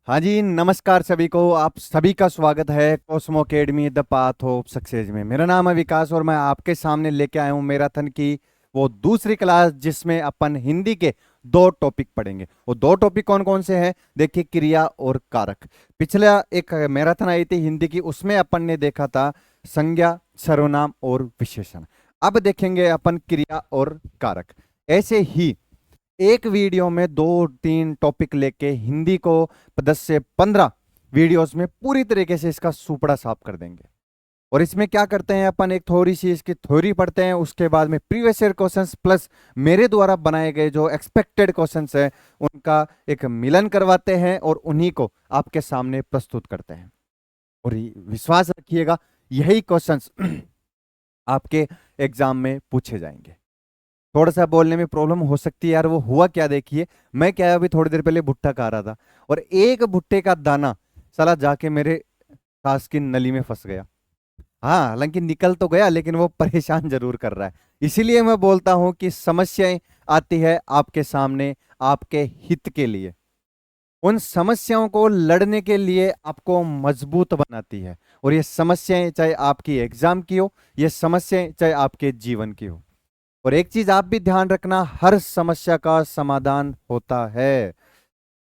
हाँ जी, नमस्कार सभी को। आप सभी का स्वागत है Cosmo academy the path of success में। मेरा नाम है विकास और मैं आपके सामने लेके आया हूँ मैराथन की वो दूसरी क्लास, जिसमें अपन हिंदी के दो टॉपिक पढ़ेंगे। वो दो टॉपिक कौन कौन से हैं? देखिए, क्रिया और कारक। पिछला एक मैराथन आई थी हिंदी की, उसमें अपन ने देखा था संज्ञा, सर्वनाम और विशेषण। अब देखेंगे अपन क्रिया और कारक। ऐसे ही एक वीडियो में दो तीन टॉपिक लेके हिंदी को 10 से 15 वीडियोस में पूरी तरीके से इसका सुपड़ा साफ कर देंगे। और इसमें क्या करते हैं अपन, एक थोड़ी सी इसकी थ्योरी पढ़ते हैं, उसके बाद में प्रीवियस ईयर क्वेश्चंस प्लस मेरे द्वारा बनाए गए जो एक्सपेक्टेड क्वेश्चंस हैं उनका एक मिलन करवाते हैं और उन्हीं को आपके सामने प्रस्तुत करते हैं। और विश्वास रखिएगा, यही क्वेश्चंस आपके एग्जाम में पूछे जाएंगे। थोड़ा सा बोलने में प्रॉब्लम हो सकती है यार, वो हुआ क्या देखिए। मैं क्या अभी थोड़ी देर पहले भुट्टा खा रहा था और एक भुट्टे का दाना साला जाके मेरे सांस की नली में फंस गया। हाँ, हालांकि निकल तो गया लेकिन वो परेशान जरूर कर रहा है। इसीलिए मैं बोलता हूं कि समस्याएं आती है आपके सामने आपके हित के लिए। उन समस्याओं को लड़ने के लिए आपको मजबूत बनाती है। और ये समस्याएं चाहे आपकी एग्जाम की हो, ये समस्याएं चाहे आपके जीवन की हो। और एक चीज आप भी ध्यान रखना, हर समस्या का समाधान होता है।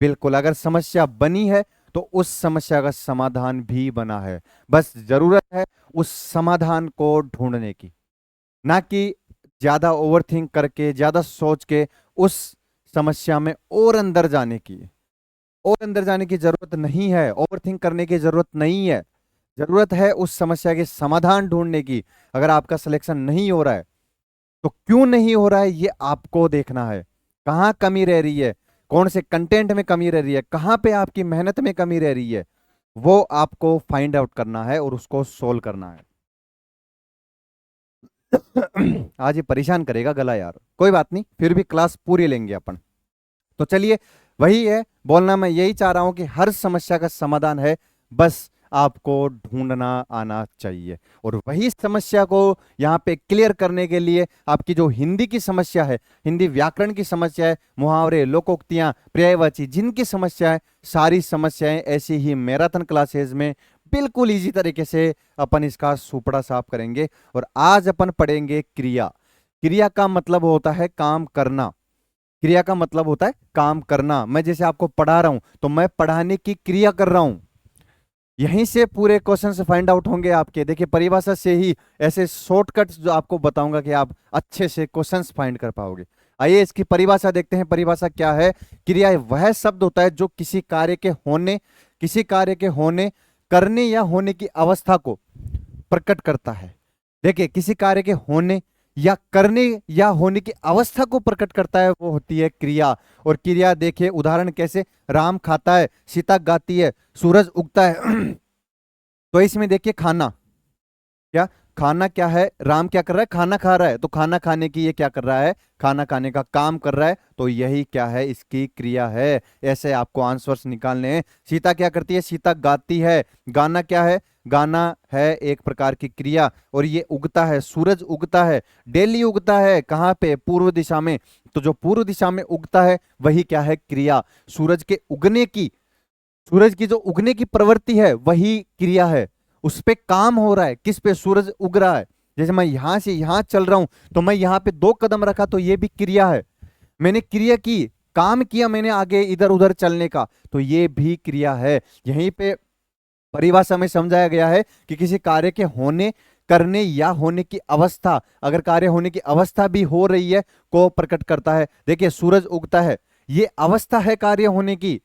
बिल्कुल, अगर समस्या बनी है तो उस समस्या का समाधान भी बना है। बस जरूरत है उस समाधान को ढूंढने की, ना कि ज्यादा ओवरथिंक करके ज्यादा सोच के उस समस्या में और अंदर जाने की। और अंदर जाने की जरूरत नहीं है, ओवरथिंक करने की जरूरत नहीं है। जरूरत है उस समस्या के समाधान ढूंढने की। अगर आपका सिलेक्शन नहीं हो रहा है तो क्यों नहीं हो रहा है, ये आपको देखना है। कहाँ कमी रह रही है, कौन से कंटेंट में कमी रह रही है, कहाँ पे आपकी मेहनत में कमी रह रही है, वो आपको फाइंड आउट करना है और उसको सोल्व करना है। आज ये परेशान करेगा गला यार, कोई बात नहीं, फिर भी क्लास पूरी लेंगे अपन। तो चलिए, वही है बोलना, मैं यही चाह रहा हूं कि हर समस्या का समाधान है, बस आपको ढूंढना आना चाहिए। और वही समस्या को यहाँ पे क्लियर करने के लिए आपकी जो हिंदी की समस्या है, हिंदी व्याकरण की समस्या है, मुहावरे, लोकोक्तियां, पर्यायवाची, जिनकी समस्या है, सारी समस्याएं ऐसी ही मैराथन क्लासेस में बिल्कुल इजी तरीके से अपन इसका सुपड़ा साफ करेंगे। और आज अपन पढ़ेंगे क्रिया। क्रिया का मतलब होता है काम करना। क्रिया का मतलब होता है काम करना। मैं जैसे आपको पढ़ा रहा हूं तो मैं पढ़ाने की क्रिया कर रहा हूं। यहीं से पूरे क्वेश्चन फाइंड आउट होंगे आपके। देखिए, परिभाषा से ही ऐसे शॉर्टकट जो आपको बताऊंगा कि आप अच्छे से क्वेश्चंस फाइंड कर पाओगे। आइए इसकी परिभाषा देखते हैं। परिभाषा क्या है? क्रिया वह शब्द होता है जो किसी कार्य के होने, किसी कार्य के होने, करने या होने की अवस्था को प्रकट करता है। देखिए, किसी कार्य के होने या करने या होने की अवस्था को प्रकट करता है, वो होती है क्रिया। और क्रिया देखिए उदाहरण कैसे, राम खाता है, सीता गाती है, सूरज उगता है। तो इसमें देखिए खाना, क्या खाना क्या है, राम क्या कर रहा है, खाना खा रहा है, तो खाना खाने की ये क्या कर रहा है, खाना खाने का काम कर रहा है, तो यही क्या है, इसकी क्रिया है। ऐसे आपको आंसर्स निकालने हैं। सीता क्या करती है, सीता गाती है, गाना क्या है, गाना है एक प्रकार की क्रिया। और ये उगता है, सूरज उगता है, डेली उगता है, कहाँ पे, पूर्व दिशा में, तो जो पूर्व दिशा में उगता है वही क्या है, क्रिया। सूरज के उगने की, सूरज की जो उगने की प्रवृत्ति है वही क्रिया है। उस पे काम हो रहा है, किस पे, सूरज उग रहा है। जैसे मैं यहां से यहां चल रहा हूं तो मैं यहां पे 2 कदम रखा तो ये भी क्रिया है। मैंने क्रिया की, काम किया मैंने आगे इधर उधर चलने का, तो ये भी क्रिया है। यहीं पे परिभाषा में समझाया गया है कि किसी कार्य के होने, करने या होने की अवस्था, अगर कार्य होने की अवस्था भी हो रही है, को प्रकट करता है। देखिए, सूरज उगता है, ये अवस्था है कार्य होने की,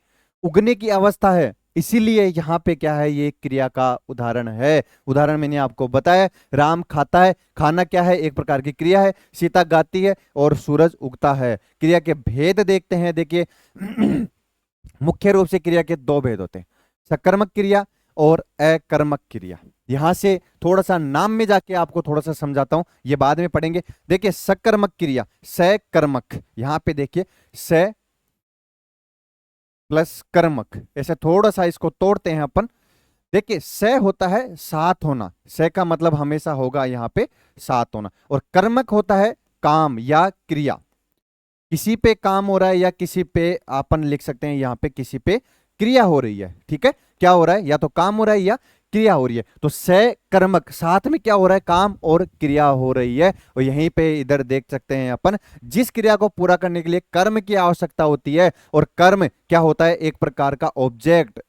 उगने की अवस्था है, इसीलिए यहां पे क्या है, ये क्रिया का उदाहरण है। उदाहरण मैंने आपको बताया, राम खाता है, खाना क्या है, एक प्रकार की क्रिया है, सीता गाती है और सूरज उगता है। क्रिया के भेद देखते हैं। देखिए, मुख्य रूप से क्रिया के दो भेद होते हैं, सकर्मक क्रिया और अकर्मक क्रिया। यहां से थोड़ा सा नाम में जाके आपको थोड़ा सा समझाता हूं, ये बाद में पढ़ेंगे। देखिए, सकर्मक क्रिया, सकर्मक, यहां पे देखिए स प्लस कर्मक, ऐसे थोड़ा सा इसको तोड़ते हैं अपन। देखिए, स होता है साथ होना, स का मतलब हमेशा होगा यहाँ पे साथ होना। और कर्मक होता है काम या क्रिया, किसी पे काम हो रहा है या किसी पे, अपन लिख सकते हैं यहाँ पे किसी पे क्रिया हो रही है। ठीक है, क्या हो रहा है, या तो काम हो रहा है या क्रिया हो रही है। तो सकर्मक, साथ में क्या हो रहा है, काम और क्रिया हो रही है। और यहीं पे इधर देख सकते हैं अपन, जिस क्रिया को पूरा करने के लिए कर्म की आवश्यकता होती है, और कर्म क्या होता है, एक प्रकार का ऑब्जेक्ट।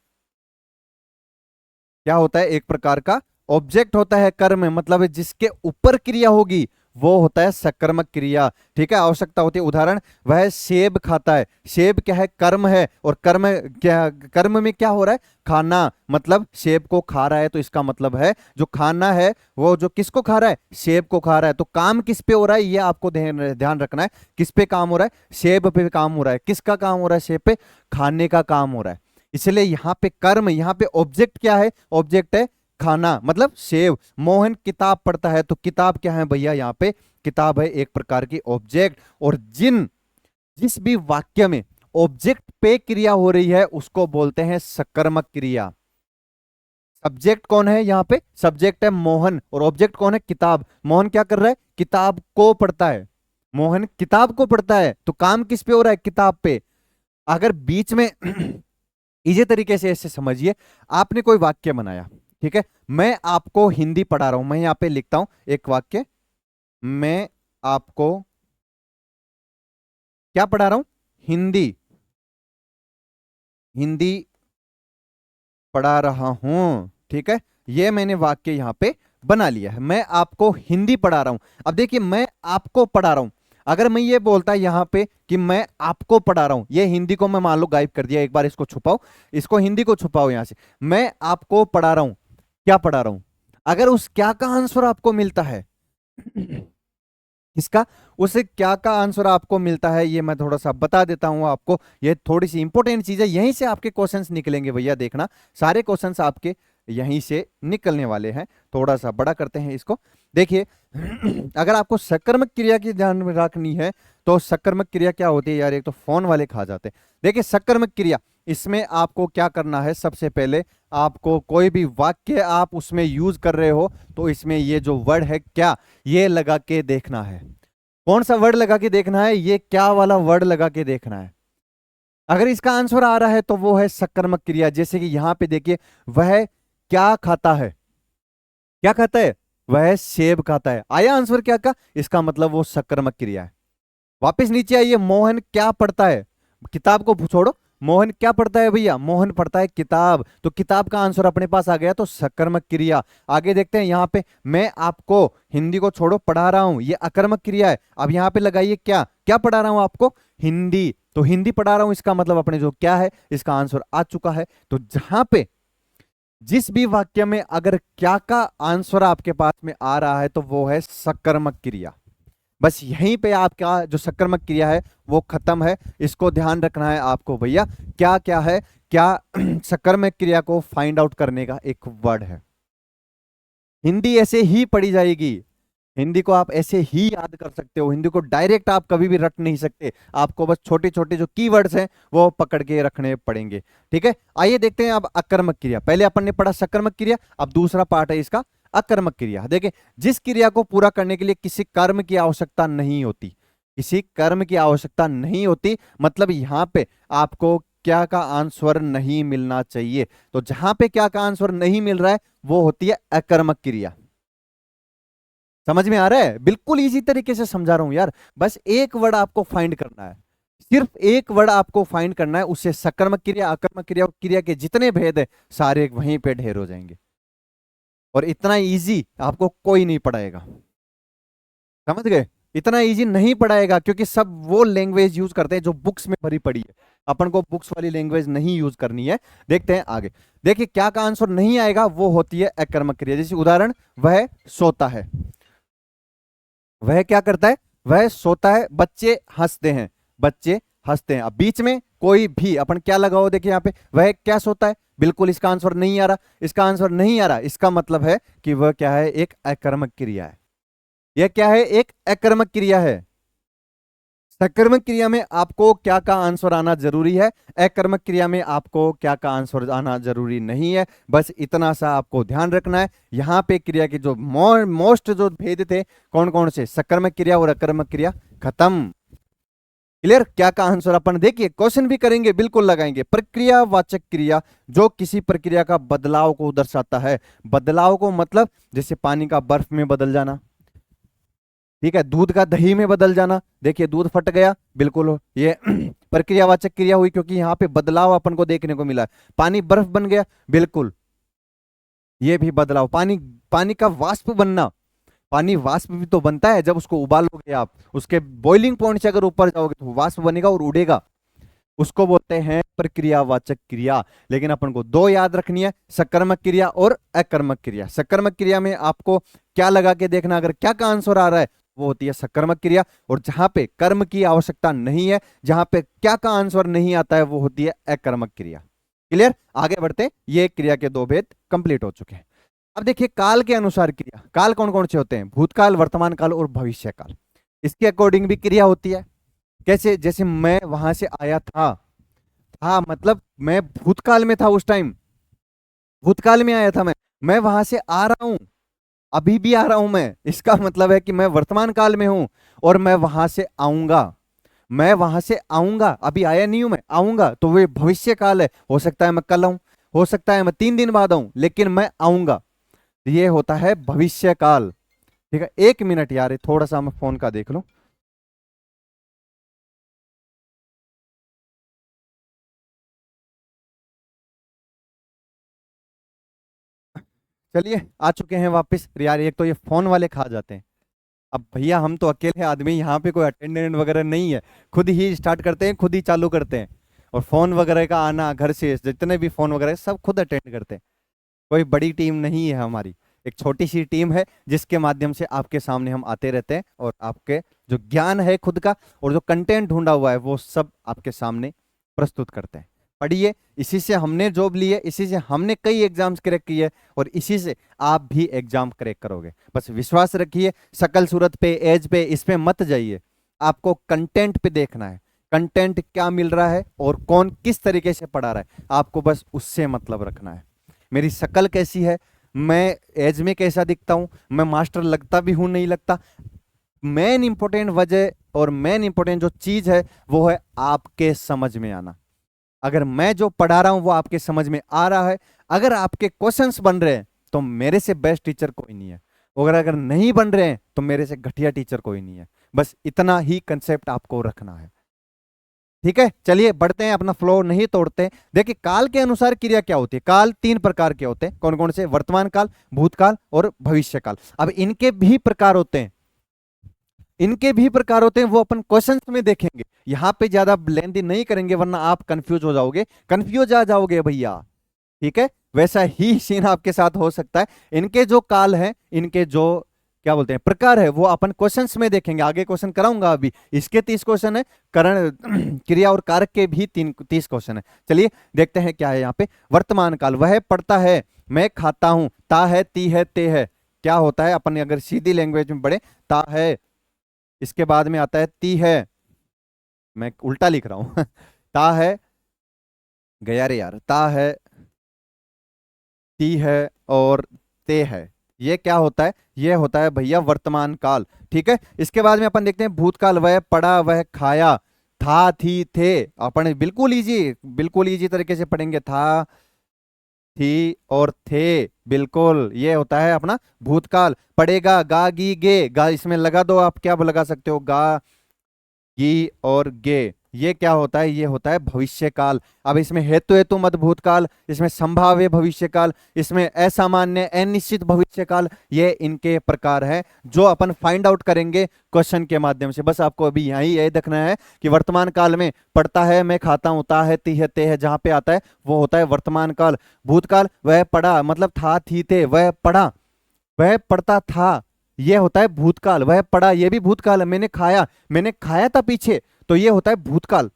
क्या होता है, एक प्रकार का ऑब्जेक्ट होता है कर्म, मतलब जिसके ऊपर क्रिया होगी वो होता है सकर्मक क्रिया। ठीक है, आवश्यकता होती है। उदाहरण, वह सेब खाता है। सेब क्या है, कर्म है, और कर्म क्या, कर्म में क्या हो रहा है, खाना, मतलब सेब को खा रहा है, तो इसका मतलब है जो खाना है वो जो किसको खा रहा है, सेब को खा रहा है। तो काम किस पे हो रहा है, ये आपको ध्यान रखना है। किस पे काम हो रहा है, सेब पे काम हो रहा है। किसका काम हो रहा है, सेब पे, खाने का काम हो रहा है। इसलिए यहां पे कर्म, यहां पे ऑब्जेक्ट क्या है, ऑब्जेक्ट है खाना, मतलब सेव। मोहन किताब पढ़ता है, तो किताब क्या है भैया, यहाँ पे किताब है एक प्रकार की ऑब्जेक्ट। और जिस भी वाक्य में ऑब्जेक्ट पे क्रिया हो रही है उसको बोलते हैं सकर्मक क्रिया। सब्जेक्ट कौन है, यहाँ पे सब्जेक्ट है मोहन, और ऑब्जेक्ट कौन है, किताब। मोहन क्या कर रहा है, किताब को पढ़ता है। मोहन किताब को पढ़ता है, तो काम किस पे हो रहा है, किताब पे। अगर बीच में इसी तरीके से ऐसे समझिए, आपने कोई वाक्य बनाया, ठीक है, मैं आपको हिंदी पढ़ा रहा हूं, मैं यहां पे लिखता हूं एक वाक्य, मैं आपको क्या पढ़ा रहा हूं, हिंदी, हिंदी पढ़ा रहा हूं। ठीक है, ये मैंने वाक्य यहां पे बना लिया है, मैं आपको हिंदी पढ़ा रहा हूं। अब देखिए, मैं आपको पढ़ा रहा हूं, अगर मैं ये बोलता यहां पे कि मैं आपको पढ़ा रहा हूं, ये हिंदी को मैं मान लो गायब कर दिया, एक बार इसको छुपाओ, इसको हिंदी को छुपाओ यहां से, मैं आपको पढ़ा रहा हूं, क्या पढ़ा रहा हूं। अगर उस क्या का आंसर आपको मिलता है, इसका उसे क्या का आंसर आपको मिलता है, ये मैं थोड़ा सा बता देता हूं आपको। ये थोड़ी सी इंपॉर्टेंट चीज है, यहीं से आपके क्वेश्चंस निकलेंगे भैया, देखना सारे क्वेश्चंस आपके यहीं से निकलने वाले हैं। थोड़ा सा बड़ा करते हैं इसको, देखिए अगर आपको सकर्मक क्रिया की ध्यान में रखनी है, तो सकर्मक क्रिया क्या होती है यार, एक तो फोन वाले खा जाते हैं। देखिए सकर्मक क्रिया, इसमें आपको क्या करना है, सबसे पहले आपको कोई भी वाक्य आप उसमें यूज कर रहे हो, तो इसमें ये जो वर्ड है क्या, ये लगा के देखना है। कौन सा वर्ड लगा के देखना है, ये क्या वाला वर्ड लगा के देखना है। अगर इसका आंसर आ रहा है तो वो है सकर्मक क्रिया। जैसे कि यहां पे देखिए, वह क्या खाता है, क्या खाता है, वह सेब खाता है। आया आंसर क्या का, इसका मतलब वो सकर्मक क्रिया है। वापस नीचे आइए, मोहन क्या पढ़ता है, किताब को छोड़ो, मोहन क्या पढ़ता है भैया, मोहन पढ़ता है किताब, तो किताब का आंसर अपने पास आ गया, तो सकर्मक क्रिया। आगे देखते हैं यहां पे, मैं आपको हिंदी को छोड़ो पढ़ा रहा हूं, ये अकर्मक क्रिया है। अब यहां पे लगाइए, क्या क्या पढ़ा रहा हूं आपको, हिंदी, तो हिंदी पढ़ा रहा हूं, इसका मतलब अपने जो क्या है, इसका आंसर आ चुका है। तो जहां पे जिस भी वाक्य में अगर क्या का आंसर आपके पास में आ रहा है, तो वो है सकर्मक क्रिया। बस यहीं पे आपका जो सकर्मक क्रिया है वो खत्म है। इसको ध्यान रखना है आपको भैया, क्या क्या है, क्या सकर्मक क्रिया को फाइंड आउट करने का एक वर्ड है। हिंदी ऐसे ही पढ़ी जाएगी, हिंदी को आप ऐसे ही याद कर सकते हो, हिंदी को डायरेक्ट आप कभी भी रट नहीं सकते, आपको बस छोटे छोटे जो कीवर्ड्स हैं वो पकड़ के रखने पड़ेंगे। ठीक है, आइए देखते हैं अब अकर्मक क्रिया। पहले अपन ने पढ़ा सकर्मक क्रिया, अब दूसरा पार्ट है इसका अकर्मक क्रिया। देखिए, जिस क्रिया को पूरा करने के लिए किसी कर्म की आवश्यकता नहीं होती, किसी कर्म की आवश्यकता नहीं होती, मतलब यहां पे आपको क्या का आंसर नहीं मिलना चाहिए। तो जहां पे क्या का आंसर नहीं मिल रहा है वो होती है अकर्मक क्रिया। समझ में आ रहा है, बिल्कुल इजी तरीके से समझा रहा हूं यार। बस एक वर्ड आपको फाइंड करना है, सिर्फ एक वर्ड आपको फाइंड करना है, उससे सकर्मक क्रिया, अकर्मक क्रिया और क्रिया के जितने भेद है सारे वहीं पे ढेर हो जाएंगे। और इतना इजी आपको कोई नहीं पढ़ाएगा, समझ गए, इतना इजी नहीं पढ़ाएगा, क्योंकि सब वो लैंग्वेज यूज करते हैं जो बुक्स में भरी पड़ी है। अपन को बुक्स वाली लैंग्वेज नहीं यूज करनी है। देखते हैं आगे, देखिए क्या का आंसर नहीं आएगा, वो होती है अकर्मक क्रिया। जैसे उदाहरण, वह सोता है, वह क्या करता है, वह सोता है, बच्चे हंसते हैं, बच्चे हंसते हैं। अब बीच में कोई भी अपन क्या लगाओ, देखिए यहाँ पे, वह क्या सोता है, बिल्कुल इसका आंसर नहीं आ रहा, इसका आंसर नहीं आ रहा, इसका मतलब है कि वह क्या है, एक अकर्मक क्रिया है। यह क्या है, एक अकर्मक क्रिया है। सकर्मक क्रिया में आपको क्या का आंसर आना जरूरी है, अकर्मक क्रिया में आपको क्या का आंसर आना जरूरी नहीं है। बस इतना सा आपको ध्यान रखना है। यहां पे क्रिया के जो मोस्ट जो भेद थे, कौन कौन से, सकर्मक क्रिया और अकर्मक क्रिया, खत्म। क्लियर? क्या का आंसर अपन देखिए, क्वेश्चन भी करेंगे, बिल्कुल लगाएंगे। प्रक्रियावाचक क्रिया जो किसी प्रक्रिया का बदलाव को दर्शाता है। बदलाव को मतलब जैसे पानी का बर्फ में बदल जाना, ठीक है, दूध का दही में बदल जाना। देखिए दूध फट गया, बिल्कुल ये प्रक्रियावाचक क्रिया हुई, क्योंकि यहाँ पे बदलाव अपन को देखने को मिला। पानी बर्फ बन गया, बिल्कुल ये भी बदलाव। पानी पानी का वाष्प बनना, पानी वाष्प भी तो बनता है जब उसको उबालोगे आप, उसके बॉइलिंग पॉइंट से अगर ऊपर जाओगे तो वाष्प बनेगा और उड़ेगा, उसको बोलते हैं प्रक्रियावाचक क्रिया। लेकिन अपन को दो याद रखनी है, सकर्मक क्रिया और अकर्मक क्रिया। सकर्मक क्रिया में आपको क्या लगा के देखना, अगर क्या का आंसर आ रहा है वो होती है सकर्मक क्रिया, और जहां पे कर्म की आवश्यकता नहीं है, जहां पे क्या का आंसर नहीं आता है, वो होती है अकर्मक क्रिया। क्लियर? आगे बढ़ते, ये क्रिया के दो भेद कंप्लीट हो चुके हैं। अब देखिए काल के अनुसार क्रिया, काल कौन कौन से होते हैं? भूतकाल, वर्तमान काल और भविष्य काल। इसके अकॉर्डिंग भी क्रिया होती है। कैसे? जैसे मैं वहां से आया था मतलब मैं भूतकाल में था, उस टाइम भूतकाल में आया था मैं वहां से आ रहा हूं, अभी भी आ रहा हूं मैं, इसका मतलब है कि मैं वर्तमान काल में हूं, और मैं वहां से आऊंगा, मैं वहां से आऊंगा, अभी आया नहीं हूं, मैं आऊंगा, तो वे भविष्य काल है। हो सकता है मैं कल आऊं, हो सकता है मैं 3 दिन बाद आऊं, लेकिन मैं आऊंगा, ये होता है भविष्य काल। ठीक है, 1 मिनट यार, थोड़ा सा मैं फोन का देख लूं। चलिए आ चुके हैं वापस यार, एक तो ये फोन वाले खा जाते हैं। अब भैया हम तो अकेले आदमी, यहाँ पे कोई अटेंडेंट वगैरह नहीं है, खुद ही स्टार्ट करते हैं, खुद ही चालू करते हैं, और फोन वगैरह का आना घर से, जितने भी फोन वगैरह सब खुद अटेंड करते हैं। कोई बड़ी टीम नहीं है हमारी, एक छोटी सी टीम है जिसके माध्यम से आपके सामने हम आते रहते हैं, और आपके जो ज्ञान है खुद का और जो कंटेंट ढूंढा हुआ है वो सब आपके सामने प्रस्तुत करते हैं। पढ़िए, इसी से हमने जॉब ली है, इसी से हमने कई एग्जाम्स क्रैक किए, और इसी से आप भी एग्जाम क्रैक करोगे। बस विश्वास रखिए, शकल सूरत पे, एज पे, इस पे मत जाइए, आपको कंटेंट पे देखना है, कंटेंट क्या मिल रहा है और कौन किस तरीके से पढ़ा रहा है, आपको बस उससे मतलब रखना है। मेरी शक्ल कैसी है, मैं एज में कैसा दिखता हूं, मैं मास्टर लगता भी हूं नहीं लगता, मेन इंपॉर्टेंट वजह और मेन इंपॉर्टेंट जो चीज है वो है आपके समझ में आना। अगर मैं जो पढ़ा रहा हूं वो आपके समझ में आ रहा है, अगर आपके क्वेश्चंस बन रहे हैं तो मेरे से बेस्ट टीचर कोई नहीं है, और अगर नहीं बन रहे हैं तो मेरे से घटिया टीचर कोई नहीं है। बस इतना ही कंसेप्ट आपको रखना है। ठीक है, चलिए बढ़ते हैं, अपना फ्लो नहीं तोड़ते। देखिए काल के अनुसार क्रिया क्या होती है। काल 3 प्रकार के होते हैं, कौन कौन से? वर्तमान काल, भूतकाल और भविष्य काल। अब इनके भी प्रकार होते हैं, इनके भी प्रकार होते हैं, वो अपन क्वेश्चंस में देखेंगे, यहां पे ज्यादा लेंथी नहीं करेंगे वरना आप कंफ्यूज हो जाओगे, कंफ्यूज आ जाओगे भैया। ठीक है, वैसा ही सीन आपके साथ हो सकता है। इनके जो काल है, इनके जो क्या बोलते हैं प्रकार है, वो अपन क्वेश्चंस में देखेंगे, आगे क्वेश्चन कराऊंगा। अभी इसके 30 क्वेश्चन है, करण क्रिया और कारक के भी 30 क्वेश्चन है। चलिए देखते हैं क्या है यहाँ पे। वर्तमान काल, वह पढ़ता है, मैं खाता हूं, ता है, ती है, ते है। क्या होता है, अपन अगर सीधी लैंग्वेज में पढ़े, ता है, इसके बाद में आता है ती है, मैं उल्टा लिख रहा हूं ता है, गया रे यार, ता है, ती है और ते है। ये क्या होता है? ये होता है भैया वर्तमान काल। ठीक है, इसके बाद में अपन देखते हैं भूतकाल, वह पढ़ा, वह खाया, था, थी, थे। अपन बिल्कुल इजी तरीके से पढ़ेंगे, था, थी और थे, बिल्कुल ये होता है अपना भूतकाल। पढ़ेगा, गा, गी, गे, गा इसमें लगा दो, आप क्या लगा सकते हो, गा, गी और गे। ये क्या होता है? ये होता है भविष्य काल। अब इसमें हेतु हेतु मत भूतकाल, इसमें संभाव्य भविष्य काल, इसमें असामान्य अनिश्चित भविष्य काल, ये इनके प्रकार है जो अपन फाइंड आउट करेंगे क्वेश्चन के माध्यम से। बस आपको अभी यही यही देखना है कि वर्तमान काल में पढ़ता है, मैं खाता हूं, ता है, ती है, ते है, जहां पे आता है वो होता है वर्तमान काल। भूतकाल, वह पढ़ा, मतलब था, थी, थे, वह पढ़ा, वह पढ़ता था, यह होता है भूतकाल। वह पढ़ा, यह भी भूतकाल है। मैंने खाया था पीछे, तो यह होता है भूतकाल।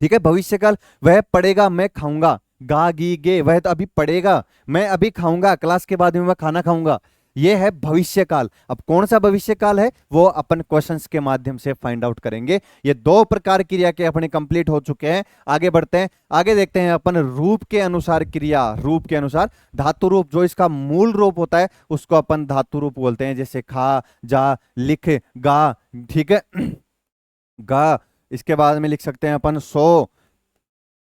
ठीक है, भविष्यकाल, वह पढ़ेगा, मैं खाऊंगा, गा, गी, गे, वह तो अभी पढ़ेगा, मैं अभी खाऊंगा, क्लास के बाद में मैं खाना खाऊंगा, यह है भविष्य काल। अब कौन सा भविष्य काल है वो अपन क्वेश्चंस के माध्यम से फाइंड आउट करेंगे। ये दो प्रकार क्रिया के अपने कंप्लीट हो चुके हैं। आगे बढ़ते हैं, आगे देखते हैं अपन रूप के अनुसार क्रिया। रूप के अनुसार धातु रूप, जो इसका मूल रूप होता है उसको अपन धातु रूप बोलते हैं, जैसे खा, जा, लिख, गा। ठीक है गा, इसके बाद में लिख सकते हैं अपन सो,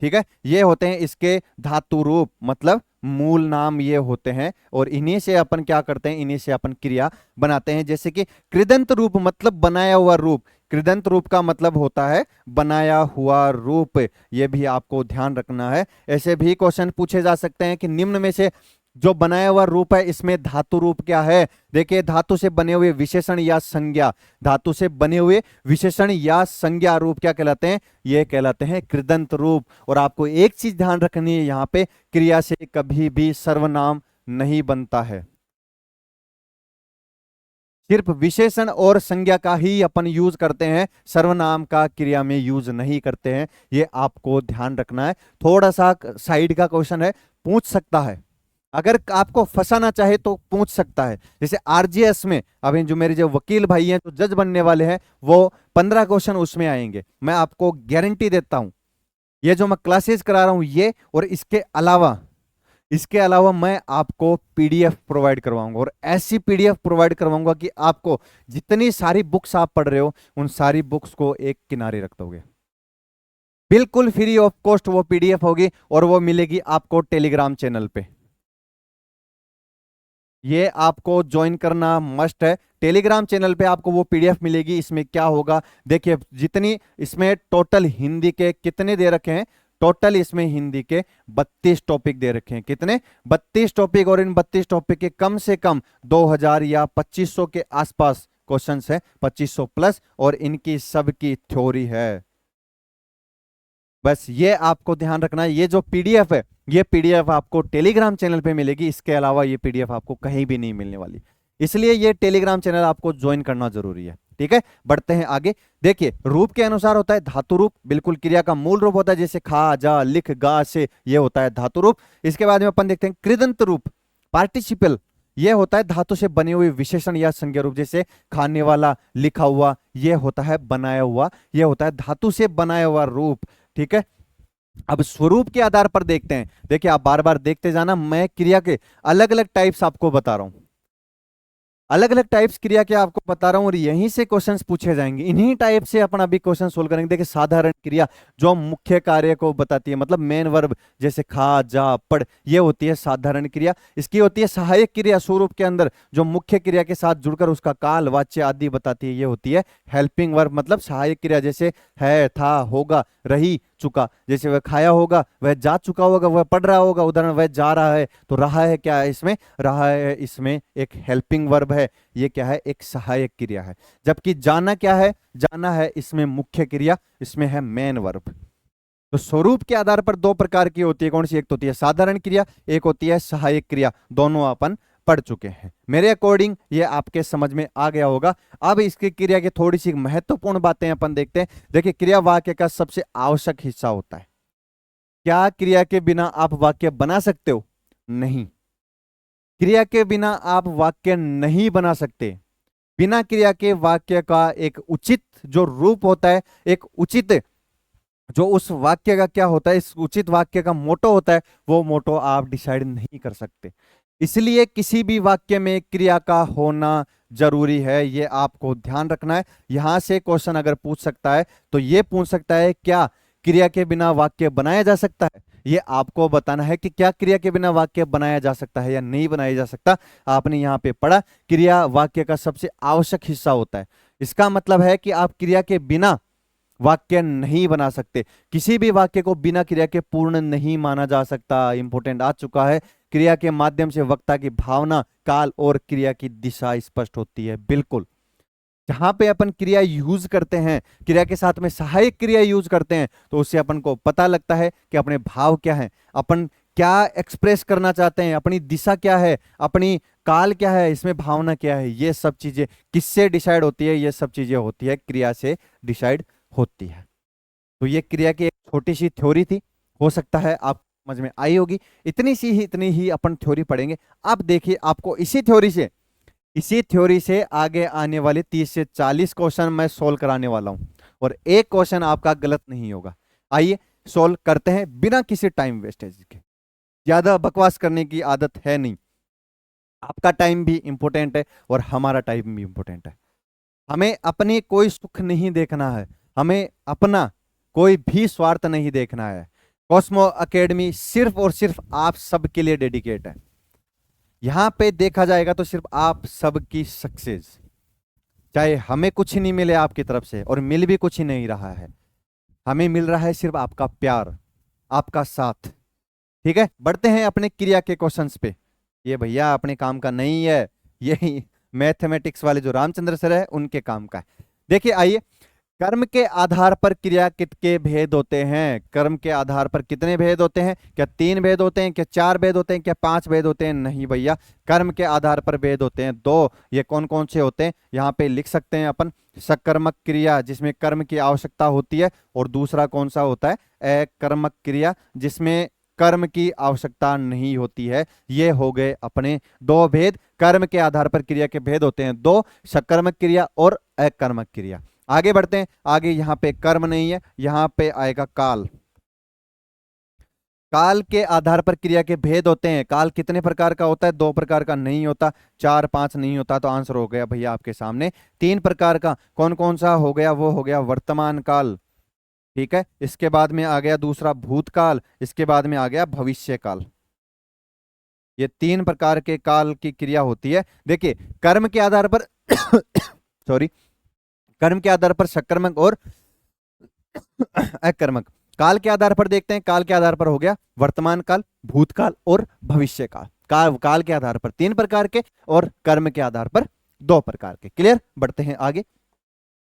ठीक है। ये होते हैं इसके धातु रूप, मतलब मूल नाम ये होते हैं, और इन्हीं से अपन क्या करते हैं, इन्हीं से अपन क्रिया बनाते हैं। जैसे कि कृदंत रूप मतलब बनाया हुआ रूप, कृदंत रूप का मतलब होता है बनाया हुआ रूप, ये भी आपको ध्यान रखना है। ऐसे भी क्वेश्चन पूछे जा सकते हैं कि निम्न में से जो बनाया हुआ रूप है इसमें धातु रूप क्या है। देखिए, धातु से बने हुए विशेषण या संज्ञा, धातु से बने हुए विशेषण या संज्ञा रूप क्या कहलाते हैं, ये कहलाते हैं कृदंत रूप। और आपको एक चीज ध्यान रखनी है, यहां पे क्रिया से कभी भी सर्वनाम नहीं बनता है, सिर्फ विशेषण और संज्ञा का ही अपन यूज करते हैं, सर्वनाम का क्रिया में यूज नहीं करते हैं, ये आपको ध्यान रखना है। थोड़ा सा साइड का क्वेश्चन है, पूछ सकता है, अगर आपको फंसाना चाहे तो पूछ सकता है। जैसे आरजीएस में अभी जो मेरे जो वकील भाई हैं, जो जज बनने वाले हैं, वो 15 क्वेश्चन उसमें आएंगे, मैं आपको गारंटी देता हूं। ये जो मैं क्लासेस करा रहा हूं ये, और इसके अलावा मैं आपको पीडीएफ प्रोवाइड करवाऊंगा, और ऐसी पीडीएफ प्रोवाइड करवाऊंगा कि आपको जितनी सारी बुक्स आप पढ़ रहे हो उन सारी बुक्स को एक किनारे रख दोगे। बिल्कुल फ्री ऑफ कॉस्ट वो पीडीएफ होगी, और वो मिलेगी आपको टेलीग्राम चैनल पे। ये आपको ज्वाइन करना मस्ट है, टेलीग्राम चैनल पे आपको वो पीडीएफ मिलेगी। इसमें क्या होगा, देखिए जितनी इसमें टोटल हिंदी के कितने दे रखे हैं, टोटल इसमें हिंदी के 32 टॉपिक दे रखे हैं। कितने, 32 टॉपिक, और इन 32 टॉपिक के कम से कम 2000 या 2500 के आसपास क्वेश्चंस है, 2500 प्लस, और इनकी सबकी थ्योरी है। बस ये आपको ध्यान रखना है, ये जो पीडीएफ है ये पीडीएफ आपको टेलीग्राम चैनल पे मिलेगी, इसके अलावा ये पीडीएफ आपको कहीं भी नहीं मिलने वाली, इसलिए ये टेलीग्राम चैनल आपको ज्वाइन करना जरूरी है। ठीक है, बढ़ते हैं आगे। देखिए, रूप के अनुसार होता है धातु रूप, बिल्कुल क्रिया का मूल रूप होता है, जैसे खा जा लिख गा से, ये होता है धातु रूप। इसके बाद में अपन देखते हैं कृदंत रूप, पार्टिसिपल, ये होता है धातु से बने हुए विशेषण या संज्ञा रूप, जैसे खाने वाला, लिखा हुआ, ये होता है बनाया हुआ, ये होता है धातु से बनाया हुआ रूप। ठीक है, अब स्वरूप के आधार पर देखते हैं। देखिए, आप बार बार देखते जाना, मैं क्रिया के अलग अलग टाइप्स आपको बता रहा हूं, अलग अलग टाइप्स क्रिया के आपको बता रहा हूं, और यहीं से क्वेश्चंस पूछे जाएंगे, इन्हीं टाइप से अपन अभी क्वेश्चन सोल्व करेंगे। देखिए, साधारण क्रिया जो मुख्य कार्य को बताती है, मतलब मेन वर्ब, जैसे खा जा पढ़, ये होती है साधारण क्रिया। इसकी होती है सहायक क्रिया, स्वरूप के अंदर जो मुख्य क्रिया के साथ जुड़कर उसका काल, वाच्य आदि बताती है, ये होती है हेल्पिंग वर्ब, मतलब सहायक क्रिया, जैसे है, था, होगा, रही, चुका। जैसे वह खाया होगा, वह जा चुका होगा, वह पढ़ रहा होगा, उदाहरण वह जा रहा है, तो रहा है क्या है इसमें, रहा है इसमें एक हेल्पिंग वर्ब है, ये क्या है, एक सहायक क्रिया है। जबकि जाना क्या है, जाना है इसमें मुख्य क्रिया, इसमें है मेन वर्ब। तो स्वरूप के आधार पर दो प्रकार की होती है, कौन सी, एक तो होती है साधारण क्रिया, एक होती है सहायक क्रिया, दोनों अपन पढ़ चुके हैं। मेरे अकॉर्डिंग ये आपके समझ में आ गया होगा। अब इसकी क्रिया की थोड़ी सी महत्वपूर्ण बातें अपन देखते हैं। देखिए, क्रिया वाक्य का सबसे आवश्यक हिस्सा होता है। क्या क्रिया के बिना आप वाक्य बना सकते हो? नहीं, क्रिया के बिना आप वाक्य नहीं बना सकते। बिना क्रिया के वाक्य का एक उचित जो रूप होता है, एक उचित जो उस वाक्य का क्या होता है, इस उचित वाक्य का मोटो होता है, वो मोटो आप डिसाइड नहीं कर सकते। इसलिए किसी भी वाक्य में क्रिया का होना जरूरी है, ये आपको ध्यान रखना है। यहां से क्वेश्चन अगर पूछ सकता है तो ये पूछ सकता है, क्या क्रिया के बिना वाक्य बनाया जा सकता है? ये आपको बताना है कि क्या क्रिया के बिना वाक्य बनाया जा सकता है या नहीं बनाया जा सकता। आपने यहां पे पढ़ा, क्रिया वाक्य का सबसे आवश्यक हिस्सा होता है। इसका मतलब है कि आप क्रिया के बिना वाक्य नहीं बना सकते। किसी भी वाक्य को बिना क्रिया के पूर्ण नहीं माना जा सकता। इंपोर्टेंट आ चुका है, क्रिया के माध्यम से वक्ता की भावना, काल और क्रिया की दिशा स्पष्ट होती है। बिल्कुल, जहां पे अपन क्रिया यूज करते हैं, क्रिया के साथ में सहायक क्रिया यूज करते हैं, तो उससे अपन को पता लगता है कि अपने भाव क्या है, अपन क्या एक्सप्रेस करना चाहते हैं, अपनी दिशा क्या है, अपनी काल क्या है, इसमें भावना क्या है। ये सब चीजें किससे डिसाइड होती है? ये सब चीजें होती है क्रिया से डिसाइड होती है। तो ये क्रिया की एक छोटी सी थ्योरी थी, हो सकता है आप समझ में आई होगी। इतनी ही अपन थ्योरी पढ़ेंगे। अब देखिए, आपको इसी थ्योरी से आगे आने वाले 30 से 40 क्वेश्चन मैं सोल्व कराने वाला हूं, और एक क्वेश्चन आपका गलत नहीं होगा। आइए सोल्व करते हैं बिना किसी टाइम वेस्टेज के। ज्यादा बकवास करने की आदत है नहीं, आपका टाइम भी इंपॉर्टेंट है और हमारा टाइम भी इंपॉर्टेंट है। हमें अपनी कोई सुख नहीं देखना है, हमें अपना कोई भी स्वार्थ नहीं देखना है। कॉस्मो एकेडमी सिर्फ और सिर्फ आप सबके लिए डेडिकेट है। यहां पे देखा जाएगा तो सिर्फ आप सबकी सक्सेस, चाहे हमें कुछ ही नहीं मिले आपकी तरफ से, और मिल भी कुछ ही नहीं रहा है, हमें मिल रहा है सिर्फ आपका प्यार, आपका साथ। ठीक है, बढ़ते हैं अपने क्रिया के क्वेश्चंस पे। ये भैया अपने काम का नहीं है, यही मैथमेटिक्स वाले जो रामचंद्र सर है उनके काम का है। देखिए आइए, कर्म के आधार पर क्रिया कितने भेद होते हैं? कर्म के आधार पर कितने भेद होते हैं? क्या 3 भेद होते हैं? क्या 4 भेद होते हैं? क्या 5 भेद होते हैं? नहीं भैया, कर्म के आधार पर भेद होते हैं 2। ये कौन कौन से होते हैं यहाँ पे लिख सकते हैं अपन। सकर्मक क्रिया जिसमें कर्म की आवश्यकता होती है, और दूसरा कौन सा होता है? अकर्मक क्रिया जिसमें कर्म की आवश्यकता नहीं होती है। ये हो गए अपने 2 भेद। कर्म के आधार पर क्रिया के भेद होते हैं 2, सकर्मक क्रिया और अकर्मक क्रिया। आगे बढ़ते हैं, आगे यहां पे कर्म नहीं है, यहां पे आएगा काल। काल के आधार पर क्रिया के भेद होते हैं। काल कितने प्रकार का होता है? 2 प्रकार का, नहीं होता 4 5 नहीं होता। तो आंसर हो गया भैया आपके सामने 3 प्रकार का। कौन कौन सा हो गया? वो हो गया वर्तमान काल, ठीक है, इसके बाद में आ गया दूसरा भूतकाल, इसके बाद में आ गया भविष्य काल। ये 3 प्रकार के काल की क्रिया होती है। देखिए, कर्म के आधार पर सॉरी, कर्म के आधार पर सकर्मक और अकर्मक। काल के आधार पर देखते हैं, काल के आधार पर हो गया वर्तमान काल, भूतकाल और भविष्य काल। काल के आधार पर 3 प्रकार के, और कर्म के आधार पर 2 प्रकार के। क्लियर? बढ़ते हैं आगे।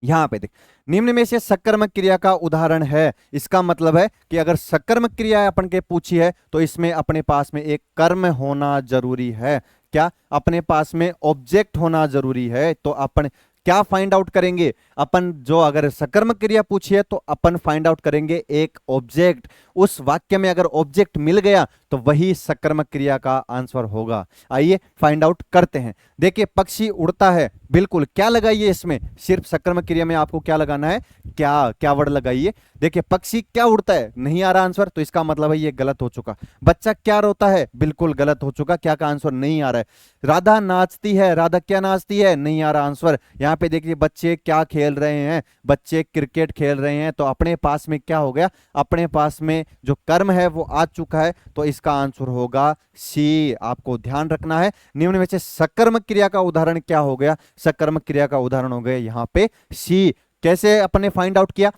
यहां पे देख, निम्न में से सकर्मक क्रिया का उदाहरण है। इसका मतलब है कि अगर सकर्मक क्रिया अपन के पूछी है तो इसमें अपने पास में एक कर्म होना जरूरी है। क्या? अपने पास में ऑब्जेक्ट होना जरूरी है। तो अपन क्या फाइंड आउट करेंगे? अपन जो अगर सकर्मक क्रिया पूछी है तो अपन फाइंड आउट करेंगे एक ऑब्जेक्ट। उस वाक्य में अगर ऑब्जेक्ट मिल गया तो वही सकर्मक क्रिया का आंसर होगा। आइए फाइंड आउट करते हैं। देखिए, पक्षी उड़ता है, बिल्कुल। क्या लगाइए इसमें? सिर्फ सकर्मक क्रिया में आपको क्या लगाना है? क्या क्या वर्ड लगाइए। देखिए, पक्षी क्या उड़ता है, नहीं आ रहा आंसर, तो इसका मतलब है ये गलत हो चुका। बच्चा क्या रोता है, बिल्कुल गलत हो चुका, क्या का आंसर नहीं आ रहा है। राधा नाचती है, राधा क्या नाचती है, नहीं आ रहा आंसर। यहाँ पे देखिए, बच्चे क्या खेल रहे हैं, बच्चे क्रिकेट खेल रहे हैं। तो अपने पास में क्या हो गया? अपने पास में जो कर्म है वो आ चुका है, तो इसका आंसर होगा सी। आपको ध्यान रखना है। निम्न में से सकर्मक क्रिया का उदाहरण क्या हो गया? सकर्मक क्रिया का उदाहरण हो गया यहाँ पे सी। कैसे अपने फाइंड आउट किया?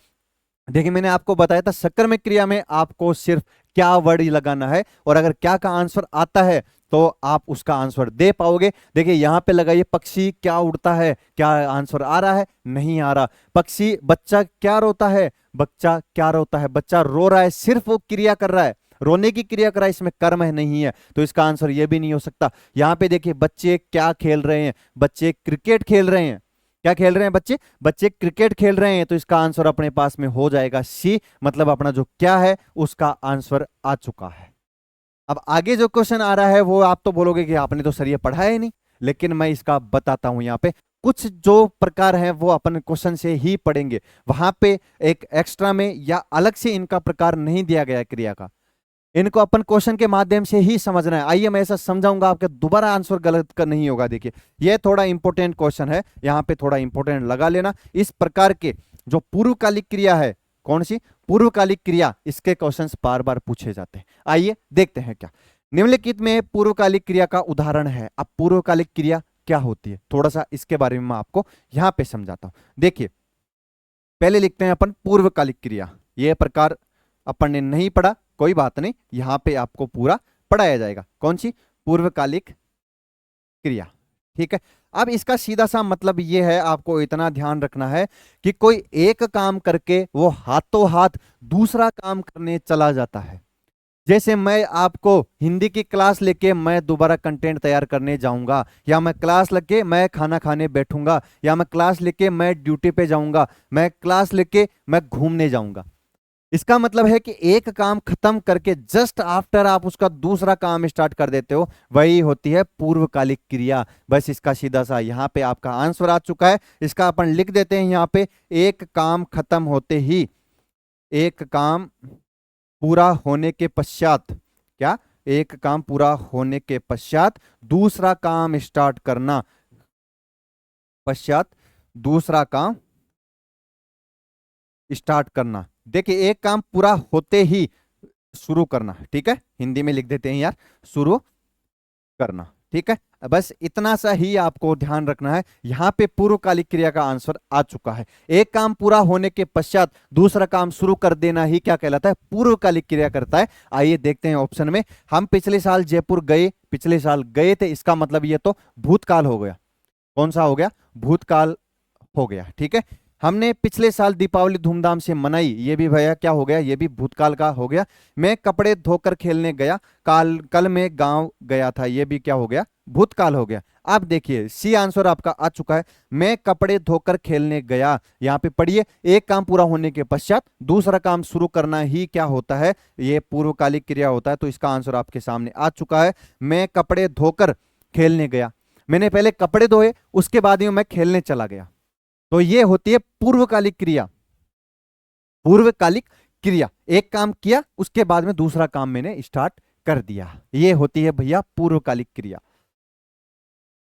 देखिए, मैंने आपको बताया था सकर्मक क्रिया में आपको सिर्फ क्या वर्ड लगाना है, और अगर क्या का आंसर आता है तो आप उसका आंसर दे पाओगे। देखिए, यहां पे लगाइए पक्षी क्या उड़ता है, क्या आंसर आ रहा है? नहीं आ रहा। पक्षी, बच्चा क्या रोता है, बच्चा क्या रोता है, बच्चा रो रहा है, सिर्फ वो क्रिया कर रहा है, रोने की क्रिया कर रहा है, इसमें कर्म है नहीं है, तो इसका आंसर ये भी नहीं हो सकता। यहां पे देखिए, बच्चे क्या खेल रहे हैं, बच्चे क्रिकेट खेल रहे हैं। क्या खेल रहे हैं बच्चे? बच्चे क्रिकेट खेल रहे हैं, तो इसका आंसर अपने पास में हो जाएगा सी। मतलब अपना जो क्या है उसका आंसर आ चुका है। अब आगे जो क्वेश्चन आ रहा है वो आप तो बोलोगे कि आपने तो सर ये पढ़ा है नहीं, लेकिन मैं इसका बताता हूं। यहाँ पे कुछ जो प्रकार हैं वो अपन क्वेश्चन से ही पढ़ेंगे, वहां पे एक एक्स्ट्रा में या अलग से इनका प्रकार नहीं दिया गया है क्रिया का। इनको अपन क्वेश्चन के माध्यम से ही समझना है। आइए मैं ऐसा समझाऊंगा, आपके दोबारा आंसर गलत का नहीं होगा। देखिए, ये थोड़ा इंपॉर्टेंट क्वेश्चन है, यहां पे थोड़ा इंपॉर्टेंट लगा लेना। इस प्रकार के जो पूर्वकालिक क्रिया है, कौन सी पूर्वकालिक क्रिया, इसके क्वेश्चंस बार बार पूछे जाते हैं। आइए देखते हैं क्या निम्नलिखित में पूर्वकालिक क्रिया का उदाहरण है। अब पूर्वकालिक क्रिया क्या होती है, थोड़ा सा इसके बारे में मैं आपको यहां पे समझाता हूं। देखिए, पहले लिखते हैं अपन पूर्वकालिक क्रिया। यह प्रकार अपन ने नहीं पढ़ा, कोई बात नहीं, यहां पे आपको पूरा पढ़ाया जाएगा। कौन सी? पूर्वकालिक क्रिया। ठीक है, अब इसका सीधा सा मतलब यह है, आपको इतना ध्यान रखना है कि कोई एक काम करके वो हाथों हाथ दूसरा काम करने चला जाता है। जैसे मैं आपको हिंदी की क्लास लेके मैं दोबारा कंटेंट तैयार करने जाऊंगा, या मैं क्लास लेके मैं खाना खाने बैठूंगा, या मैं क्लास लेके मैं ड्यूटी पे जाऊंगा, मैं क्लास लेके मैं घूमने जाऊंगा। इसका मतलब है कि एक काम खत्म करके जस्ट आफ्टर आप उसका दूसरा काम स्टार्ट कर देते हो, वही होती है पूर्वकालिक क्रिया। बस इसका सीधा सा यहां पे आपका आंसर आ चुका है। इसका अपन लिख देते हैं यहां पे, एक काम खत्म होते ही, एक काम पूरा होने के पश्चात, क्या? एक काम पूरा होने के पश्चात दूसरा काम स्टार्ट करना, पश्चात दूसरा काम स्टार्ट करना। देखिए एक काम पूरा होते ही शुरू करना, ठीक है, हिंदी में लिख देते हैं यार, शुरू करना, ठीक है। बस इतना सा ही आपको ध्यान रखना है। यहां पे पूर्वकालिक क्रिया का आंसर आ चुका है। एक काम पूरा होने के पश्चात दूसरा काम शुरू कर देना ही क्या कहलाता है, पूर्वकालिक क्रिया करता है। आइए देखते हैं ऑप्शन में। हम पिछले साल जयपुर गए, पिछले साल गए थे, इसका मतलब ये तो भूतकाल हो गया। कौन सा हो गया, भूतकाल हो गया, ठीक है। हमने पिछले साल दीपावली धूमधाम से मनाई, ये भी भैया क्या हो गया, ये भी भूतकाल का हो गया। मैं कपड़े धोकर खेलने गया, कल मैं गांव गया था, ये भी क्या हो गया, भूतकाल हो गया। आप देखिए सी आंसर आपका आ चुका है, मैं कपड़े धोकर खेलने गया। यहां पे पढ़िए, एक काम पूरा होने के पश्चात दूसरा काम शुरू करना ही क्या होता है, ये पूर्वकालिक क्रिया होता है। तो इसका आंसर आपके सामने आ चुका है, मैं कपड़े धोकर खेलने गया। मैंने पहले कपड़े धोए, उसके बाद ही मैं खेलने चला गया। तो ये होती है पूर्वकालिक क्रिया। पूर्वकालिक क्रिया, एक काम किया उसके बाद में दूसरा काम मैंने स्टार्ट कर दिया, ये होती है भैया पूर्वकालिक क्रिया।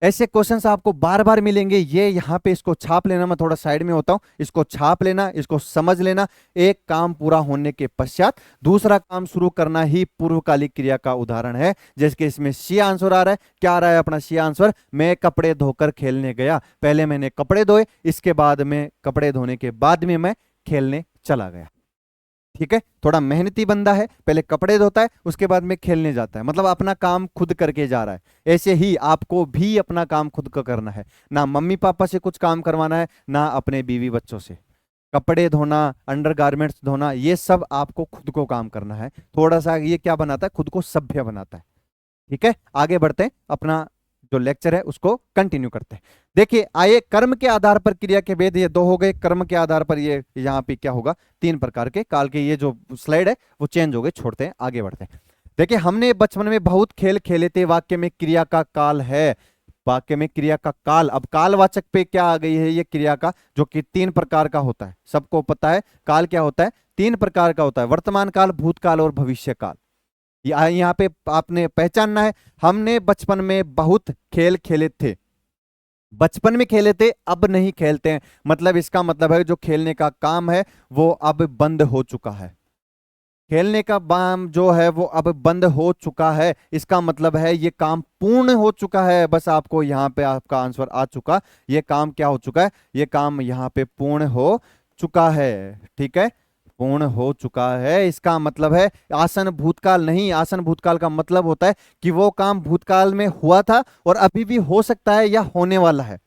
ऐसे क्वेश्चंस आपको बार बार मिलेंगे। ये यहां पे इसको छाप लेना, मैं थोड़ा साइड में होता हूं, इसको छाप लेना, इसको समझ लेना। एक काम पूरा होने के पश्चात दूसरा काम शुरू करना ही पूर्वकालिक क्रिया का उदाहरण है। जैसे कि इसमें सी आंसर आ रहा है, क्या आ रहा है अपना सी आंसर, मैं कपड़े धोकर खेलने गया। पहले मैंने कपड़े धोए, इसके बाद में कपड़े धोने के बाद में मैं खेलने चला गया, ठीक है। थोड़ा मेहनती बंदा है, पहले कपड़े धोता है उसके बाद में खेलने जाता है, मतलब अपना काम खुद करके जा रहा है। ऐसे ही आपको भी अपना काम खुद को करना है, ना मम्मी पापा से कुछ काम करवाना है, ना अपने बीवी बच्चों से। कपड़े धोना, अंडरगारमेंट्स धोना, ये सब आपको खुद को काम करना है। थोड़ा सा ये क्या बनाता है, खुद को सभ्य बनाता है, ठीक है। आगे बढ़ते हैं, अपना जो लेक्चर है उसको कंटिन्यू करते हैं। देखिए आइए, कर्म के आधार पर क्रिया के भेद, ये दो हो गए। कर्म के आधार पर ये यहाँ पे क्या होगा, तीन प्रकार के। काल के ये जो स्लाइड है वो चेंज हो गए, छोड़ते हैं, आगे बढ़ते हैं। देखिए हमने बचपन में बहुत खेल खेले थे, वाक्य में क्रिया का काल है। वाक्य में क्रिया का काल, अब कालवाचक पे क्या आ गई है, ये क्रिया का, जो कि तीन प्रकार का होता है। सबको पता है काल क्या होता है, तीन प्रकार का होता है, वर्तमान काल, भूतकाल और भविष्य काल। यहाँ पे आपने पहचानना है। हमने बचपन में बहुत खेल खेले थे, बचपन में खेले थे, अब नहीं खेलते हैं। मतलब इसका मतलब है जो खेलने का काम है वो अब बंद हो चुका है। खेलने का काम जो है वो अब बंद हो चुका है, इसका मतलब है ये काम पूर्ण हो चुका है। बस आपको यहाँ पे आपका आंसर आ चुका, ये काम क्या हो चुका है, ये काम यहाँ पे पूर्ण हो चुका है, ठीक है, पूर्ण हो चुका है। इसका मतलब है आसन भूतकाल नहीं। आसन भूतकाल का मतलब होता है कि वो काम भूतकाल में हुआ था और अभी भी हो सकता है या होने वाला है,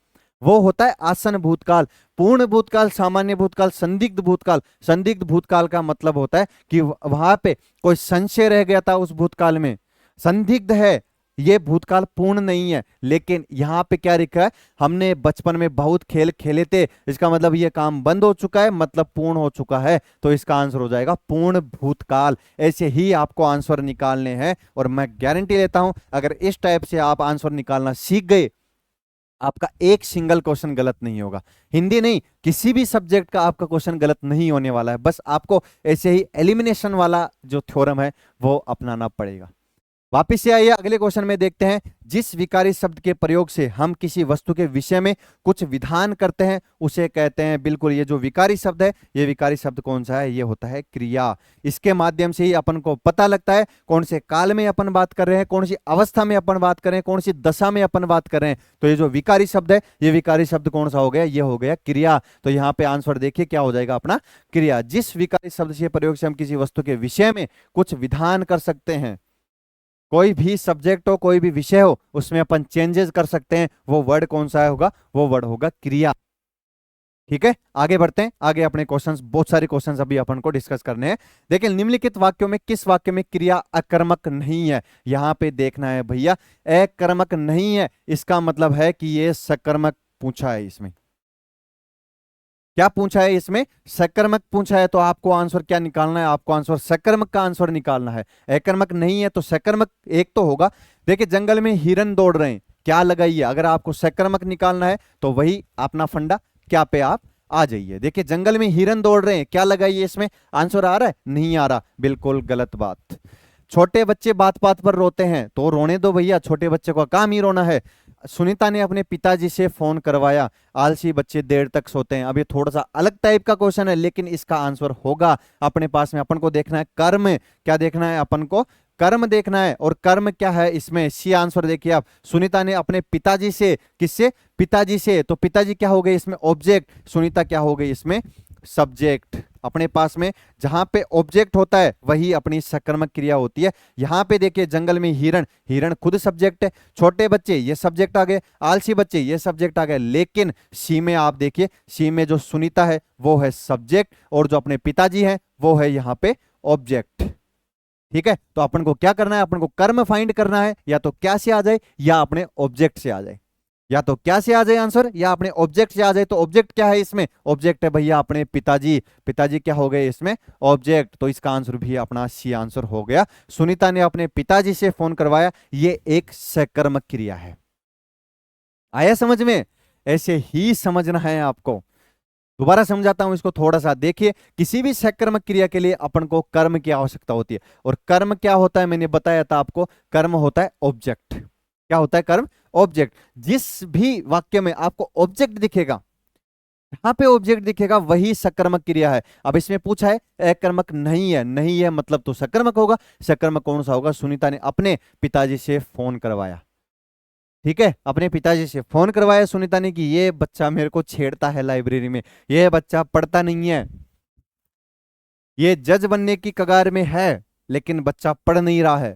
वो होता है आसन भूतकाल। पूर्ण भूतकाल, सामान्य भूतकाल, संदिग्ध भूतकाल। संदिग्ध भूतकाल का मतलब होता है कि वहां पे कोई संशय रह गया था उस भूतकाल में, संदिग्ध है, ये भूतकाल पूर्ण नहीं है। लेकिन यहां पे क्या लिखा है, हमने बचपन में बहुत खेल खेले थे, इसका मतलब ये काम बंद हो चुका है, मतलब पूर्ण हो चुका है। तो इसका आंसर हो जाएगा पूर्ण भूतकाल। ऐसे ही आपको आंसर निकालने हैं और मैं गारंटी लेता हूं अगर इस टाइप से आप आंसर निकालना सीख गए, आपका एक सिंगल क्वेश्चन गलत नहीं होगा। हिंदी नहीं, किसी भी सब्जेक्ट का आपका क्वेश्चन गलत नहीं होने वाला है। बस आपको ऐसे ही एलिमिनेशन वाला जो थ्योरम है वो अपनाना पड़ेगा। वापिस से आइए, अगले क्वेश्चन में देखते हैं। जिस विकारी शब्द के प्रयोग से हम किसी वस्तु के विषय में कुछ विधान करते हैं उसे कहते हैं, बिल्कुल ये जो विकारी शब्द है, ये विकारी शब्द कौन सा है, ये होता है क्रिया। इसके माध्यम से ही अपन को पता लगता है कौन से काल में अपन बात कर रहे हैं, कौन सी अवस्था में अपन बात कर रहे हैं, कौन सी दशा में अपन बात कर रहे हैं। तो ये जो विकारी शब्द है, ये विकारी शब्द कौन सा हो गया, ये हो गया क्रिया। तो यहाँ पे आंसर देखिए क्या हो जाएगा अपना, क्रिया। जिस विकारी शब्द के प्रयोग से हम किसी वस्तु के विषय में कुछ विधान कर सकते हैं, कोई भी सब्जेक्ट हो, कोई भी विषय हो, उसमें अपन चेंजेस कर सकते हैं, वो वर्ड कौन सा होगा, वो वर्ड होगा क्रिया, ठीक है। आगे बढ़ते हैं, आगे अपने क्वेश्चंस, बहुत सारे क्वेश्चंस अभी अपन को डिस्कस करने हैं। देखिए निम्नलिखित वाक्यों में किस वाक्य में क्रिया अकर्मक नहीं है, यहां पे देखना है भैया। अकर्मक नहीं है, इसका मतलब है कि ये सकर्मक पूछा है। इसमें क्या पूछा है, इसमें सकर्मक पूछा है। तो आपको आंसर क्या निकालना है, आपको आंसर सकर्मक का आंसर निकालना है। अकर्मक नहीं है तो सकर्मक एक तो होगा। देखिए जंगल में हिरन दौड़ रहे हैं, क्या लगाइए, अगर आपको सकर्मक निकालना है तो वही अपना फंडा क्या पे आप आ जाइए। देखिए जंगल में हिरन दौड़ रहे हैं, क्या लगाइए, इसमें आंसर आ रहा है, नहीं आ रहा, बिल्कुल गलत बात। छोटे बच्चे बात बात पर रोते हैं, तो रोने दो भैया, छोटे बच्चे का काम ही रोना है। सुनीता ने अपने पिताजी से फोन करवाया, आलसी बच्चे देर तक सोते हैं। अब ये थोड़ा सा अलग टाइप का क्वेश्चन है, लेकिन इसका आंसर होगा अपने पास में। अपन को देखना है कर्म, क्या देखना है अपन को, कर्म देखना है। और कर्म क्या है इसमें, सी आंसर देखिए आप। सुनीता ने अपने पिताजी से, किससे, पिताजी से, तो पिताजी क्या हो गए इसमें, ऑब्जेक्ट, सुनीता क्या हो गई इसमें, सब्जेक्ट। अपने पास में जहां पे ऑब्जेक्ट होता है वही अपनी सकर्मक क्रिया होती है। यहां पे देखिए जंगल में हिरण, हिरण खुद सब्जेक्ट है, छोटे बच्चे ये सब्जेक्ट आ गए, आलसी बच्चे ये सब्जेक्ट आ गए। लेकिन सी में आप देखिए, सी में जो सुनीता है वो है सब्जेक्ट, और जो अपने पिताजी है वो है यहाँ पे ऑब्जेक्ट। ठीक है, तो अपन को क्या करना है, अपन को कर्म फाइंड करना है, या तो क्या से आ जाए या अपने ऑब्जेक्ट से आ जाए, या तो क्या से आ जाए आंसर या अपने ऑब्जेक्ट से आ जाए। तो ऑब्जेक्ट क्या है इसमें, ऑब्जेक्ट है भैया अपने पिताजी, पिताजी क्या हो गए इसमें, ऑब्जेक्ट। तो इसका आंसर भी अपना सी आंसर हो गया। सुनीता ने अपने पिताजी से फोन करवाया, ये एक सकर्मक क्रिया है। आया समझ में, ऐसे ही समझना है आपको। दोबारा समझाता हूं इसको थोड़ा सा, देखिए किसी भी सकर्मक क्रिया के लिए अपन को कर्म की आवश्यकता होती है। और कर्म क्या होता है, मैंने बताया था आपको, कर्म होता है ऑब्जेक्ट। क्या होता है कर्म, ऑब्जेक्ट। जिस भी वाक्य में आपको ऑब्जेक्ट दिखेगा, यहां पे ऑब्जेक्ट दिखेगा, वही सकर्मक क्रिया है। अब इसमें पूछा है अकर्मक नहीं है, नहीं है मतलब तो सकर्मक होगा। सकर्मक कौन सा होगा, सुनीता ने अपने पिताजी से फोन करवाया। ठीक है, अपने पिताजी से फोन करवाया सुनीता ने कि ये बच्चा मेरे को छेड़ता है लाइब्रेरी में, ये बच्चा पढ़ता नहीं है, ये जज बनने की कगार में है लेकिन बच्चा पढ़ नहीं रहा है।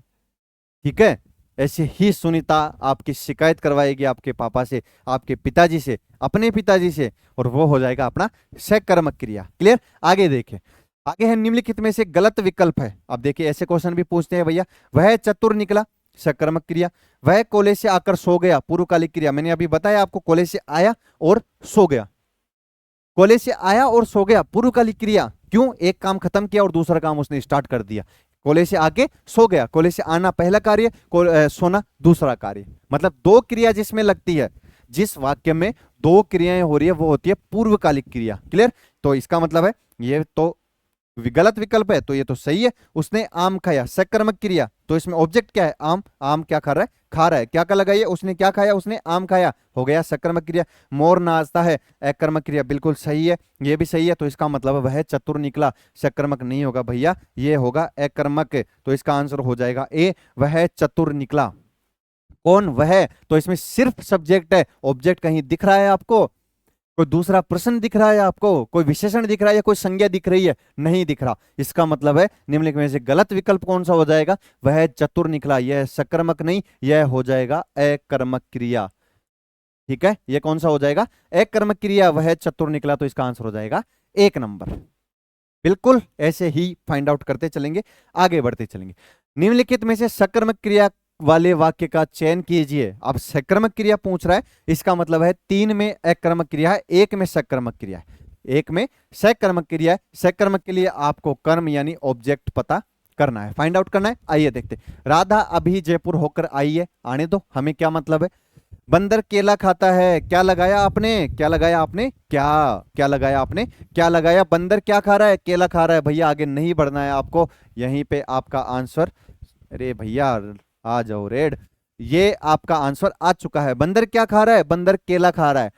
ठीक है, ऐसे ही सुनीता आपकी शिकायत करवाएगी आपके पापा से, आपके पिताजी से, अपने पिताजी से, और वो हो जाएगा अपना सकर्मक क्रिया। क्लियर, आगे देखें, आगे है निम्नलिखित में से गलत विकल्प है। अब देखिए ऐसे क्वेश्चन भी पूछते हैं भैया, वह चतुर निकला, सकर्मक क्रिया। वह कॉलेज से आकर सो गया, पूर्वकालिक क्रिया। मैंने अभी बताया आपको, कॉलेज से आया और सो गया, कॉलेज से आया और सो गया, पूर्वकालिक क्रिया। क्यों, एक काम खत्म किया और दूसरा काम उसने स्टार्ट कर दिया। कॉलेज से आके सो गया, कॉलेज से आना पहला कार्य, सोना दूसरा कार्य। मतलब दो क्रिया जिसमें लगती है, जिस वाक्य में दो क्रियाएं हो रही है वो होती है पूर्वकालिक क्रिया। क्लियर, तो इसका मतलब है ये तो गलत विकल्प है, तो ये तो सही है। उसने आम खाया, सकर्मक क्रिया, तो इसमें ऑब्जेक्ट क्या है, आम। आम क्या खा रहा है, खा रहा है। क्या क्या लगाइए, उसने क्या खाया, उसने आम खाया, हो गया सकर्मक क्रिया। मोर नाचता है, अकर्मक क्रिया, बिल्कुल सही है, ये भी सही है। तो इसका मतलब वह चतुर निकला, सकर्मक नहीं होगा भैया, ये होगा अकर्मक। तो इसका आंसर हो जाएगा ए, वह चतुर निकला। कौन वह, तो इसमें सिर्फ सब्जेक्ट है, ऑब्जेक्ट कहीं दिख रहा है आपको, कोई दूसरा प्रश्न दिख रहा है आपको, कोई विशेषण दिख रहा है या कोई संज्ञा दिख रही है, नहीं दिख रहा। इसका मतलब है निम्नलिखित में से गलत विकल्प कौन सा हो जाएगा, वह चतुर निकला, यह सकर्मक नहीं, यह हो जाएगा अकर्मक क्रिया। ठीक है, यह कौन सा हो जाएगा, अकर्मक क्रिया, वह चतुर निकला। तो इसका आंसर हो जाएगा 1 नंबर। बिल्कुल ऐसे ही फाइंड आउट करते चलेंगे, आगे बढ़ते चलेंगे। निम्नलिखित में से सकर्मक क्रिया वाले वाक्य का चयन कीजिए। अब सकर्मक क्रिया पूछ रहा है, इसका मतलब है 3 में अकर्मक क्रिया है, 1 में सकर्मक क्रिया है, 1 में सकर्मक क्रिया है। सकर्मक के लिए आपको कर्म यानी ऑब्जेक्ट पता करना है, फाइंड आउट करना है। आइए देखते, राधा अभी जयपुर होकर आई है, आने दो, हमें क्या मतलब है। बंदर केला खाता है, क्या लगाया आपने, क्या लगाया आपने, क्या क्या लगाया आपने, क्या लगाया, बंदर क्या खा रहा है, केला खा रहा है। भैया आगे नहीं बढ़ना है आपको, यहीं पे आपका आंसर, अरे भैया आ जाओ रेड, ये आपका आंसर आ चुका है। बंदर क्या खा रहा है, बंदर केला खा रहा है।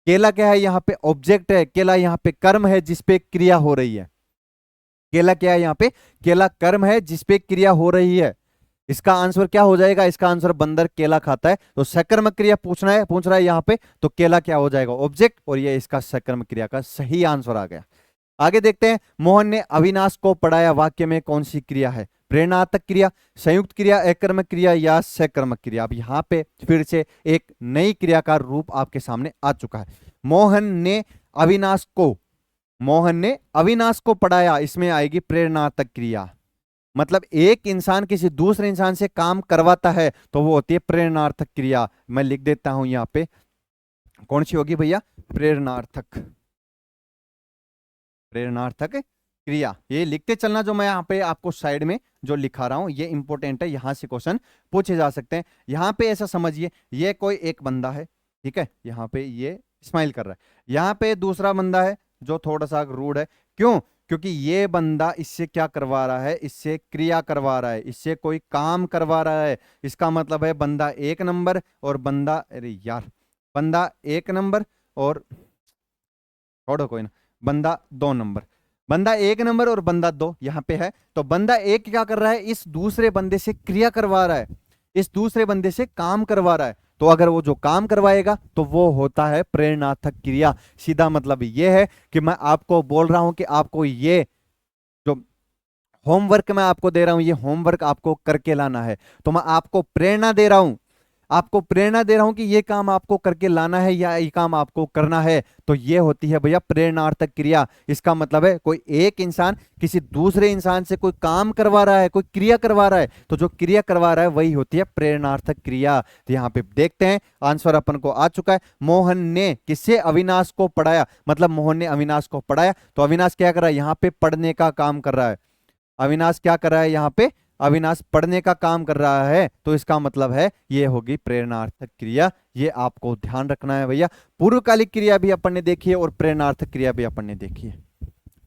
केला क्या है, यहाँ पे ऑब्जेक्ट है, केला यहाँ पे कर्म है जिसपे क्रिया हो रही है। केला क्या है यहाँ पे, केला कर्म है जिसपे क्रिया हो रही है। इसका आंसर क्या हो जाएगा, इसका आंसर बंदर केला खाता है। तो सकर्मक क्रिया पूछ रहा है यहाँ पे, तो केला क्या हो जाएगा, ऑब्जेक्ट, और ये इसका सकर्मक क्रिया का सही आंसर आ गया। आगे देखते हैं, मोहन ने अविनाश को पढ़ाया, वाक्य में कौन सी क्रिया है, प्रेरणात्मक क्रिया, संयुक्त क्रिया, अकर्मक क्रिया या सकर्मक क्रिया। अब यहाँ पे फिर से एक नई क्रिया का रूप आपके सामने आ चुका है। मोहन ने अविनाश को पढ़ाया, इसमें आएगी प्रेरणात्मक क्रिया। मतलब एक इंसान किसी दूसरे इंसान से काम करवाता है तो वो होती है प्रेरणार्थक क्रिया। मैं लिख देता हूं यहाँ पे, कौन सी होगी भैया, प्रेरणार्थक क्रिया। ये लिखते चलना, जो मैं यहाँ पे आपको साइड में जो लिखा रहा हूं ये इंपॉर्टेंट है, यहां से क्वेश्चन पूछे जा सकते हैं। यहां पे ऐसा समझिए, ये कोई एक बंदा है, ठीक है, यहाँ पे ये स्माइल कर रहा है, यहाँ पे दूसरा बंदा है जो थोड़ा सा रूड है। क्यों, क्योंकि ये बंदा इससे क्या करवा रहा है, इससे क्रिया करवा रहा है, इससे कोई काम करवा रहा है। इसका मतलब है बंदा 1 नंबर और बंदा, अरे यार, बंदा 1 नंबर और छोड़ो कोई ना, बंदा 2 नंबर। बंदा 1 नंबर और बंदा 2 यहां पे है। तो बंदा एक क्या कर रहा है, इस दूसरे बंदे से क्रिया करवा रहा है, इस दूसरे बंदे से काम करवा रहा है। तो अगर वो जो काम करवाएगा तो वो होता है प्रेरणार्थक क्रिया। सीधा मतलब ये है कि मैं आपको बोल रहा हूं कि आपको ये जो होमवर्क मैं आपको दे रहा हूं, ये होमवर्क आपको करके लाना है। तो मैं आपको प्रेरणा दे रहा हूं, आपको प्रेरणा दे रहा हूं कि ये काम आपको करके लाना है या ये काम आपको करना है। तो ये होती है भैया प्रेरणार्थक क्रिया। इसका मतलब है कोई एक इंसान किसी दूसरे इंसान से कोई काम करवा रहा है, कोई क्रिया करवा रहा है, तो जो क्रिया करवा रहा है वही होती है प्रेरणार्थक क्रिया। तो यहां पे देखते हैं आंसर अपन को आ चुका है। मोहन ने किससे, अविनाश को पढ़ाया, मतलब मोहन ने अविनाश को पढ़ाया। तो अविनाश क्या कर रहा है, यहां पे पढ़ने का काम कर रहा है। अविनाश क्या कर रहा है यहाँ पे, अविनाश पढ़ने का काम कर रहा है। तो इसका मतलब है ये होगी प्रेरणार्थक क्रिया। ये आपको ध्यान रखना है भैया। पूर्वकालिक क्रिया भी अपन ने देखी है और प्रेरणार्थक क्रिया भी अपन ने देखी है।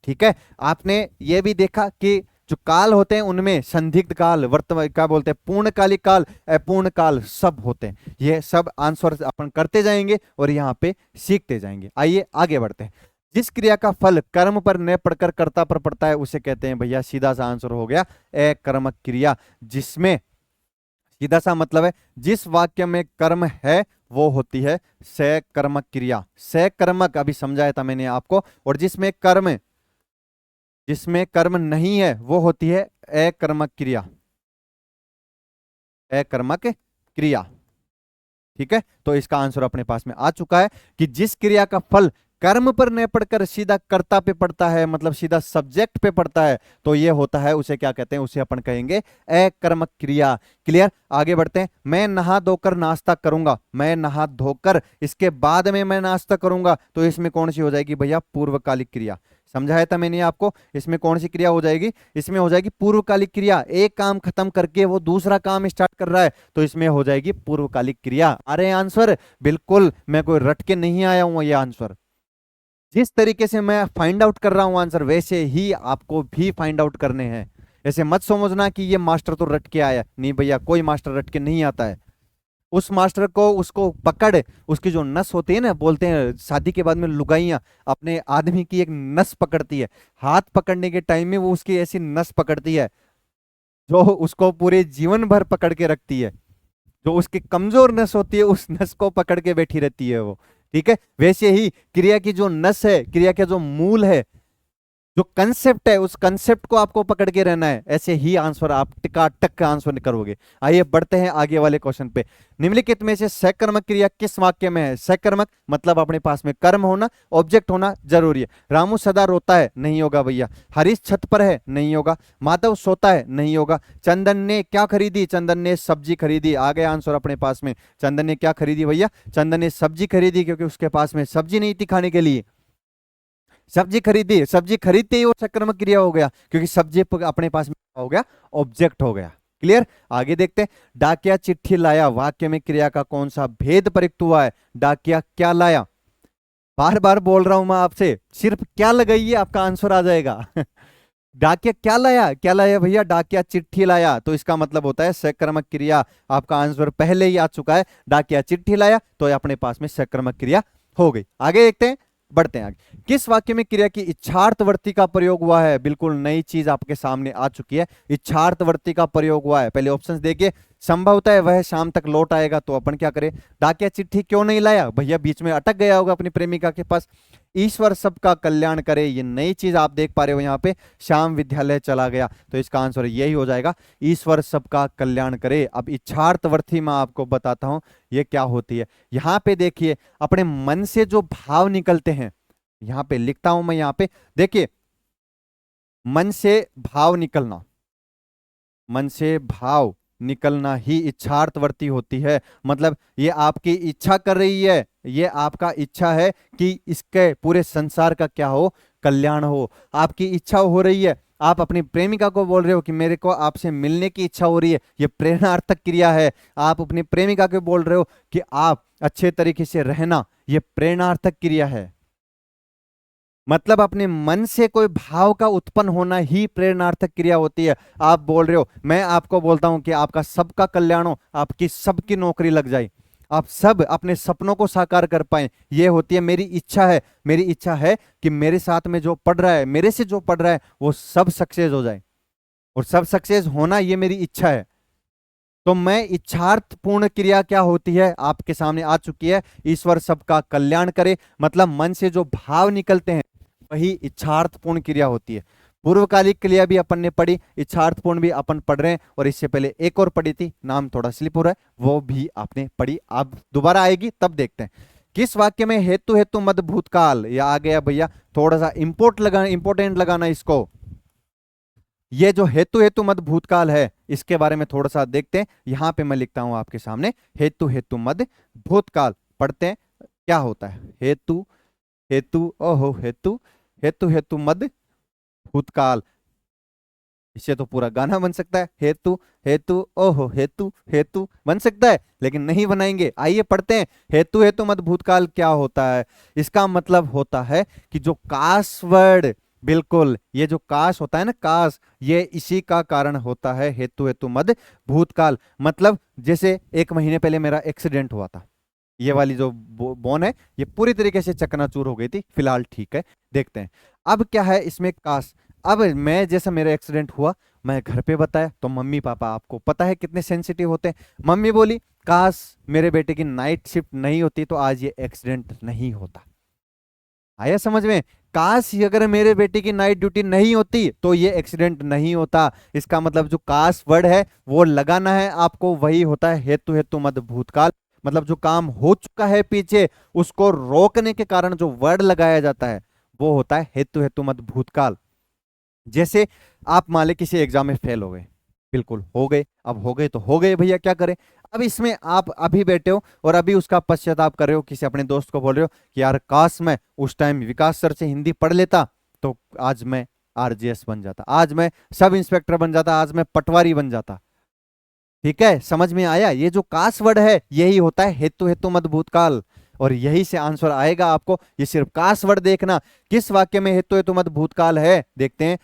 ठीक है, आपने ये भी देखा कि जो काल होते हैं उनमें संदिग्ध काल, वर्तमान क्या बोलते हैं, पूर्णकालिक काल, अपूर्ण काल सब होते हैं। ये सब आंसर अपन करते जाएंगे और यहाँ पे सीखते जाएंगे। आइए आगे बढ़ते हैं। जिस क्रिया का फल कर्म पर न पड़कर कर्ता पर पड़ता है उसे कहते हैं भैया, सीधा सा आंसर हो गया अकर्मक क्रिया। जिसमें सीधा सा मतलब है जिस वाक्य में कर्म है वो होती है सकर्मक क्रिया। सकर्मक अभी समझाया था मैंने आपको। और जिसमें कर्म नहीं है वो होती है अकर्मक क्रिया, अकर्मक क्रिया। ठीक है, तो इसका आंसर अपने पास में आ चुका है कि जिस क्रिया का फल कर्म पर न पड़कर सीधा कर्ता पे पड़ता है, मतलब सीधा सब्जेक्ट पे पड़ता है, तो ये होता है, उसे क्या कहते हैं, उसे अपन कहेंगे अकर्मक क्रिया। क्लियर, आगे बढ़ते हैं। मैं नहा धोकर नाश्ता करूंगा, मैं नहा धोकर इसके बाद में मैं नाश्ता करूंगा, तो इसमें कौन सी हो जाएगी भैया, पूर्वकालिक क्रिया। समझाया था मैंने आपको, इसमें कौन सी क्रिया हो जाएगी, इसमें हो जाएगी पूर्वकालिक क्रिया। एक काम खत्म करके वो दूसरा काम स्टार्ट कर रहा है, तो इसमें हो जाएगी पूर्वकालिक क्रिया। अरे आंसर बिल्कुल, मैं कोई रट के नहीं आया हूं, ये आंसर जिस तरीके से मैं फाइंड आउट कर रहा हूं आंसर, वैसे ही आपको भी फाइंड आउट करने हैं। ऐसे मत समझना कि ये मास्टर तो रट के आया, नहीं भैया, कोई मास्टर रट के नहीं आता है। उस मास्टर को, उसको पकड़, उसकी जो नस होती है ना, बोलते हैं शादी के बाद में लुगाइयां अपने आदमी की एक नस पकड़ती है, हाथ पकड़ने के टाइम में वो उसकी ऐसी नस पकड़ती है जो उसको पूरे जीवन भर पकड़ के रखती है। जो उसकी कमजोर नस होती है उस नस को पकड़ के बैठी रहती है वो। ठीक है, वैसे ही क्रिया की जो नस है, क्रिया का जो मूल है, जो कंसेप्ट है, उस कंसेप्ट को आपको पकड़ के रहना है। ऐसे ही आंसर आप टिका टक का आंसर करोगे। आइए बढ़ते हैं आगे वाले क्वेश्चन पे। निम्नलिखित में से सकर्मक क्रिया किस वाक्य में है। सकर्मक मतलब अपने पास में कर्म होना, ऑब्जेक्ट होना जरूरी है। रामू सदा रोता है, नहीं होगा भैया। हरीश छत पर है, नहीं होगा। माधव सोता है, नहीं होगा। चंदन ने क्या खरीदी, चंदन ने सब्जी खरीदी। आ गया आंसर अपने पास में। चंदन ने क्या खरीदी भैया, चंदन ने सब्जी खरीदी, क्योंकि उसके पास में सब्जी नहीं थी खाने के लिए। सब्जी खरीदी, सब्जी खरीदते ही वो सकर्मक क्रिया हो गया, क्योंकि सब्जी अपने पास में हो गया, ऑब्जेक्ट हो गया। क्लियर, आगे देखते हैं। डाकिया चिट्ठी लाया, वाक्य में क्रिया का कौन सा भेद प्रयुक्त हुआ है। डाकिया क्या लाया, बार बार बोल रहा हूं मैं आपसे, सिर्फ क्या लगाइए आपका आंसर आ जाएगा। डाकिया क्या लाया, क्या लाया भैया, डाकिया चिट्ठी लाया, तो इसका मतलब होता है सकर्मक क्रिया। आपका आंसर पहले ही आ चुका है, डाकिया चिट्ठी लाया, तो अपने पास में सकर्मक क्रिया हो गई। आगे देखते हैं, बढ़ते हैं आगे। किस वाक्य में क्रिया की इच्छार्थवर्ती का प्रयोग हुआ है। बिल्कुल नई चीज आपके सामने आ चुकी है, इच्छार्थवर्ती का प्रयोग हुआ है। पहले ऑप्शंस देखिए। संभवतः वह शाम तक लौट आएगा, तो अपन क्या करें, डाकिया चिट्ठी क्यों नहीं लाया भैया, बीच में अटक गया होगा अपनी प्रेमिका के पास। ईश्वर सबका कल्याण करे, ये नई चीज आप देख पा रहे हो यहाँ पे, श्याम विद्यालय चला गया, तो इसका आंसर यही हो जाएगा, ईश्वर सबका कल्याण करे। अब इच्छार्थवर्ती मैं आपको बताता हूं ये क्या होती है। यहां पे देखिए, अपने मन से जो भाव निकलते हैं, यहां पे लिखता हूं मैं, यहां पे देखिए, मन से भाव निकलना, मन से भाव निकलना ही इच्छार्थवर्ती होती है। मतलब ये आपकी इच्छा कर रही है, ये आपका इच्छा है कि इसके पूरे संसार का क्या हो, कल्याण हो। आपकी इच्छा हो रही है, आप अपनी प्रेमिका को बोल रहे हो कि मेरे को आपसे मिलने की इच्छा हो रही है, ये प्रेरणार्थक क्रिया है। आप अपनी प्रेमिका को बोल रहे हो कि आप अच्छे तरीके से रहना, ये प्रेरणार्थक क्रिया है। मतलब अपने मन से कोई भाव का उत्पन्न होना ही प्रेरणार्थक क्रिया होती है। आप बोल रहे हो, मैं आपको बोलता हूं कि आपका सबका कल्याण हो, आपकी सबकी नौकरी लग जाए, आप सब अपने सपनों को साकार कर पाए, ये होती है मेरी इच्छा है। मेरी इच्छा है कि मेरे साथ में जो पढ़ रहा है, मेरे से जो पढ़ रहा है, वो सब सक्सेस हो जाए, और सब सक्सेस होना ये मेरी इच्छा है। तो मैं इच्छार्थ पूर्ण क्रिया क्या होती है आपके सामने आ चुकी है। ईश्वर सबका कल्याण करे, मतलब मन से जो भाव निकलते हैं वही इच्छार्थपूर्ण क्रिया होती है। पूर्वकालिक क्रिया भी अपन ने पढ़ी, इच्छार्थपूर्ण भी अपन पढ़ रहे हैं, और इससे पहले एक और पढ़ी थी, नाम थोड़ा स्लिप हो रहा है, वो भी आपने पढ़ी। अब दोबारा आएगी तब देखते हैं। किस वाक्य में हेतु हेतु मद भूतकाल, या आ गया भैया, थोड़ा सा इंपोर्टेंट लगाना इसको। ये जो हेतु हेतु मद भूतकाल है, इसके बारे में थोड़ा सा देखते हैं। यहां पे मैं लिखता हूं आपके सामने, हेतु हेतु मद भूतकाल। पढ़ते हैं क्या होता है। हेतु हेतु, ओहो हेतु, हेतु हेतु मद भूतकाल, इससे तो पूरा गाना बन सकता है। हेतु हेतु, ओहो हेतु हेतु बन सकता है, लेकिन नहीं बनाएंगे। आइए पढ़ते हैं। हेतु हेतु मद भूतकाल क्या होता है। इसका मतलब होता है कि जो काश वर्ड, बिल्कुल ये जो काश होता है ना, काश, ये इसी का कारण होता है हेतु हेतु मद भूतकाल। मतलब जैसे 1 महीने पहले मेरा एक्सीडेंट हुआ था, ये वाली जो बोन है ये पूरी तरीके से चकनाचूर हो गई थी, फिलहाल ठीक है। देखते हैं अब क्या है इसमें काश। अब मैं जैसा मेरा एक्सीडेंट हुआ, मैं घर पे बताया तो मम्मी पापा आपको पता है कितने सेंसिटिव होते हैं। मम्मी बोली काश मेरे बेटे की नाइट शिफ्ट नहीं होती तो आज ये एक्सीडेंट नहीं होता। आया समझ में। काश अगर मेरे बेटे की नाइट ड्यूटी नहीं होती तो ये एक्सीडेंट नहीं होता। इसका मतलब जो काश वर्ड है वो लगाना है आपको, वही होता है हेतु हेतु मद भूतकाल। मतलब जो काम हो चुका है पीछे, उसको रोकने के कारण जो वर्ड लगाया जाता है वो होता है हेतु हेतु मद भूतकाल। जैसे आप मान ले किसी एग्जाम में फेल हो गए, बिल्कुल हो गए, अब हो गए तो हो गए भैया, क्या करें। अब इसमें आप अभी बैठे हो और अभी उसका पश्चाताप कर रहे हो, किसी अपने दोस्त को बोल रहे हो कि यार काश मैं उस टाइम विकास सर से हिंदी पढ़ लेता तो आज मैं आरजीएस बन जाता, आज मैं सब इंस्पेक्टर बन जाता, आज मैं पटवारी बन जाता। ठीक है, समझ में आया। ये जो काश वर्ड है यही होता है हेतु हेतु मद भूतकाल, और यही से आंसर आएगा आपको। ये सिर्फ काश वर्ड देखना, किस वाक्य में हेतु हेतु मद भूतकाल है देखते हैं।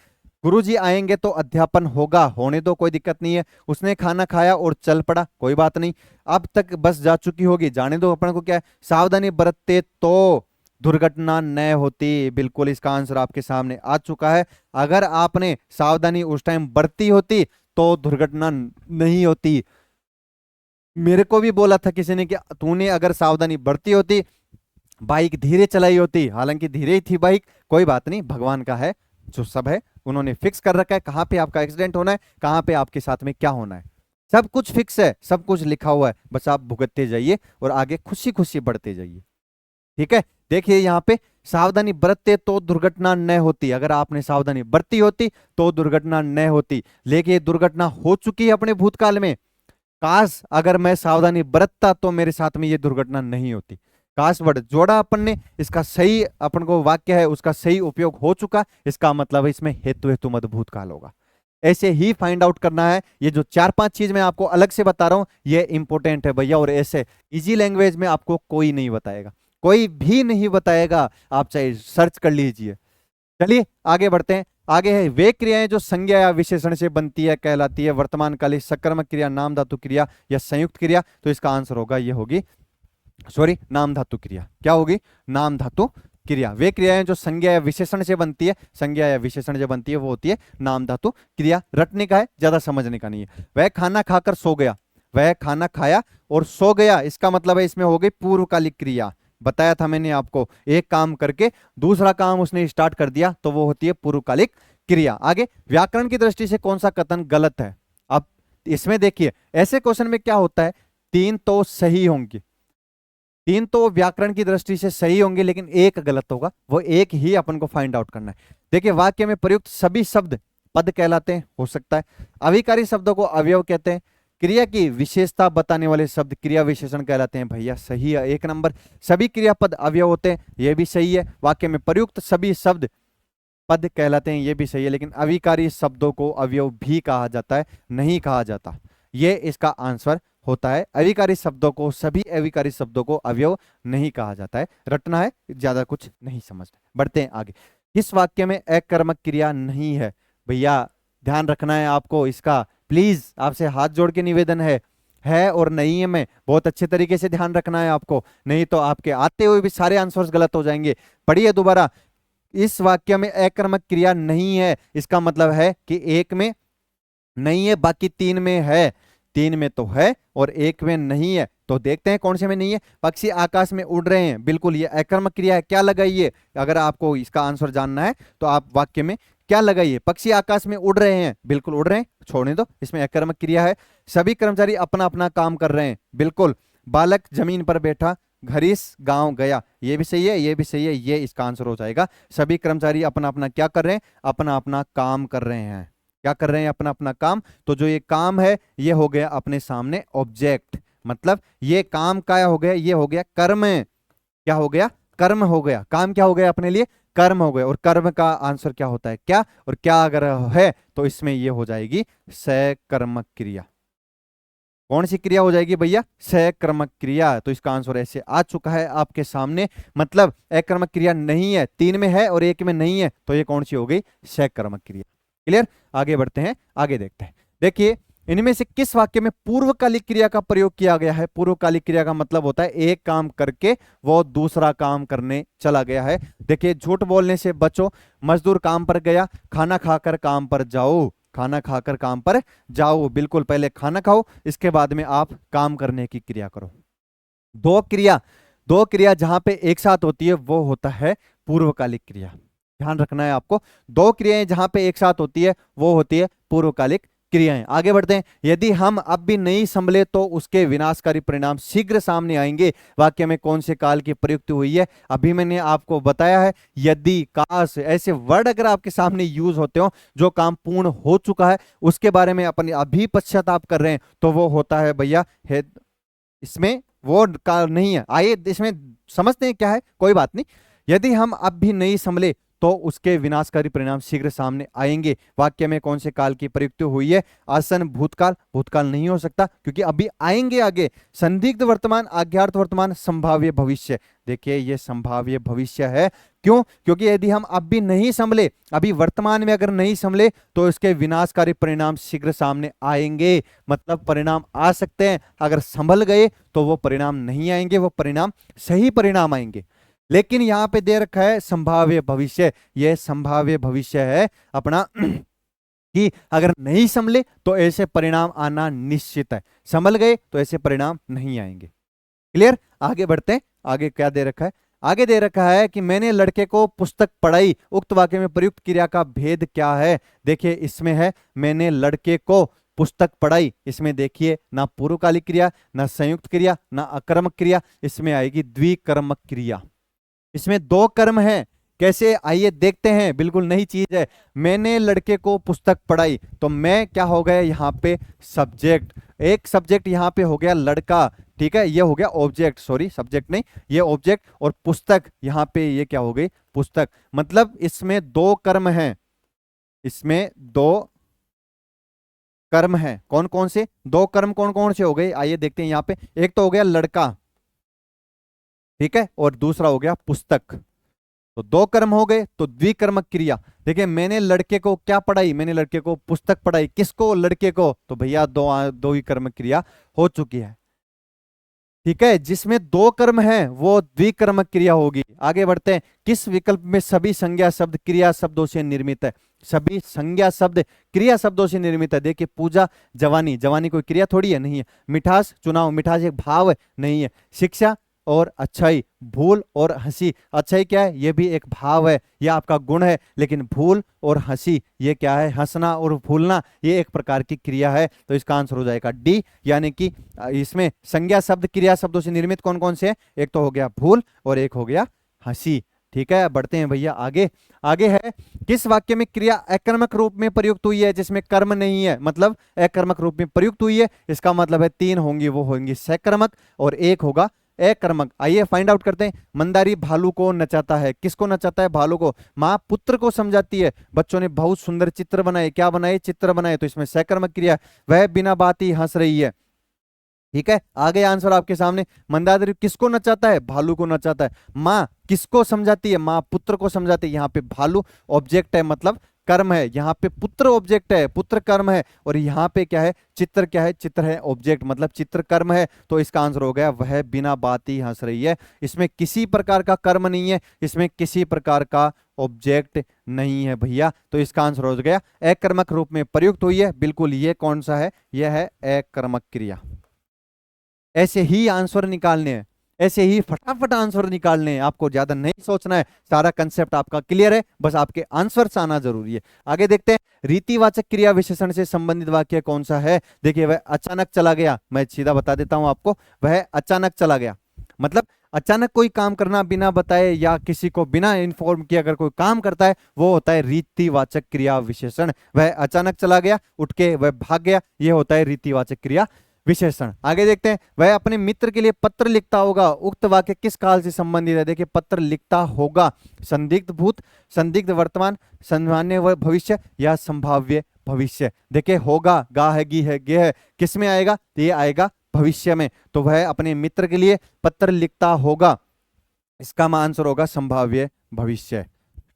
गुरुजी आएंगे तो अध्यापन होगा, होने दो कोई दिक्कत नहीं है। उसने खाना खाया और चल पड़ा, कोई बात नहीं। अब तक बस जा चुकी होगी, जाने दो, अपन को क्या है। सावधानी बरतते तो दुर्घटना न होती, बिल्कुल इसका आंसर आपके सामने आ चुका है। अगर आपने सावधानी उस टाइम बरती होती तो दुर्घटना नहीं होती। मेरे को भी बोला था किसी ने कि तूने अगर सावधानी बरती होती, बाइक धीरे चलाई होती, हालांकि धीरे ही थी बाइक, कोई बात नहीं, भगवान का है जो सब है, उन्होंने फिक्स कर रखा है कहां पे आपका एक्सीडेंट होना है, कहां पे आपके साथ में क्या होना है, सब कुछ फिक्स है, सब कुछ लिखा हुआ है। बस आप भुगतते जाइए और आगे खुशी खुशी बढ़ते जाइए। ठीक है, देखिए यहाँ पे सावधानी बरतते तो दुर्घटना न होती, अगर आपने सावधानी बरती होती तो दुर्घटना न होती, लेकिन ये दुर्घटना हो चुकी है अपने भूतकाल में। काश अगर मैं सावधानी बरतता तो मेरे साथ में ये दुर्घटना नहीं होती। काश वर्ड जोड़ा अपन ने, इसका सही अपन को वाक्य है उसका सही उपयोग हो चुका, इसका मतलब है इसमें हेतु हेतु मद भूतकाल होगा। ऐसे ही फाइंड आउट करना है। ये जो 4-5 चीज मैं आपको अलग से बता रहा हूं ये इंपॉर्टेंट है भैया, और ऐसे इजी लैंग्वेज में आपको कोई नहीं बताएगा, कोई भी नहीं बताएगा, आप चाहे सर्च कर लीजिए। चलिए आगे बढ़ते हैं। आगे है वे क्रियाएं जो संज्ञा या विशेषण से बनती है कहलाती है वर्तमान कालिक सकर्मक क्रिया, नाम धातु क्रिया या संयुक्त क्रिया। तो इसका आंसर होगा ये होगी, सॉरी, नाम धातु क्रिया। क्या होगी, नाम धातु क्रिया। वे क्रियाएं जो संज्ञा या विशेषण से बनती है, संज्ञा या विशेषण जो बनती है वो होती है नाम धातु क्रिया। रटने का है, ज्यादा समझने का नहीं है। वह खाना खाकर सो गया, वह खाना खाया और सो गया, इसका मतलब है इसमें हो गई पूर्वकालिक क्रिया। बताया था मैंने आपको, एक काम करके दूसरा काम उसने स्टार्ट कर दिया तो वो होती है पूर्वकालिक क्रिया। आगे व्याकरण की दृष्टि से कौन सा कथन गलत है। अब इसमें देखिए ऐसे क्वेश्चन में क्या होता है, 3 तो सही होंगे, 3 तो व्याकरण की दृष्टि से सही होंगे, लेकिन एक गलत होगा, वो एक ही अपन को फाइंड आउट करना है। देखिए वाक्य में प्रयुक्त सभी शब्द पद कहलाते हैं, हो सकता है। अविकारी शब्दों को अवयव कहते हैं। क्रिया की विशेषता बताने वाले शब्द क्रिया विशेषण कहलाते हैं, भैया सही है 1 नंबर। सभी क्रियापद अवयव होते हैं, यह भी सही है। वाक्य में प्रयुक्त सभी शब्द पद कहलाते हैं, यह भी सही है। लेकिन अविकारी शब्दों को अवयव भी कहा जाता है, नहीं कहा जाता। ये इसका आंसर होता है। अविकारी शब्दों को, सभी अविकारी शब्दों को अवयव नहीं कहा जाता है। रटना है, ज्यादा कुछ नहीं समझना। बढ़ते हैं आगे। इस वाक्य में अकर्मक क्रिया नहीं है। भैया ध्यान रखना है आपको इसका, प्लीज आपसे हाथ जोड़ के निवेदन है और नहीं है में बहुत अच्छे तरीके से ध्यान रखना है आपको, नहीं तो आपके आते हुए भी सारे आंसर्स गलत हो जाएंगे। पढ़िए दोबारा। इस वाक्य में अकर्मक क्रिया नहीं है, इसका मतलब है कि एक में नहीं है, बाकी तीन में है। तीन में तो है और एक में नहीं है, तो देखते हैं कौन से में नहीं है। पक्षी आकाश में उड़ रहे हैं, बिल्कुल ये अकर्मक क्रिया है। क्या लगाइए, अगर आपको इसका आंसर जानना है तो आप वाक्य में क्या लगाइए। पक्षी आकाश में उड़ रहे हैं, बिल्कुल उड़ रहे हैं, छोड़ने दो, इसमें अकर्मक क्रिया है। सभी कर्मचारी अपना अपना काम कर रहे हैं, बिल्कुल। बालक जमीन पर बैठा, घरीस गांव गया, ये भी सही है, ये भी सही है, ये इसका आंसर हो जाएगा। सभी कर्मचारी अपना अपना क्या कर रहे हैं, अपना अपना काम कर रहे हैं। क्या कर रहे हैं, अपना अपना काम। तो जो ये काम है ये हो गया अपने सामने ऑब्जेक्ट, मतलब ये काम क्या हो गया, ये हो गया कर्म। क्या हो गया, कर्म हो गया। काम क्या हो गया अपने लिए, कर्म हो गया। और कर्म का आंसर क्या होता है, क्या, और क्या अगर है तो इसमें ये हो जाएगी सकर्मक क्रिया। कौन सी क्रिया हो जाएगी भैया, सकर्मक क्रिया। तो इसका आंसर ऐसे आ चुका है आपके सामने, मतलब अकर्मक क्रिया नहीं है, तीन में है और एक में नहीं है, तो ये कौन सी हो गई, सकर्मक क्रिया। क्लियर। आगे बढ़ते हैं, आगे देखते हैं। देखिए इनमें से किस वाक्य में पूर्वकालिक क्रिया का प्रयोग किया गया है। पूर्वकालिक क्रिया का मतलब होता है एक काम करके वो दूसरा काम करने चला गया है। देखिए झूठ बोलने से बचो, मजदूर काम पर गया, खाना खाकर काम पर जाओ, खाना खाकर काम पर जाओ। बिल्कुल, पहले खाना खाओ, इसके बाद में आप काम करने की क्रिया करो। दो क्रिया जहां पे एक साथ होती है वो होता है पूर्वकालिक क्रिया। ध्यान रखना है आपको, दो क्रियाएं जहां पे एक साथ होती है वो होती है पूर्वकालिक क्रियाएं। आगे बढ़ते हैं। यदि हम अब भी नहीं संभले तो उसके विनाशकारी परिणाम शीघ्र सामने आएंगे। वाक्य में कौन से काल की प्रयुक्ति हुई है, अभी मैंने आपको बताया है। यदि, काश, ऐसे वर्ड अगर आपके सामने यूज होते हो जो काम पूर्ण हो चुका है उसके बारे में अपन अभी पश्चाताप कर रहे हैं, तो वो होता है भैया है। इसमें वो काल नहीं है। आइए इसमें समझते हैं क्या है, कोई बात नहीं। यदि हम अब भी नहीं संभले तो उसके विनाशकारी परिणाम शीघ्र सामने आएंगे। वाक्य में कौन से काल की प्रयुक्ति हुई है, आसन भूतकाल, भूतकाल नहीं हो सकता क्योंकि अभी आएंगे आगे। संदिग्ध वर्तमान, अज्ञात वर्तमान, संभाव्य भविष्य। देखिए ये संभाव्य भविष्य है, क्यों, क्योंकि यदि हम अब भी नहीं संभले, अभी वर्तमान में अगर नहीं संभले तो इसके विनाशकारी परिणाम शीघ्र सामने आएंगे। मतलब परिणाम आ सकते हैं, अगर संभल गए तो वो परिणाम नहीं आएंगे, वो परिणाम सही परिणाम आएंगे। लेकिन यहां पे दे रखा है संभाव्य भविष्य, यह संभाव्य भविष्य है अपना कि अगर नहीं संभले तो ऐसे परिणाम आना निश्चित है, संभल गए तो ऐसे परिणाम नहीं आएंगे। क्लियर। आगे बढ़ते हैं, आगे क्या दे रखा है, आगे दे रखा है कि मैंने लड़के को पुस्तक पढ़ाई। उक्त वाक्य में प्रयुक्त क्रिया का भेद क्या है। देखिए इसमें है मैंने लड़के को पुस्तक पढ़ाई, इसमें देखिए ना पूर्वकालिक क्रिया, ना संयुक्त क्रिया, ना अकर्मक क्रिया, इसमें आएगी द्विकर्मक क्रिया। इसमें दो कर्म हैं, कैसे, आइए देखते हैं। बिल्कुल नई चीज है। मैंने लड़के को पुस्तक पढ़ाई, तो मैं क्या हो गया यहाँ पे सब्जेक्ट, एक सब्जेक्ट यहाँ पे हो गया लड़का, ठीक है, ये हो गया ऑब्जेक्ट, सॉरी सब्जेक्ट नहीं, ये ऑब्जेक्ट, और पुस्तक यहाँ पे ये क्या हो गई, पुस्तक। मतलब इसमें दो कर्म हैं, इसमें दो कर्म हैं। कौन कौन से दो कर्म, कौन कौन से हो गए, आइए देखते हैं। यहाँ पे एक तो हो गया लड़का, ठीक है, और दूसरा हो गया पुस्तक, तो दो कर्म हो गए, तो द्विकर्मक क्रिया। देखिए मैंने लड़के को क्या पढ़ाई, मैंने लड़के को पुस्तक पढ़ाई, किसको, लड़के को, तो भैया दो ही कर्म क्रिया हो चुकी है। ठीक है, जिसमें दो कर्म है वो द्विकर्मक क्रिया होगी। आगे बढ़ते हैं। किस विकल्प में सभी संज्ञा शब्द क्रिया शब्दों से निर्मित है। सभी संज्ञा शब्द क्रिया शब्दों से निर्मित है। देखिए पूजा, जवानी, जवानी कोई क्रिया थोड़ी है, नहीं है। मिठास, चुनाव, मिठास एक भाव है, नहीं है। शिक्षा और अच्छाई, भूल और हंसी, अच्छाई क्या है, ये भी एक भाव है, यह आपका गुण है। लेकिन भूल और हंसी ये क्या है, हंसना और भूलना, ये एक प्रकार की क्रिया है। तो इसका आंसर हो जाएगा डी, यानी कि इसमें संज्ञा शब्द क्रिया शब्दों से निर्मित कौन कौन से हैं, एक तो हो गया भूल और एक हो गया हंसी। ठीक है, बढ़ते हैं भैया आगे। आगे है किस वाक्य में क्रिया अकर्मक रूप में प्रयुक्त हुई है, जिसमें कर्म नहीं है, मतलब अकर्मक रूप में प्रयुक्त हुई है। इसका मतलब है तीन होंगी वो होंगी सकर्मक और एक होगा अकर्मक। आइए फाइंड आउट करते हैं। मंदारी भालू को नचाता है। किसको नचाता है? भालू को। माँ पुत्र को समझाती है। बच्चों ने बहुत सुंदर चित्र बनाए। क्या बनाए? चित्र बनाए। तो इसमें सकर्मक क्रिया। वह बिना बात ही हंस रही है। ठीक है, आ गया आंसर आपके सामने। मंदारी किसको नचाता है? भालू को नचाता है। माँ किसको समझाती है? माँ पुत्र को समझाती है। यहाँ पे भालू ऑब्जेक्ट है, मतलब कर्म है। यहाँ पे पुत्र ऑब्जेक्ट है, पुत्र कर्म है। और यहाँ पे क्या है? चित्र क्या है? चित्र है ऑब्जेक्ट, मतलब चित्र कर्म है। तो इसका आंसर हो गया वह बिना बात ही हंस रही है। इसमें किसी प्रकार का कर्म नहीं है, इसमें किसी प्रकार का ऑब्जेक्ट नहीं है भैया। तो इसका आंसर हो गया अकर्मक रूप में प्रयुक्त हुई है। बिल्कुल, ये कौन सा है? यह है अकर्मक क्रिया। ऐसे ही आंसर निकालने हैं, ऐसे ही फटाफट आंसर निकालने हैं। आपको ज्यादा नहीं सोचना है, सारा कंसेप्ट आपका क्लियर है, बस आपके आंसर आना जरूरी है। आगे देखते हैं, रीतिवाचक क्रिया विशेषण से संबंधित वाक्य कौन सा है? देखिए, वह अचानक चला गया। मैं सीधा बता देता हूं आपको, वह अचानक चला गया मतलब अचानक कोई काम करना बिना बताए या किसी को बिना इन्फॉर्म किए अगर कोई काम करता है, वो होता है रीतिवाचक क्रिया विशेषण। वह अचानक चला गया, उठ के वह भाग गया, यह होता है रीतिवाचक क्रिया विशेषण। आगे देखते हैं, वह अपने मित्र के लिए पत्र लिखता होगा। उक्त वाक्य किस काल से संबंधित है? देखिए, पत्र लिखता होगा संदिग्ध भूत, संदिग्ध वर्तमान, सामान्य भविष्य या संभाव्य भविष्य। देखिए, होगा गा है, गी है, गे है, किस में आएगा? तो ये आएगा भविष्य में। तो वह अपने मित्र के लिए पत्र लिखता होगा, इसका आंसर होगा संभाव्य भविष्य।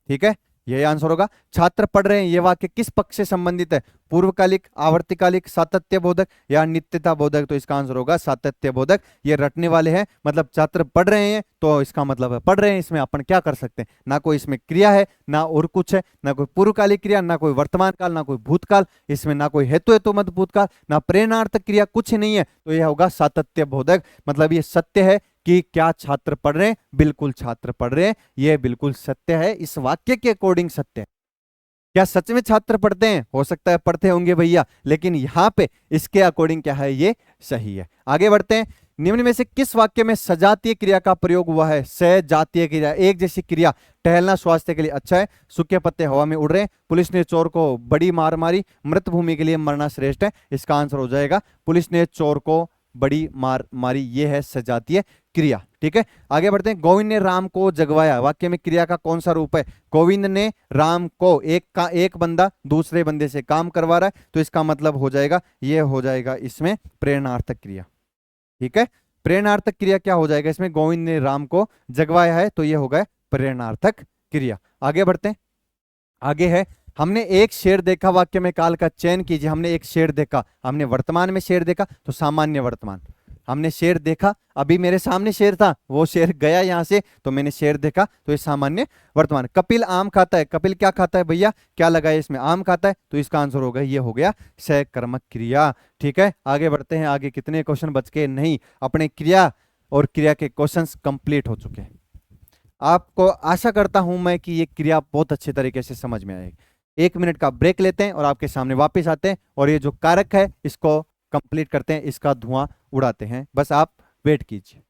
ठीक है, यही आंसर होगा। छात्र पढ़ रहे हैं, ये वाक्य किस पक्ष से संबंधित है? पूर्वकालिक, आवर्तीकालिक, सातत्य बोधक या नित्यता बोधक? तो इसका आंसर होगा सातत्य बोधक। ये रटने वाले हैं, मतलब छात्र पढ़ रहे हैं, तो इसका मतलब है पढ़ रहे हैं। इसमें अपन क्या कर सकते हैं? ना कोई इसमें क्रिया है, ना और कुछ है, ना कोई पूर्वकालिक क्रिया, ना कोई वर्तमान काल, ना कोई भूतकाल, इसमें ना कोई हेतु हेतु मत भूतकाल, ना प्रेरणार्थक क्रिया, कुछ नहीं है। तो यह होगा सातत्य बोधक। मतलब ये सत्य है कि क्या छात्र पढ़ रहे हैं? बिल्कुल छात्र पढ़ रहे हैं, यह बिल्कुल सत्य है, इस वाक्य के अकॉर्डिंग सत्य है। क्या सच में छात्र पढ़ते हैं? हो सकता है पढ़ते होंगे भैया, लेकिन यहां पे इसके अकॉर्डिंग क्या है? ये सही है। आगे बढ़ते हैं, निम्न में से किस वाक्य में सजातीय क्रिया का प्रयोग हुआ है? सजातीय क्रिया, एक जैसी क्रिया। टहलना स्वास्थ्य के लिए अच्छा है, सूखे पत्ते हवा में उड़ रहे हैं, पुलिस ने चोर को बड़ी मार मारी, मृत भूमि के लिए मरना श्रेष्ठ है। इसका आंसर हो जाएगा पुलिस ने चोर को बड़ी मार मारी, ये है सजातीय क्रिया। ठीक है, आगे बढ़ते हैं, गोविंद ने राम को जगवाया। वाक्य में क्रिया का कौन सा रूप है? गोविंद ने राम को, एक बंदा दूसरे बंदे से काम करवा रहा है, तो इसका मतलब हो जाएगा, ये हो जाएगा इसमें प्रेरणार्थक क्रिया। ठीक है, प्रेरणार्थक क्रिया क्या हो जाएगा इसमें? गोविंद ने राम को जगवाया है, तो ये हो गया प्रेरणार्थक क्रिया। आगे बढ़ते हैं, आगे है, हमने एक शेर देखा। वाक्य में काल का चयन कीजिए। हमने एक शेर देखा, हमने वर्तमान में शेर देखा, तो सामान्य वर्तमान। हमने शेर देखा, अभी मेरे सामने शेर था, वो शेर गया यहां से, तो मैंने शेर देखा, तो ये सामान्य वर्तमान। कपिल आम खाता है। कपिल क्या खाता है भैया? क्या लगा है इसमें? आम खाता है, तो इसका आंसर होगा, ये हो गया सकर्मक क्रिया। ठीक है, आगे बढ़ते हैं। आगे कितने क्वेश्चन बच के? नहीं, अपने क्रिया और क्रिया के क्वेश्चंस कंप्लीट हो चुके हैं। आपको आशा करता हूं मैं कि ये क्रिया बहुत अच्छे तरीके से समझ में आएगी। 1 मिनट का ब्रेक लेते हैं और आपके सामने वापस आते हैं, और ये जो कारक है इसको कंप्लीट करते हैं, इसका धुआं उड़ाते हैं। बस आप वेट कीजिए।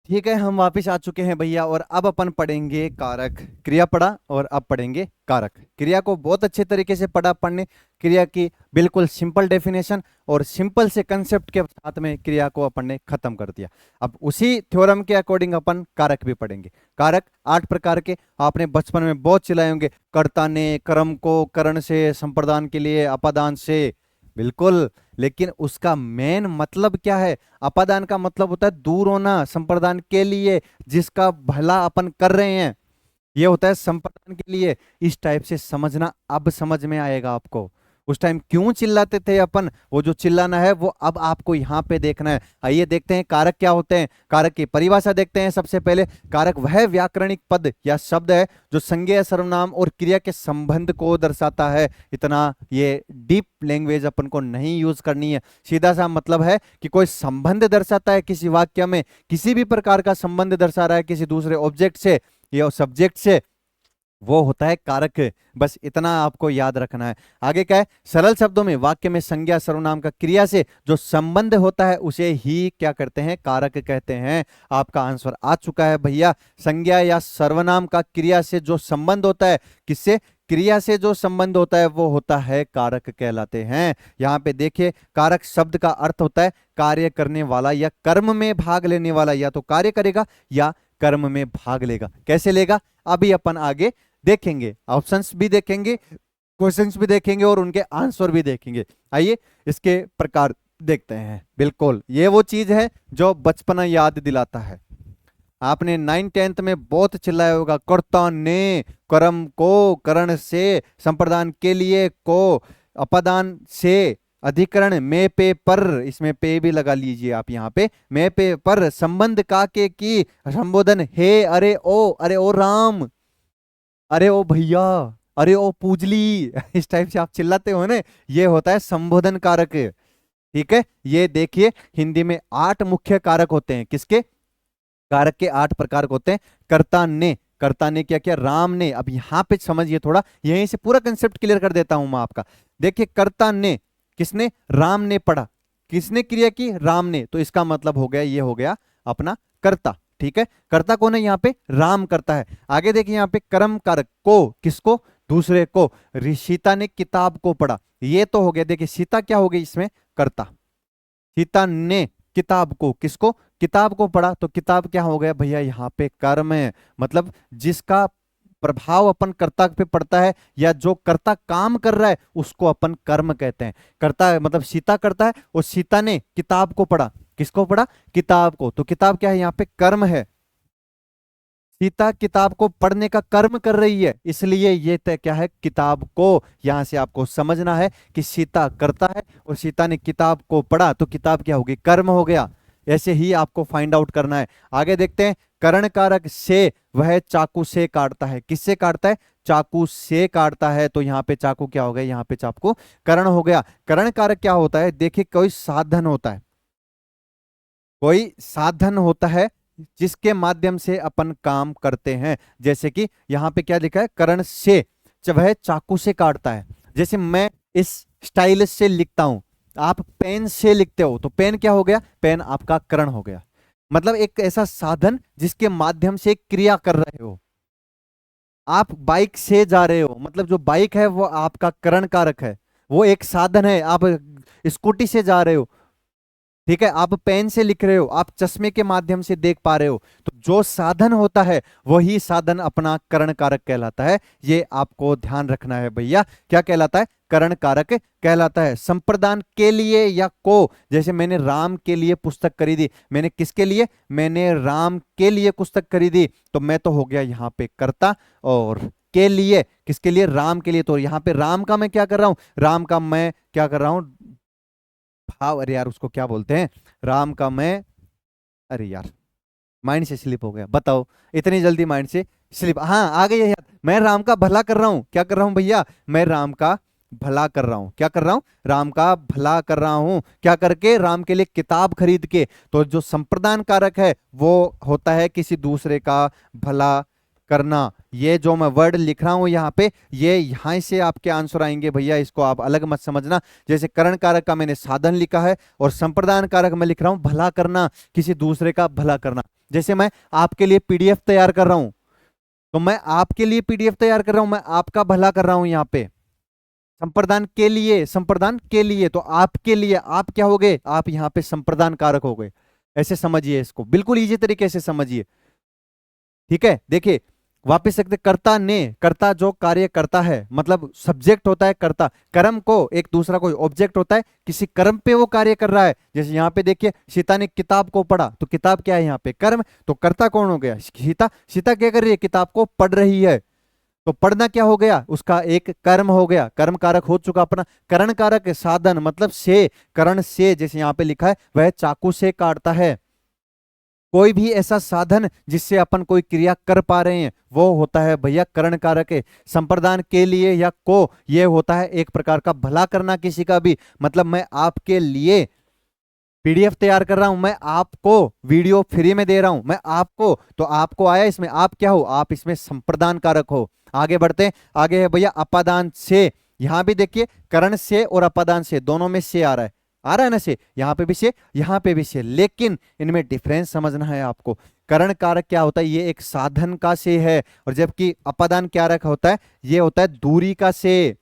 ठीक है, हम वापस आ चुके हैं भैया, और अब अपन पढ़ेंगे कारक। क्रिया पढ़ा और अब पढ़ेंगे कारक। क्रिया को बहुत अच्छे तरीके से पढ़ा पढ़ने, क्रिया की बिल्कुल सिंपल डेफिनेशन और सिंपल से कंसेप्ट के साथ में क्रिया को अपन ने खत्म कर दिया। अब उसी थ्योरम के अकॉर्डिंग अपन कारक भी पढ़ेंगे। कारक 8 प्रकार के आपने बचपन में बहुत चिल्लाए होंगे। कर्ता ने, कर्म को, करण से, संप्रदान के लिए, अपादान से। बिल्कुल, लेकिन उसका मेन मतलब क्या है? अपादान का मतलब होता है दूर होना, संप्रदान के लिए, जिसका भला अपन कर रहे हैं, ये होता है संप्रदान के लिए। इस टाइप से समझना, अब समझ में आएगा आपको। उस टाइम क्यों चिल्लाते थे अपन, वो जो चिल्लाना है वो अब आपको यहाँ पे देखना है। आइए देखते हैं कारक क्या होते हैं। कारक की परिभाषा देखते हैं सबसे पहले। कारक वह व्याकरणिक पद या शब्द है जो संज्ञा, सर्वनाम और क्रिया के संबंध को दर्शाता है। इतना ये डीप लैंग्वेज अपन को नहीं यूज करनी है, सीधा सा मतलब है कि कोई संबंध दर्शाता है किसी वाक्य में, किसी भी प्रकार का संबंध दर्शा रहा है किसी दूसरे ऑब्जेक्ट से या सब्जेक्ट से, वो होता है कारक। बस इतना आपको याद रखना है। आगे क्या है? सरल शब्दों में वाक्य में संज्ञा, सर्वनाम का क्रिया से जो संबंध होता है उसे ही क्या करते हैं? कारक कहते हैं। आपका आंसर आ चुका है भैया। संज्ञा या सर्वनाम का क्रिया से जो संबंध होता है, किससे? क्रिया से जो संबंध होता है वो होता है कारक कहलाते हैं। यहाँ पे देखिए कारक शब्द का अर्थ होता है कार्य करने वाला या कर्म में भाग लेने वाला, या तो कार्य करेगा या कर्म में भाग लेगा। कैसे लेगा अभी अपन आगे देखेंगे, ऑप्शंस भी देखेंगे, क्वेश्चंस भी देखेंगे और उनके आंसर भी देखेंगे। आइए इसके प्रकार देखते हैं। बिल्कुल ये वो चीज है जो बचपना याद दिलाता है। आपने 9th-10th में बहुत चिल्लाया होगा, कर्ता ने, कर्म को, करण से, संप्रदान के लिए को, अपादान से, अधिकरण में पे पर, इसमें पे भी लगा लीजिए आप यहाँ पे, में पे पर, संबंध का के की, संबोधन हे, अरे ओ राम, अरे ओ भैया, अरे ओ पूजली इस टाइप से आप चिल्लाते हो ना, ये होता है संबोधन कारक। ठीक है, ये देखिए हिंदी में 8 मुख्य कारक होते हैं। किसके? कारक के 8 प्रकार होते हैं। कर्ता ने, कर्ता ने क्या किया? राम ने। अब यहां पे समझिए थोड़ा, यहीं से पूरा कंसेप्ट क्लियर कर देता हूं मैं आपका। देखिए कर्ता ने, किसने? राम ने पढ़ा। किसने क्रिया की? राम ने। तो इसका मतलब हो गया, ये हो गया अपना कर्ता। ठीक है, कर्ता कौन है यहाँ पे? राम करता है। आगे देखिए यहाँ पे कर्म कारक को, किसको? दूसरे को। सीता ने किताब को पढ़ा, ये तो हो गया। देखिए सीता क्या हो गई इसमें? कर्ता। सीता ने किताब को, किसको? किताब को पढ़ा, तो किताब क्या हो गया भैया? यहाँ पे कर्म है, मतलब जिसका प्रभाव अपन कर्ता पे पड़ता है या जो कर्ता काम कर रहा है उसको अपन कर्म कहते हैं। कर्ता मतलब सीता करता है और सीता ने किताब को पढ़ा। किसको पढ़ा? किताब को। तो किताब क्या है? यहाँ पे कर्म है। सीता किताब को पढ़ने का कर्म कर रही है, इसलिए ये तय क्या है? किताब को। यहां से आपको समझना है कि सीता करता है और सीता ने किताब को पढ़ा, तो किताब क्या होगी? कर्म हो गया। ऐसे ही आपको फाइंड आउट करना है। आगे देखते हैं, करण कारक से, वह चाकू से काटता है। किससे काटता है? चाकू से काटता है। तो यहाँ पे चाकू क्या हो गया? यहाँ पे चाकू करण हो गया। करण कारक क्या होता है? देखिए कोई साधन होता है, कोई साधन होता है जिसके माध्यम से अपन काम करते हैं। जैसे कि यहां पे क्या लिखा है? करण से, वह चाकू से काटता है। जैसे मैं इस स्टाइल से लिखता हूं, आप पेन से लिखते हो, तो पेन क्या हो गया? पेन आपका करण हो गया। मतलब एक ऐसा साधन जिसके माध्यम से क्रिया कर रहे हो। आप बाइक से जा रहे हो, मतलब जो बाइक है वो आपका करण कारक है, वो एक साधन है। आप स्कूटी से जा रहे हो, ठीक है, आप पेन से लिख रहे हो, आप चश्मे के माध्यम से देख पा रहे हो, तो जो साधन होता है वही साधन अपना करण कारक कहलाता है। ये आपको ध्यान रखना है भैया। क्या कहलाता है? करण कारक कहलाता है। संप्रदान के लिए या को, जैसे मैंने राम के लिए पुस्तक खरीदी, मैंने किसके लिए? मैंने राम के लिए पुस्तक खरीदी, तो मैं तो हो गया यहाँ पे कर्ता। और के लिए, किसके लिए? राम के लिए। तो यहाँ पे राम का मैं क्या कर रहा हूं? राम का मैं क्या कर रहा हूं? भाव, अरे यार उसको क्या बोलते हैं? राम का मैं, अरे यार माइंड से स्लिप हो गया, बताओ इतनी जल्दी माइंड से स्लिप। हाँ आ गई है यार, मैं राम का भला कर रहा हूं। क्या कर रहा हूं भैया? मैं राम का भला कर रहा हूं। क्या कर रहा हूं? राम का भला कर रहा हूं। क्या करके? राम के लिए किताब खरीद के। तो जो संप्रदान कारक है वो होता है किसी दूसरे का भला करना। ये जो मैं वर्ड लिख रहा हूं यहाँ पे, ये यहां से आपके आंसर आएंगे भैया, इसको आप अलग मत समझना। जैसे करण कारक का मैंने साधन लिखा है और संप्रदान कारक में लिख रहा हूं भला करना, किसी दूसरे का भला करना। जैसे मैं आपके लिए पीडीएफ तैयार कर रहा हूं, तो मैं आपके लिए पीडीएफ तैयार कर रहा हूं, मैं आपका भला कर रहा हूं यहाँ पे। संप्रदान के लिए, संप्रदान के लिए, तो आपके लिए, आप क्या हो गए? आप यहाँ पे संप्रदान कारक हो गए। ऐसे समझिए इसको, बिल्कुल इजी तरीके से समझिए। ठीक है, देखिए वापिस सकते, कर्ता ने, कर्ता जो कार्य करता है, मतलब सब्जेक्ट होता है कर्ता। कर्म को एक दूसरा कोई ऑब्जेक्ट होता है, किसी कर्म पे वो कार्य कर रहा है। जैसे यहाँ पे देखिए सीता ने किताब को पढ़ा, तो किताब क्या है यहाँ पे? कर्म। तो कर्ता कौन हो गया? सीता। सीता क्या कर रही है? किताब को पढ़ रही है। तो पढ़ना क्या हो गया? उसका एक कर्म हो गया, कर्म कारक हो चुका अपना। करण कारक साधन, मतलब से, करण से, जैसे यहाँ पे लिखा है वह चाकू से काटता है। कोई भी ऐसा साधन जिससे अपन कोई क्रिया कर पा रहे हैं वो होता है भैया करण कारक है। संप्रदान के लिए या को, ये होता है एक प्रकार का भला करना किसी का भी। मतलब मैं आपके लिए पीडीएफ तैयार कर रहा हूं, मैं आपको वीडियो फ्री में दे रहा हूं, मैं आपको, तो आपको आया इसमें, आप क्या हो? आप इसमें संप्रदान कारक हो। आगे बढ़ते हैं, आगे है भैया अपादान से। यहां भी देखिए करण से और अपादान से, दोनों में से आ रहा है। आ रहा है ना से, यहाँ पे भी से, यहाँ पे भी से, लेकिन इनमें डिफरेंस समझना है आपको। करण कारक क्या होता है, ये एक साधन का से है, और जबकि अपादान कारक होता है, ये होता है दूरी का से,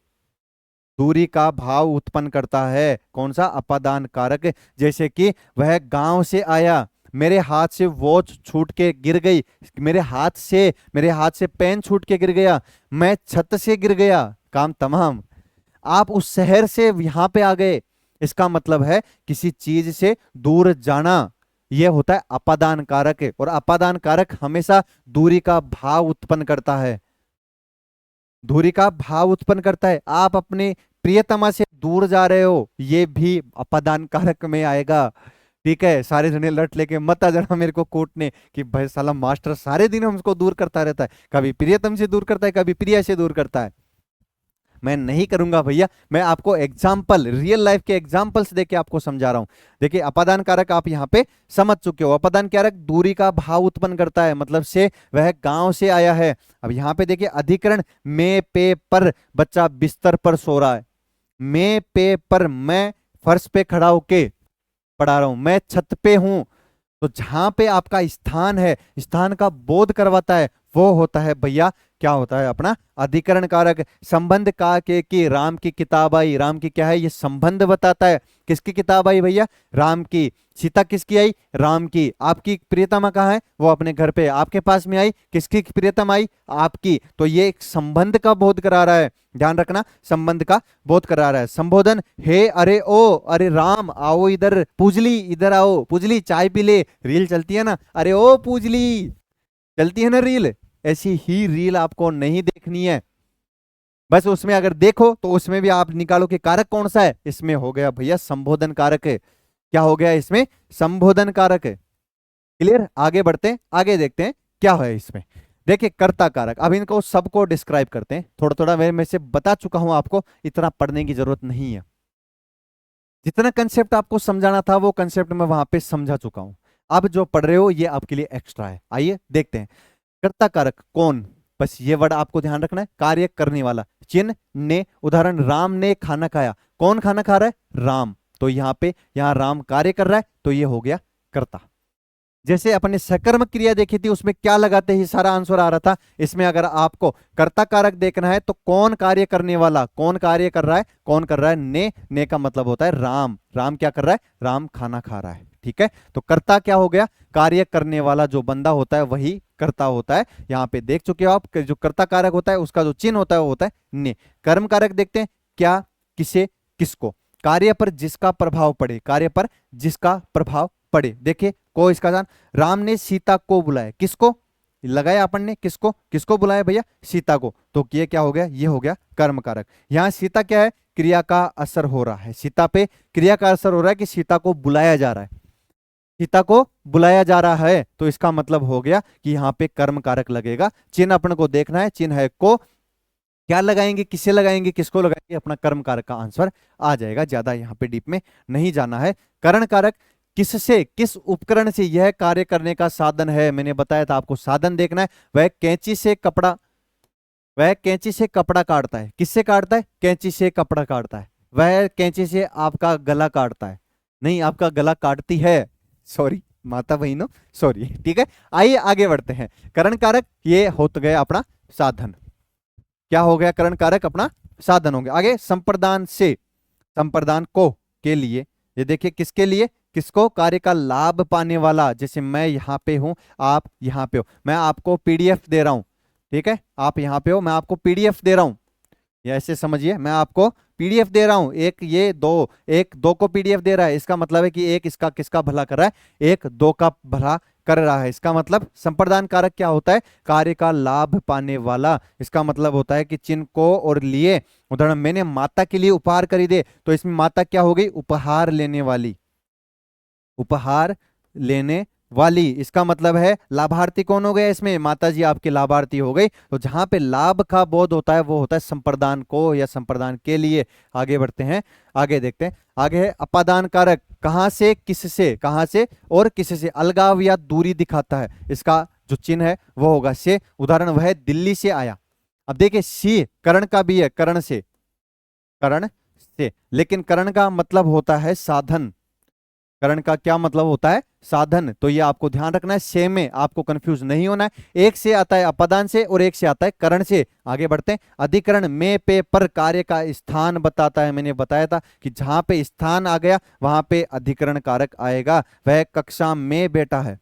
दूरी का भाव उत्पन्न करता है। कौन सा, अपादान कारक। जैसे कि वह गांव से आया, मेरे हाथ से वॉच छूट के गिर गई, मेरे हाथ से पेन छूट के गिर गया, मैं छत से गिर गया, काम तमाम। आप उस शहर से यहां पे आ गए, इसका मतलब है किसी चीज से दूर जाना, यह होता है अपादान कारक है। और अपादान कारक हमेशा दूरी का भाव उत्पन्न करता है, दूरी का भाव उत्पन्न करता है। आप अपने प्रियतमा से दूर जा रहे हो, ये भी अपादान कारक में आएगा। ठीक है, सारे जने लट लेके मत आ जाना मेरे को कोटने कि भाई साला मास्टर सारे दिन हमको दूर करता रहता है, कभी प्रियतम से दूर करता है, कभी प्रिया से दूर करता है। मैं नहीं करूंगा भैया, मैं आपको एग्जाम्पल, रियल लाइफ के एग्जाम्पल्स देके आपको समझा रहा हूं। देखिए अपादान कारक आप यहाँ पे समझ चुके हो, अपादान कारक दूरी का भाव उत्पन्न करता है, मतलब से वह गांव से आया है। अब यहाँ पे देखिए अधिकरण में पे पर, बच्चा बिस्तर पर सो रहा है, मैं पे पर, मैं फर्श पे खड़ा होके पढ़ा रहा हूं, मैं छत पे हूं। तो जहां पे आपका स्थान है, स्थान का बोध करवाता है, वो होता है भैया, क्या होता है अपना अधिकरण कारक। संबंध का के कि राम की किताब आई, राम की क्या है, ये संबंध बताता है। किसकी किताब आई भैया, राम की। सीता किसकी आई, राम की। आपकी प्रियतमा कहाँ है, वो अपने घर पे, आपके पास में आई, किसकी प्रियतमा आई, आपकी। तो ये एक संबंध का बोध करा रहा है, ध्यान रखना, संबंध का बोध करा रहा है। संबोधन, हे अरे ओ, अरे राम आओ इधर, पूजली इधर आओ, पूजली चाय पी ले, रील चलती है ना, अरे ओ पूजली, चलती है ना रील, ऐसी ही रील आपको नहीं देखनी है। बस उसमें अगर देखो तो उसमें भी आप निकालो कि कारक कौन सा है, इसमें हो गया भैया संबोधन कारक है। क्या हो गया इसमें, संबोधन कारक है। क्लियर, आगे बढ़ते हैं, आगे देखते हैं क्या है इसमें। देखिए कर्ता कारक, अब इनको सबको डिस्क्राइब करते हैं, थोड़ा थोड़ा मैं से बता चुका हूं आपको, इतना पढ़ने की जरूरत नहीं है। जितना कंसेप्ट आपको समझाना था वो कंसेप्ट मैं वहां पे समझा चुका हूं। अब जो पढ़ रहे हो ये आपके लिए एक्स्ट्रा है। आइए देखते हैं। कर्ता कारक कौन, बस ये वर्ड आपको ध्यान रखना है, कार्य करने वाला। चिन्ह ने, उदाहरण राम ने खाना खाया, कौन खाना खा रहा है, राम। तो यहाँ पे, यहाँ राम कार्य कर रहा है, तो ये हो गया कर्ता। जैसे अपने सकर्मक क्रिया देखी थी, उसमें क्या लगाते ही सारा आंसर आ रहा था। इसमें अगर आपको कर्ता कारक देखना है तो कौन कार्य करने वाला, कौन कार्य कर रहा है, कौन कर रहा है, ने का मतलब होता है राम। राम क्या कर रहा है, राम खाना खा रहा है। ठीक है, तो कर्ता क्या हो गया, कार्य करने वाला जो बंदा होता है वही कर्ता होता है। यहाँ पे देख चुके हो आप, जो कर्ता कारक होता है उसका जो चिन्ह होता है वो होता है ने। कर्म कारक देखते हैं, क्या, किसे, किसको, कार्य पर जिसका प्रभाव पड़े, कार्य पर जिसका प्रभाव पड़े। देखिए को इसका जान, राम ने सीता को बुलाया, किसको लगाया अपन ने, किसको, किसको बुलाया भैया, सीता को। तो ये क्या हो गया, ये हो गया कर्म कारक। यहाँ सीता क्या है, क्रिया का असर हो रहा है, सीता पे क्रिया का असर हो रहा है कि सीता को बुलाया जा रहा है, सीता को बुलाया जा रहा है। तो इसका मतलब हो गया कि यहाँ पे कर्म कारक लगेगा। चिन्ह अपन को देखना है, चिन्ह है को, क्या लगाएंगे, किसे लगाएंगे, किसको लगाएंगे, अपना कर्म कारक का आंसर आ जाएगा। ज्यादा यहाँ पे डीप में नहीं जाना है। करण कारक, किससे, किस उपकरण से यह कार्य करने का साधन है, मैंने बताया था आपको साधन देखना है। वह कैंची से कपड़ा, वह कैंची से कपड़ा काटता है, किससे काटता है, कैंची से कपड़ा काटता है। वह कैंची से आपका गला काटता है, नहीं आपका गला काटती है, सॉरी माता बहनों सॉरी। ठीक है, आइए आगे बढ़ते हैं। करण कारक ये हो तो गया अपना साधन, क्या हो गया, करण कारक अपना साधन हो गया। आगे संप्रदान से, संप्रदान को के लिए, ये देखिए किसके लिए, किसको, कार्य का लाभ पाने वाला। जैसे मैं यहाँ पे हूं, आप यहाँ पे हो, मैं आपको पीडीएफ दे रहा हूं, ठीक है, आप यहाँ पे हो, मैं आपको पीडीएफ दे रहा हूं, या ऐसे समझिए मैं आपको पीडीएफ दे रहा हूं। एक ये दो, एक दो को पीडीएफ दे रहा है, इसका मतलब है कि एक इसका किसका भला कर रहा है, एक दो का भला कर रहा है। इसका मतलब संप्रदान कारक क्या होता है, कार्य का लाभ पाने वाला। इसका मतलब होता है कि चिन्ह को और लिए, उदाहरण मैंने माता के लिए उपहार खरीदे, तो इसमें माता क्या हो गई, उपहार लेने वाली, उपहार लेने वाली। इसका मतलब है लाभार्थी कौन हो गया, इसमें माता जी आपके लाभार्थी हो गई। तो जहां पे लाभ का बोध होता है वो होता है संप्रदान को या संप्रदान के लिए। आगे बढ़ते हैं, आगे देखते हैं। आगे है अपादान कारक, कहां से, किससे, कहां से और किससे, अलगाव या दूरी दिखाता है। इसका जो चिन्ह है वो होगा से, उदाहरण वह दिल्ली से आया। अब देखिए सी करण का भी है, करण से, करण से। लेकिन करण का मतलब होता है साधन। करण का क्या मतलब होता है? साधन। तो ये आपको ध्यान रखना है, सेम में आपको कंफ्यूज नहीं होना है। एक से आता है अपदान से और एक से आता है करण से। आगे बढ़ते हैं। अधिकरण में पे पर कार्य का स्थान बताता है। मैंने बताया था कि जहां पे स्थान आ गया वहां पे अधिकरण कारक आएगा। वह कक्षा में बैठा है।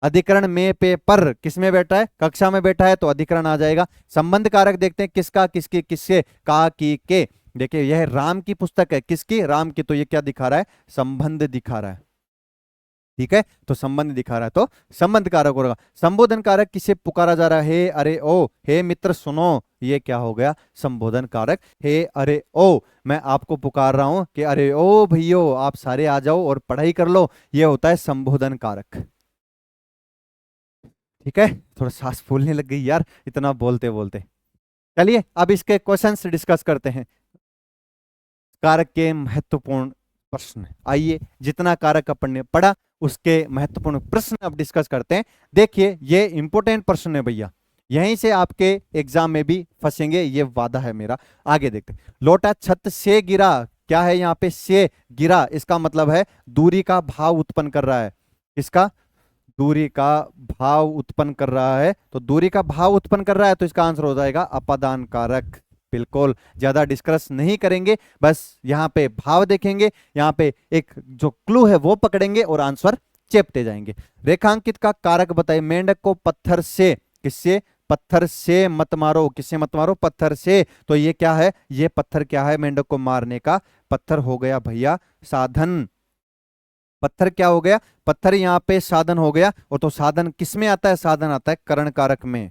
अधिकरण में पे पर किस में बैठा है? कक्षा में बैठा है, तो अधिकरण आ जाएगा। संबंध कारक देखते हैं, किसका, किसके, किससे, का, की, के। देखिए यह राम की पुस्तक है, किसकी? राम की। तो ये क्या दिखा रहा है? संबंध दिखा रहा है। ठीक है, तो संबंध दिखा रहा है तो संबंध कारक होगा। संबोधन कारक किसे पुकारा जा रहा है? हे अरे ओ, हे मित्र सुनो, ये क्या हो गया? संबोधन कारक। हे अरे ओ, मैं आपको पुकार रहा हूं कि अरे ओ भैयो आप सारे आ जाओ और पढ़ाई कर लो, ये होता है संबोधन कारक। ठीक है, थोड़ा सांस फूलने लग गई यार इतना बोलते बोलते। चलिए अब इसके क्वेश्चंस डिस्कस करते हैं। कारक के महत्वपूर्ण प्रश्न। आइए, जितना कारक अपन ने पढ़ा उसके महत्वपूर्ण प्रश्न अब डिस्कस करते हैं। देखिए ये इंपॉर्टेंट प्रश्न है भैया, यहीं से आपके एग्जाम में भी फंसेंगे, ये वादा है मेरा। आगे देखते हैं। लोटा छत से गिरा, क्या है यहाँ पे? से गिरा, इसका मतलब है दूरी का भाव उत्पन्न कर रहा है। इसका दूरी का भाव उत्पन्न कर रहा है, तो दूरी का भाव उत्पन्न कर रहा है, तो इसका आंसर हो जाएगा अपादान कारक। बिल्कुल, ज्यादा डिस्कस नहीं करेंगे, बस यहाँ पे भाव देखेंगे, यहाँ पे एक जो क्लू है वो पकड़ेंगे और आंसर चेपते जाएंगे। रेखांकित का कारक बताइए। मेंढक को पत्थर से, किससे? पत्थर से मत मारो। किससे मत मारो? पत्थर से। तो ये क्या है? ये पत्थर क्या है? मेंढक को मारने का पत्थर हो गया भैया साधन। पत्थर क्या हो गया? पत्थर यहाँ पे साधन हो गया। और तो साधन किस में आता है? साधन आता है करण कारक में।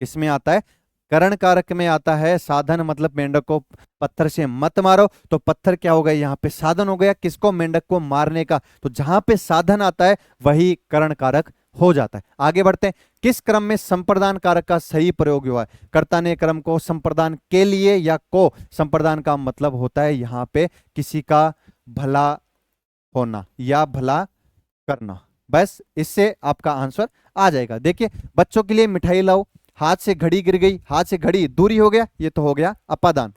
किसमें आता है? करण कारक में आता है साधन। मतलब मेंढक को पत्थर से मत मारो, तो पत्थर क्या हो गया? यहाँ पे साधन हो गया, किसको? मेंढक को मारने का। तो जहां पे साधन आता है वही करण कारक हो जाता है। आगे बढ़ते हैं। किस क्रम में संप्रदान कारक का सही प्रयोग हुआ है? कर्ता ने क्रम को संप्रदान के लिए या को। संप्रदान का मतलब होता है यहाँ पे किसी का भला होना या भला करना। बस इससे आपका आंसर आ जाएगा। देखिए बच्चों के लिए मिठाई लाओ, हाथ से घड़ी गिर गई, हाथ से घड़ी दूरी हो गया, ये तो हो गया अपादान।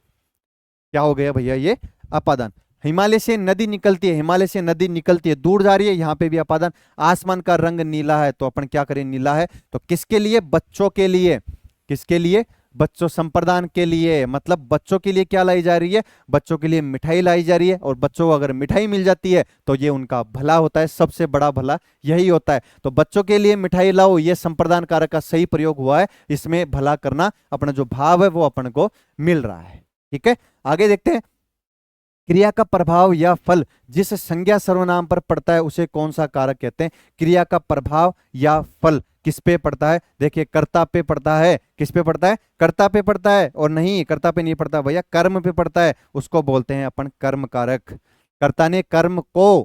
क्या हो गया भैया? ये अपादान। हिमालय से नदी निकलती है, हिमालय से नदी निकलती है, दूर जा रही है, यहां पे भी अपादान। आसमान का रंग नीला है, तो अपन क्या करें? नीला है, तो किसके लिए? बच्चों के लिए। किसके लिए? बच्चों, संप्रदान के लिए। मतलब बच्चों के लिए क्या लाई जा रही है? बच्चों के लिए मिठाई लाई जा रही है। और बच्चों को अगर मिठाई मिल जाती है तो ये उनका भला होता है, सबसे बड़ा भला यही होता है। तो बच्चों के लिए मिठाई लाओ, ये संप्रदान कारक का सही प्रयोग हुआ है। इसमें भला करना, अपना जो भाव है वो अपन को मिल रहा है। ठीक है, आगे देखते हैं। क्रिया का प्रभाव या फल जिस संज्ञा सर्वनाम पर पड़ता है उसे कौन सा कारक कहते हैं? क्रिया का प्रभाव या फल किस पे पड़ता है? देखिए कर्ता पे पड़ता है। किस पे पड़ता है? कर्ता पे पड़ता है। और नहीं, कर्ता पे नहीं पड़ता भैया, कर्म पे पड़ता है, उसको बोलते हैं अपन कर्म कारक। कर्ता ने कर्म को,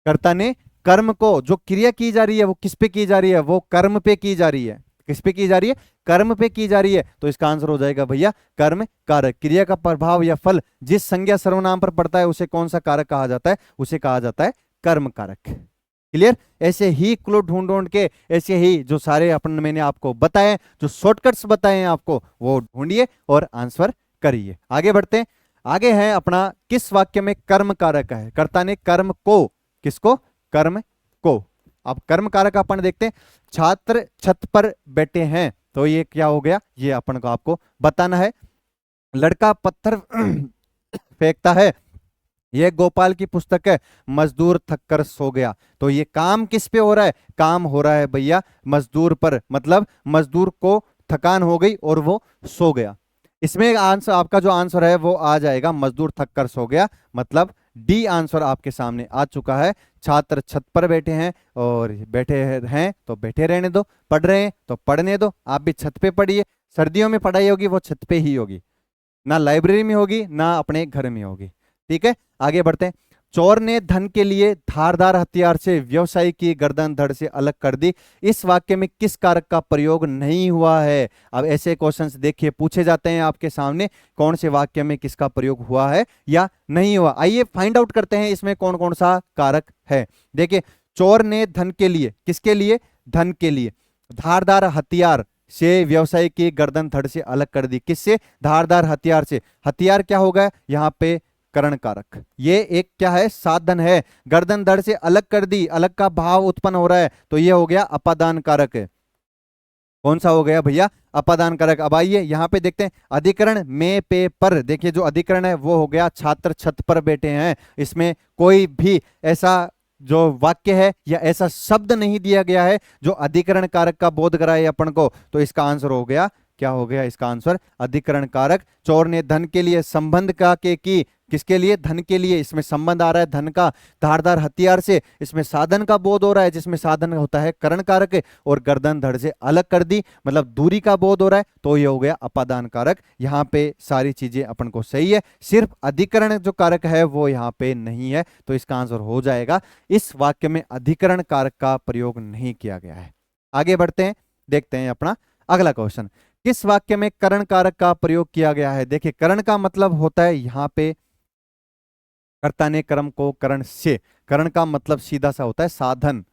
कर्ता ने कर्म को, जो क्रिया की जा रही है वो किस पे की जा रही है? वो कर्म पे की जा रही है। किस पे की जा रही है? कर्म पे की जा रही है। तो इसका आंसर हो जाएगा भैया कर्म कारक। क्रिया का प्रभाव या फल जिस संज्ञा सर्वनाम पर पड़ता है उसे कौन सा कारक कहा जाता है? उसे कहा जाता है कर्म कारक। क्लियर? ऐसे ही क्लू ढूंढ ढूंढ के, ऐसे ही जो सारे अपन मैंने आपको बताए, जो शॉर्टकट्स बताए हैं आपको, वो ढूंढिए और आंसर करिए। आगे बढ़ते हैं। आगे है अपना, किस वाक्य में कर्म कारक है? कर्ता ने कर्म को, किसको? कर्म को। अब कर्म कारक अपन देखते हैं। छात्र छत पर बैठे हैं, तो ये क्या हो गया? ये अपन को आपको बताना है। लड़का पत्थर फेंकता है, यह गोपाल की पुस्तक है। मजदूर थककर सो गया, तो ये काम किस पे हो रहा है? काम हो रहा है भैया मजदूर पर। मतलब मजदूर को थकान हो गई और वो सो गया। इसमें आंसर, आपका जो आंसर है वो आ जाएगा मजदूर थककर सो गया। मतलब डी आंसर आपके सामने आ चुका है। छात्र छत पर बैठे हैं, और बैठे हैं तो बैठे रहने दो, पढ़ रहे हैं तो पढ़ने दो। आप भी छत पे पढ़िए। सर्दियों में पढ़ाई होगी वो छत पे ही होगी, ना लाइब्रेरी में होगी ना अपने घर में होगी। ठीक है, आगे बढ़ते हैं। चोर ने धन के लिए धारदार हथियार से व्यवसायी की गर्दन धड़ से अलग कर दी। इस वाक्य में किस कारक का प्रयोग नहीं हुआ है? अब ऐसे क्वेश्चंस देखिए पूछे जाते हैं आपके सामने, कौन से वाक्य में किसका प्रयोग हुआ है या नहीं हुआ। आइए फाइंड आउट करते हैं इसमें कौन कौन सा कारक है। देखिए, चोर ने धन के लिए, किसके लिए? धन के लिए। धारदार हथियार से व्यवसायी की गर्दन धड़ से अलग कर दी। किससे? धारदार हथियार से। हथियार क्या होगा? यहाँ पे करण कारक। ये एक क्या है, साधन है। गर्दन धड़ से अलग कर दी, अलग का भाव उत्पन्न हो रहा है, तो ये हो गया अपादान कारक है। कौन सा हो गया भैया, अपादान कारक। अब आइए यहां पे देखते हैं, अधिकरण में पे पर। देखिए जो अधिकरण है वो हो गया छात्र छत पर बैठे हैं। इसमें कोई भी ऐसा जो वाक्य है या ऐसा शब्द नहीं दिया गया है जो अधिकरण कारक का बोध कराए अपन को, तो इसका आंसर हो गया, क्या हो गया इसका आंसर, अधिकरण कारक। चोर ने धन के लिए संबंध का के की, किसके लिए, धन के लिए, इसमें संबंध आ रहा है धन का, धारदार हथियार से, इसमें साधन का बोध हो रहा है, जिसमें साधन होता है करण कारक, और गर्दन धड़ से अलग कर दी मतलब दूरी का बोध हो रहा है, तो ये हो गया अपादान कारक। यहाँ पे सारी चीजें अपन को सही है, सिर्फ अधिकरण जो कारक है वो यहाँ पे नहीं है, तो इसका आंसर हो जाएगा, इस वाक्य में अधिकरण कारक का प्रयोग नहीं किया गया है। आगे बढ़ते हैं, देखते हैं अपना अगला क्वेश्चन। किस वाक्य में करण कारक का प्रयोग किया गया है। देखिए करण का मतलब होता है यहाँ पे कर्ता ने कर्म को करण से, करण का मतलब सीधा सा होता है साधन,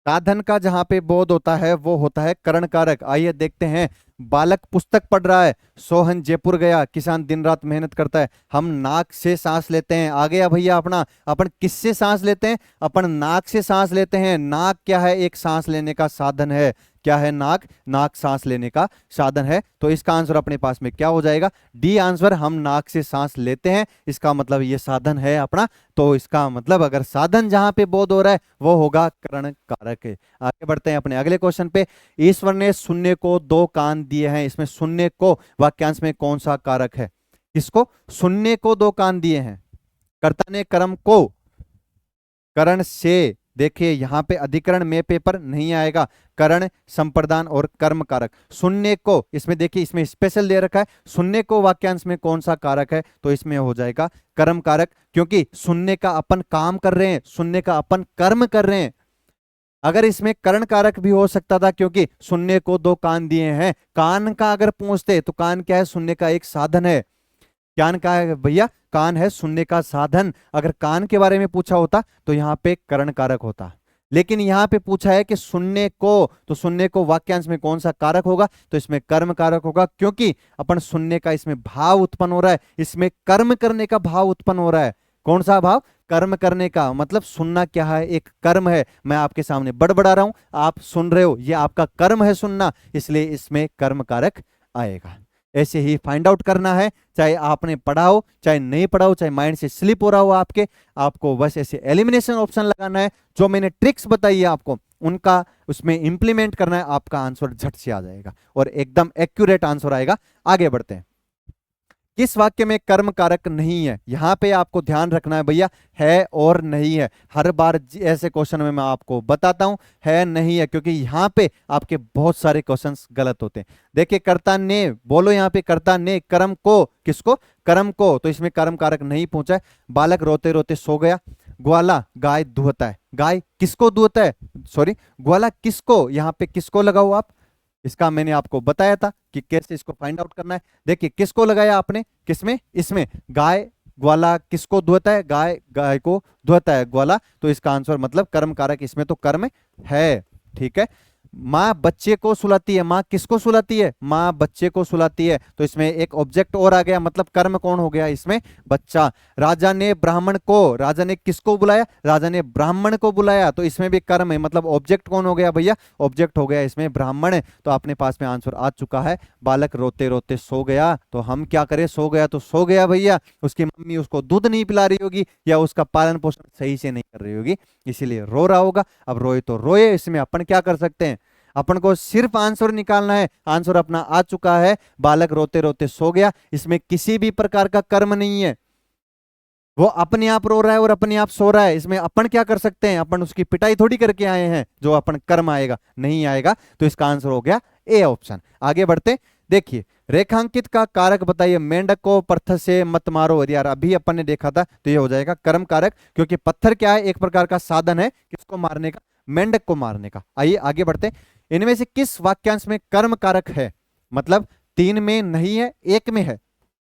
साधन का जहां पे बोध होता है वो होता है करण कारक। आइए देखते हैं, बालक पुस्तक पढ़ रहा है, सोहन जयपुर गया, किसान दिन रात मेहनत करता है, हम नाक से सांस लेते हैं। आ गया भैया अपना, अपन किससे सांस लेते हैं, अपन नाक से सांस लेते हैं। नाक क्या है, एक सांस लेने का साधन है। क्या है, नाक, नाक सांस लेने का साधन है। तो इसका आंसर अपने पास में क्या हो जाएगा, डी आंसर, हम नाक से सांस लेते हैं, इसका मतलब ये साधन है अपना। तो इसका मतलब अगर साधन जहां पे बोध हो रहा है वो होगा करण कारक है। आगे बढ़ते हैं अपने अगले क्वेश्चन पे। ईश्वर ने शून्य को दो कान दिए हैं, इसमें शून्य को वाक्यांश में कौन सा कारक है, किसको, शून्य को दो कान दिए हैं, कर्ता ने कर्म को करण से। देखिए यहां पे अधिकरण में पेपर नहीं आएगा, करण, संप्रदान और कर्म कारक। शून्य को, इसमें देखिए इसमें स्पेशल दे रखा है, शून्य को वाक्यांश में कौन सा कारक है, तो इसमें हो जाएगा कर्म कारक, क्योंकि शून्य का अपन काम कर रहे हैं, शून्य का अपन कर्म कर रहे हैं। अगर इसमें करण कारक भी हो सकता था, क्योंकि शून्य को दो कान दिए हैं, कान का अगर पूछते तो कान क्या है, शून्य का एक साधन है। कान का है भैया, कान है शून्य का साधन। अगर कान के बारे में पूछा होता तो यहाँ पे करण कारक होता, लेकिन यहाँ पे पूछा है कि शून्य को, तो शून्य को वाक्यांश में कौन सा कारक होगा, तो इसमें कर्म कारक होगा, क्योंकि अपन शून्य का इसमें भाव उत्पन्न हो रहा है, इसमें कर्म करने का भाव उत्पन्न हो रहा है। कौन सा भाव, कर्म करने का, मतलब सुनना क्या है, एक कर्म है। मैं आपके सामने बड़बड़ा रहा हूं, आप सुन रहे हो, ये आपका कर्म है सुनना, इसलिए इसमें कर्म कारक आएगा। ऐसे ही फाइंड आउट करना है, चाहे आपने पढ़ा हो चाहे नहीं पढ़ा हो, चाहे माइंड से स्लिप हो रहा हो आपके, आपको बस ऐसे एलिमिनेशन ऑप्शन लगाना है, जो मैंने ट्रिक्स बताई है आपको उनका उसमें इंप्लीमेंट करना है, आपका आंसर झट से आ जाएगा और एकदम एक्यूरेट आंसर आएगा। आगे बढ़ते हैं, किस वाक्य में कर्म कारक नहीं है, यहां पे आपको ध्यान रखना है भैया, है और नहीं है। हर बार ऐसे क्वेश्चन में मैं आपको बताता हूं है नहीं है, क्योंकि यहां पे आपके बहुत सारे क्वेश्चंस गलत होते हैं। देखिए कर्ता ने, बोलो यहां पे कर्ता ने कर्म को, किसको, कर्म को, तो इसमें कर्म कारक नहीं पहुंचा है। बालक रोते रोते सो गया, ग्वाला गाय दुहता है, गाय किसको दुहता है, सॉरी ग्वाला किसको, यहां पे किसको लगाओ आप, इसका मैंने आपको बताया था कि कैसे इसको फाइंड आउट करना है। देखिए किसको लगाया आपने, किसमें, इसमें, गाय ग्वाला किसको दुहता है, गाय गाय को दुहता है ग्वाला, तो इसका आंसर मतलब कर्म कारक इसमें तो कर्म है। ठीक है, माँ बच्चे को सुलाती है, माँ किसको सुलाती है, माँ बच्चे को सुलाती है, तो इसमें एक ऑब्जेक्ट और आ गया, मतलब कर्म कौन हो गया इसमें, बच्चा। राजा ने ब्राह्मण को, राजा ने किसको बुलाया, राजा ने ब्राह्मण को बुलाया, तो इसमें भी कर्म है, मतलब ऑब्जेक्ट कौन हो गया भैया, ऑब्जेक्ट हो गया इसमें ब्राह्मण। तो अपने पास में आंसर आ चुका है, बालक रोते रोते सो गया, तो हम क्या करें, सो गया तो सो गया भैया, उसकी मम्मी उसको दूध नहीं पिला रही होगी या उसका पालन पोषण सही से नहीं कर रही होगी, इसीलिए रो रहा होगा। अब रोए तो रोए, इसमें अपन क्या कर सकते हैं, अपन को सिर्फ आंसर निकालना है, आंसर अपना आ चुका है, बालक रोते रोते सो गया, इसमें किसी भी प्रकार का कर्म नहीं है, वो अपने आप रो रहा है और अपने आप सो रहा है, इसमें अपन क्या कर सकते हैं, अपन उसकी पिटाई थोड़ी करके आए हैं, जो अपन कर्म आएगा नहीं आएगा, तो इसका आंसर हो गया ए ऑप्शन। आगे बढ़ते, देखिए रेखांकित का कारक बताइए, मेंढक को पत्थर से मत मारो, यार अभी अपन ने देखा था, तो ये हो जाएगा कर्म कारक, क्योंकि पत्थर क्या है, एक प्रकार का साधन है किसको मारने का, मेंढक को मारने का। आइए आगे बढ़ते, इनमें से किस वाक्यांश में कर्म कारक है, मतलब तीन में नहीं है एक में है,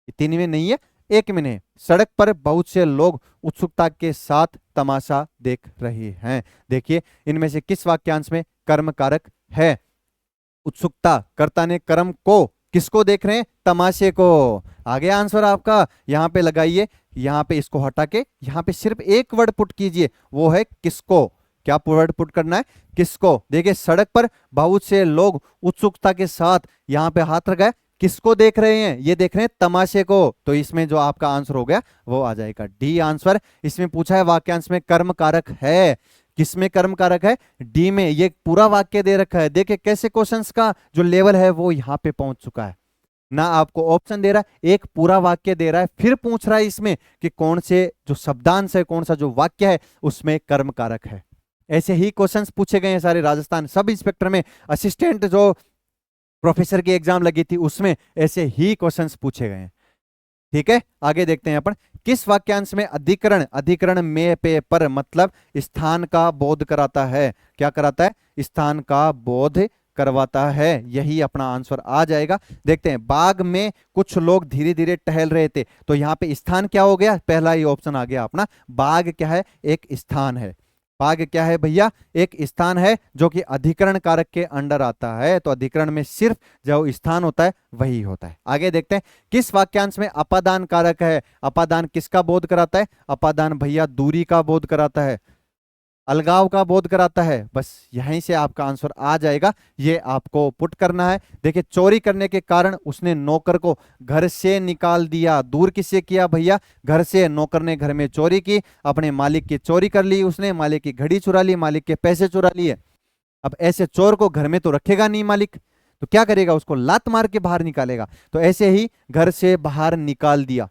तीन में नहीं है एक में नहीं। सड़क पर बहुत से लोग उत्सुकता के साथ तमाशा देख रहे हैं, देखिए इनमें से किस वाक्यांश में कर्म कारक है, उत्सुकता, कर्ता ने कर्म को किसको देख रहे हैं? तमाशे को। आगे आंसर आपका, यहां पे लगाइए, यहां पे इसको हटा के यहां पे सिर्फ एक वर्ड पुट कीजिए, वो है किसको। क्या वर्ड पुट करना है? किसको। देखिए सड़क पर बहुत से लोग उत्सुकता के साथ यहां पे हाथ लगाए, किसको देख रहे हैं? ये देख रहे हैं तमाशे को। तो इसमें जो आपका आंसर हो गया वो आ जाएगा डी आंसर। इसमें पूछा है वाक्यांश में कर्म कारक है, किसमें कर्म कारक है? डी में। ये पूरा वाक्य दे रखा है। देखिए कैसे क्वेश्चंस का जो लेवल है वो यहां पे पहुंच चुका है। ना आपको ऑप्शन दे रहा है, एक पूरा वाक्य दे रहा है, फिर पूछ रहा है इसमें कि कौन से जो शब्दांश है, कौन सा जो वाक्य है उसमें कर्म कारक है। ऐसे ही क्वेश्चंस पूछे गए हैं सारे राजस्थान सब इंस्पेक्टर में, असिस्टेंट जो प्रोफेसर की एग्जाम लगी थी उसमें ऐसे ही क्वेश्चंस पूछे गए हैं। ठीक है, आगे देखते हैं अपन। किस वाक्यांश में अधिकरण, अधिकरण में पे पर मतलब स्थान का बोध कराता है? क्या कराता है? स्थान का बोध करवाता है। यही अपना आंसर आ जाएगा। देखते हैं, बाग में कुछ लोग धीरे धीरे टहल रहे थे, तो यहाँ पे स्थान क्या हो गया? पहला ही ऑप्शन आ गया अपना। बाग क्या है? एक स्थान है। बाग क्या है भैया? एक स्थान है जो कि अधिकरण कारक के अंडर आता है। तो अधिकरण में सिर्फ जो स्थान होता है वही होता है। आगे देखते हैं, किस वाक्यांश में अपादान कारक है? अपादान किसका बोध कराता है? अपादान भैया दूरी का बोध कराता है, अलगाव का बोध कराता है। बस यहीं से आपका आंसर आ जाएगा, ये आपको पुट करना है। देखिए चोरी करने के कारण उसने नौकर को घर से निकाल दिया। दूर किससे किया भैया? घर से। नौकर ने घर में चोरी की, अपने मालिक की चोरी कर ली उसने, मालिक की घड़ी चुरा ली, मालिक के पैसे चुरा लिए। अब ऐसे चोर को घर में तो रखेगा नहीं मालिक, तो क्या करेगा? उसको लात मार के बाहर निकालेगा। तो ऐसे ही घर से बाहर निकाल दिया,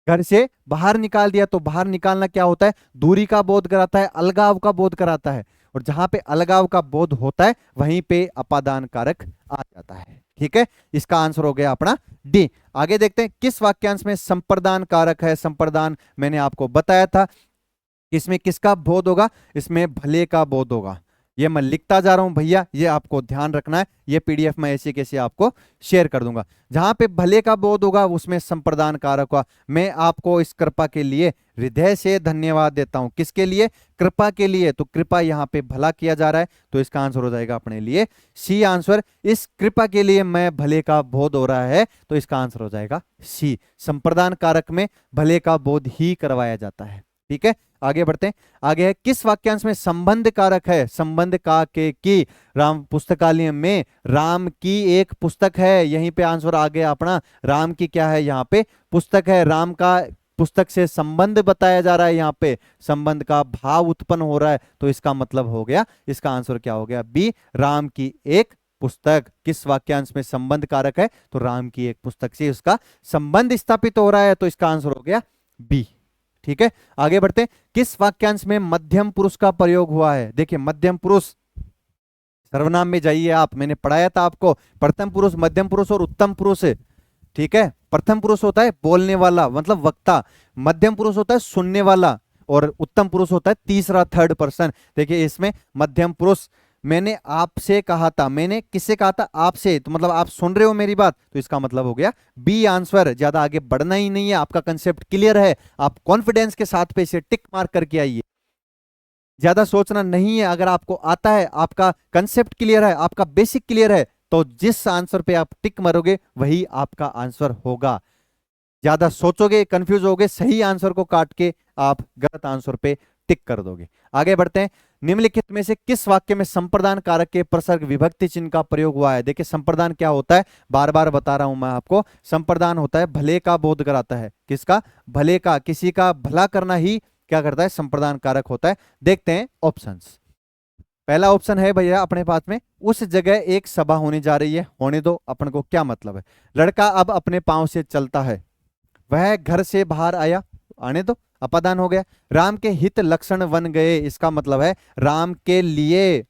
घर से बाहर निकाल दिया। तो बाहर निकालना क्या होता है? दूरी का बोध कराता है, अलगाव का बोध कराता है। और जहां पे अलगाव का बोध होता है वहीं पे अपादान कारक आ जाता है। ठीक है, इसका आंसर हो गया अपना डी। आगे देखते हैं, किस वाक्यांश में संप्रदान कारक है? संप्रदान मैंने आपको बताया था, इसमें किसका बोध होगा? इसमें भले का बोध होगा। ये मैं लिखता जा रहा हूं भैया, ये आपको ध्यान रखना है। ये पीडीएफ में ऐसे कैसे आपको शेयर कर दूंगा। जहां पे भले का बोध होगा उसमें संप्रदान कारक होगा। मैं आपको इस कृपा के लिए हृदय से धन्यवाद देता हूं। किसके लिए? कृपा के लिए। तो कृपा यहाँ पे भला किया जा रहा है, तो इसका आंसर हो जाएगा अपने लिए सी आंसर। इस कृपा के लिए मैं भले का बोध हो रहा है, तो इसका आंसर हो जाएगा सी। संप्रदान कारक में भले का बोध ही करवाया जाता है। ठीक है, आगे बढ़ते हैं। आगे है, किस वाक्यांश में संबंध कारक है? संबंध का के की राम पुस्तकालय में राम की एक पुस्तक है। यहीं पे आंसर आ गया अपना। राम की क्या है? यहाँ पे पुस्तक है। राम का पुस्तक से संबंध बताया जा रहा है, यहाँ पे संबंध का भाव उत्पन्न हो रहा है। तो इसका मतलब हो गया, इसका आंसर क्या हो गया? बी, राम की एक पुस्तक। किस वाक्यांश में संबंध कारक है? तो राम की एक पुस्तक से उसका संबंध स्थापित हो रहा है। तो इसका आंसर हो गया बी। ठीक है, आगे बढ़ते हैं। किस वाक्यांश में मध्यम पुरुष का प्रयोग हुआ है? देखिए मध्यम पुरुष, सर्वनाम में जाइए आप, मैंने पढ़ाया था आपको, प्रथम पुरुष, मध्यम पुरुष और उत्तम पुरुष है। ठीक है, प्रथम पुरुष होता है बोलने वाला मतलब वक्ता, मध्यम पुरुष होता है सुनने वाला, और उत्तम पुरुष होता है तीसरा, थर्ड पर्सन। देखिए इसमें मध्यम पुरुष मैंने आपसे कहा था, मैंने किससे कहा था? आपसे। तो मतलब आप सुन रहे हो मेरी बात, तो इसका मतलब हो गया बी आंसर। ज्यादा आगे बढ़ना ही नहीं है, आपका कंसेप्ट क्लियर है। आप कॉन्फिडेंस के साथ पे इसे टिक मार्क करके आइए, ज्यादा सोचना नहीं है। अगर आपको आता है, आपका कंसेप्ट क्लियर है, आपका बेसिक क्लियर है, तो जिस आंसर पे आप टिक मारोगे वही आपका आंसर होगा। ज्यादा सोचोगे, कंफ्यूज होगे, सही आंसर को काट के आप गलत आंसर पे टिक कर दोगे। आगे बढ़ते हैं। निम्नलिखित में से किस वाक्य में संप्रदान कारक के प्रसर्ग विभक्ति चिन्ह का प्रयोग हुआ है? देखिए संप्रदान क्या होता है, बार बार बता रहा हूं मैं आपको। संप्रदान होता है भले का बोध कराता है। किसका? भले का, किसी का भला करना ही क्या करता है? संप्रदान कारक होता है। देखते हैं ऑप्शंस। पहला ऑप्शन है भैया अपने पास में, उस जगह एक सभा होने जा रही है। होने दो, अपन को क्या मतलब है? लड़का अब अपने पांव से चलता है, वह घर से बाहर आया, आने दो, अपादान हो गया। राम के हित लक्षण बन गए, इसका मतलब है राम के लिए,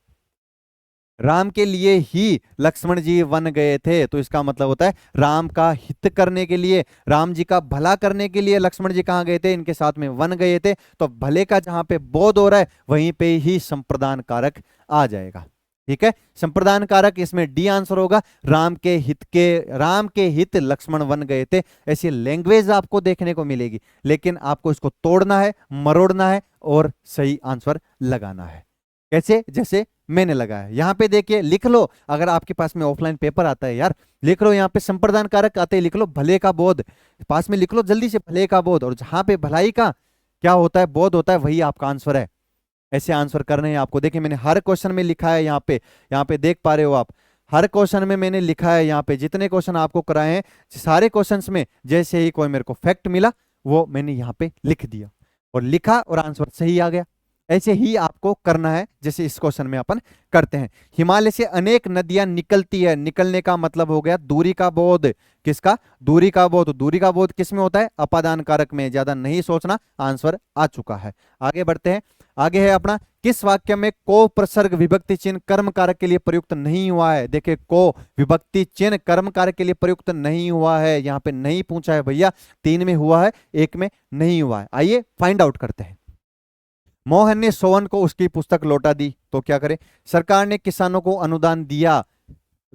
राम के लिए ही लक्ष्मण जी बन गए थे। तो इसका मतलब होता है राम का हित करने के लिए, राम जी का भला करने के लिए लक्ष्मण जी कहां गए थे? इनके साथ में वन गए थे। तो भले का जहां पे बोध हो रहा है वहीं पे ही संप्रदान कारक आ जाएगा। ठीक है, संप्रदान कारक इसमें डी आंसर होगा। राम के हित लक्ष्मण वन गए थे। ऐसी लैंग्वेज आपको देखने को मिलेगी, लेकिन आपको इसको तोड़ना है, मरोड़ना है और सही आंसर लगाना है। कैसे? जैसे मैंने लगाया यहां पे, देखिए लिख लो, अगर आपके पास में ऑफलाइन पेपर आता है यार, लिख लो यहाँ पे संप्रदान कारक आते ही लिख लो भले का बोध, पास में लिख लो जल्दी से भले का बोध, और जहां पे भलाई का क्या होता है, बोध होता है, वही आपका आंसर है। ऐसे आंसर करने हैं आपको। देखिए मैंने हर क्वेश्चन में लिखा है यहाँ पे देख पा रहे हो आप, हर क्वेश्चन में मैंने लिखा है, यहाँ पे जितने क्वेश्चन आपको कराए हैं सारे क्वेश्चंस में जैसे ही कोई मेरे को फैक्ट मिला वो मैंने यहाँ पे लिख दिया और लिखा और आंसर सही आ गया। ऐसे ही आपको करना है जैसे इस क्वेश्चन में अपन करते हैं। हिमालय से अनेक नदियां निकलती है, निकलने का मतलब हो गया दूरी का बोध। किसका? दूरी का बोध। दूरी का बोध किस में होता है? अपादान कारक में। ज्यादा नहीं सोचना, आंसर आ चुका है। आगे बढ़ते हैं। आगे है अपना, किस वाक्य में को प्रसर्ग विभक्ति चिन्ह कर्म कारक के लिए प्रयुक्त नहीं हुआ है? देखिए को विभक्ति चिन्ह कर्म कारक के लिए प्रयुक्त नहीं हुआ है, यहाँ पे नहीं पूछा है भैया, 3 में हुआ है, 1 में नहीं हुआ है। आइए फाइंड आउट करते हैं। मोहन ने सोहन को उसकी पुस्तक लौटा दी तो क्या करे? सरकार ने किसानों को अनुदान दिया,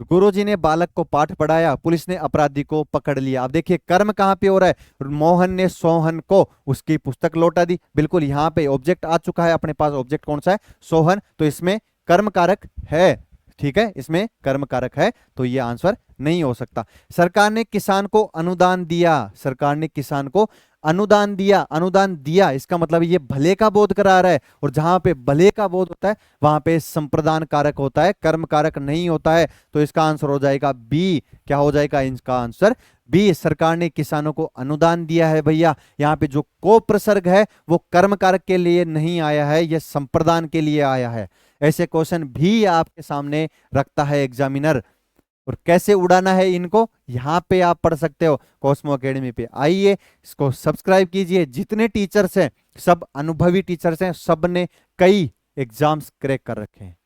गुरुजी ने बालक को पाठ पढ़ाया, पुलिस ने अपराधी को पकड़ लिया। अब देखिए कर्म कहां पे हो रहा है? मोहन ने सोहन को उसकी पुस्तक लौटा दी, बिल्कुल यहाँ पे ऑब्जेक्ट आ चुका है अपने पास। ऑब्जेक्ट कौन सा है? सोहन। तो इसमें कर्म कारक है, ठीक है, इसमें कर्म कारक है, तो ये आंसर नहीं हो सकता। सरकार ने किसान को अनुदान दिया, सरकार ने किसान को अनुदान दिया, अनुदान दिया इसका मतलब ये भले का बोध करा रहा है, और जहां पे भले का बोध होता है वहां पे संप्रदान कारक होता है, कर्म कारक नहीं होता है। तो इसका आंसर हो जाएगा बी। क्या हो जाएगा इसका आंसर? बी। सरकार ने किसानों को अनुदान दिया है भैया। यहाँ पे जो को प्रसर्ग है वो कर्म कारक के लिए नहीं आया है, यह संप्रदान के लिए आया है। ऐसे क्वेश्चन भी आपके सामने रखता है एग्जामिनर, और कैसे उड़ाना है इनको यहां पे आप पढ़ सकते हो कॉस्मो अकेडमी पे। आइए इसको सब्सक्राइब कीजिए। जितने टीचर्स हैं सब अनुभवी टीचर्स हैं, सब ने कई एग्जाम्स क्रैक कर रखे हैं।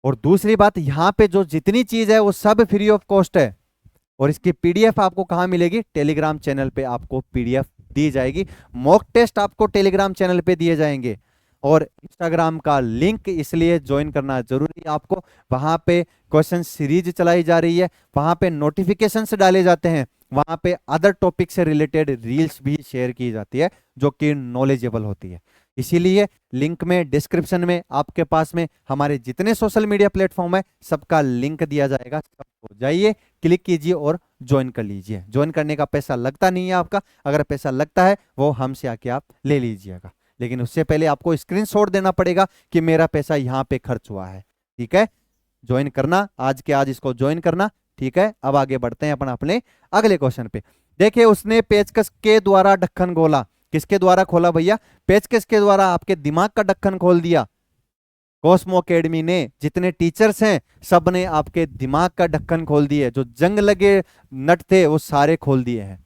और दूसरी बात, यहाँ पे जो जितनी चीज है वो सब फ्री ऑफ कॉस्ट है, और इसकी पीडीएफ आपको कहाँ मिलेगी? टेलीग्राम चैनल पे आपको पीडीएफ दी जाएगी। मॉक टेस्ट आपको टेलीग्राम चैनल पे दिए जाएंगे, और इंस्टाग्राम का लिंक इसलिए ज्वाइन करना जरूरी है आपको। वहां पे क्वेश्चन सीरीज चलाई जा रही है, वहां पे नोटिफिकेशंस डाले जाते हैं, वहां पे अदर टॉपिक से रिलेटेड रील्स भी शेयर की जाती है जो कि नॉलेजेबल होती है। इसीलिए लिंक में डिस्क्रिप्शन में आपके पास में हमारे जितने सोशल मीडिया प्लेटफॉर्म है सबका लिंक दिया जाएगा, सब जाइए क्लिक कीजिए और ज्वाइन कर लीजिए। ज्वाइन करने का पैसा लगता नहीं है आपका, अगर पैसा लगता है वो हमसे आके आप ले लीजिएगा, लेकिन उससे पहले आपको स्क्रीनशॉट देना पड़ेगा कि मेरा पैसा यहाँ पे खर्च हुआ है। ठीक है, ज्वाइन करना आज के आज इसको ज्वाइन करना। ठीक है, अब आगे बढ़ते हैं अपन अपने अगले क्वेश्चन पे। देखिए उसने पेचकस के द्वारा ढक्कन खोला। किसके द्वारा खोला भैया? पेचकस के द्वारा आपके दिमाग का ढक्कन खोल दिया। कॉस्मो अकेडमी ने जितने टीचर्स हैं सब ने आपके दिमाग का ढक्कन खोल दिए, जो जंग लगे नट थे वो सारे खोल दिए हैं।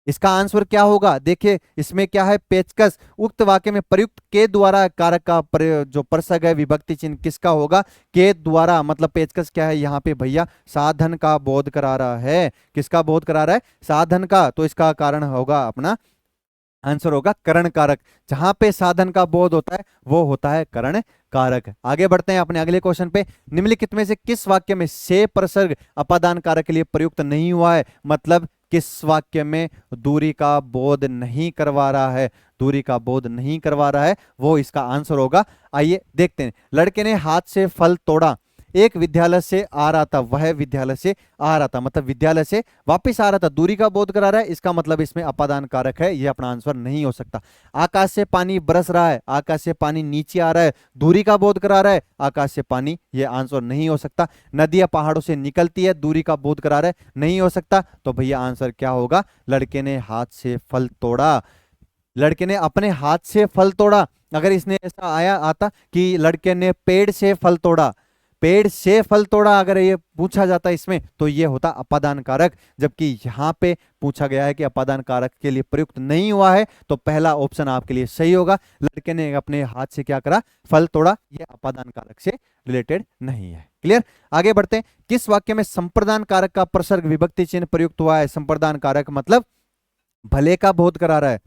इसका आंसर क्या होगा? देखिए इसमें क्या है? पेचकस। उक्त वाक्य में प्रयुक्त के द्वारा कारक का जो प्रसर्ग है विभक्ति चिन्ह किसका होगा? के द्वारा। मतलब पेचकस क्या है यहाँ पे भैया? साधन का बोध करा रहा है। किसका बोध करा रहा है? साधन का। तो इसका कारण होगा अपना आंसर होगा करण कारक। जहां पे साधन का बोध होता है वो होता है करण कारक। आगे बढ़ते हैं अपने अगले क्वेश्चन पे। निम्नलिखित में से किस वाक्य में से प्रसर्ग अपादान कारक के लिए प्रयुक्त नहीं हुआ है? मतलब किस वाक्य में दूरी का बोध नहीं करवा रहा है? दूरी का बोध नहीं करवा रहा है, वो इसका आंसर होगा। आइए देखते हैं। लड़के ने हाथ से फल तोड़ा, एक विद्यालय से आ रहा था, वह विद्यालय से आ रहा था, मतलब विद्यालय से वापस आ रहा था, दूरी का बोध करा रहा है, इसका मतलब इसमें अपादान कारक है, यह अपना आंसर नहीं हो सकता। आकाश से पानी बरस रहा है, आकाश से पानी नीचे आ रहा है, दूरी का बोध करा रहा है, आकाश से पानी, यह आंसर नहीं हो सकता। नदियां पहाड़ों से निकलती है, दूरी का बोध करा रहा है, नहीं हो सकता। तो भैया आंसर क्या होगा? लड़के ने हाथ से फल तोड़ा। लड़के ने अपने हाथ से फल तोड़ा। अगर इसने ऐसा आया आता कि लड़के ने पेड़ से फल तोड़ा, पेड़ से फल तोड़ा, अगर ये पूछा जाता इसमें तो ये होता अपादान कारक। जबकि यहां पे पूछा गया है कि अपादान कारक के लिए प्रयुक्त नहीं हुआ है, तो पहला ऑप्शन आपके लिए सही होगा। लड़के ने अपने हाथ से क्या करा? फल तोड़ा। ये अपादान कारक से रिलेटेड नहीं है। क्लियर? आगे बढ़ते हैं। किस वाक्य में संप्रदान कारक का प्रसर्ग विभक्ति चिन्ह प्रयुक्त हुआ है? संप्रदान कारक मतलब भले का बोध करा रहा है।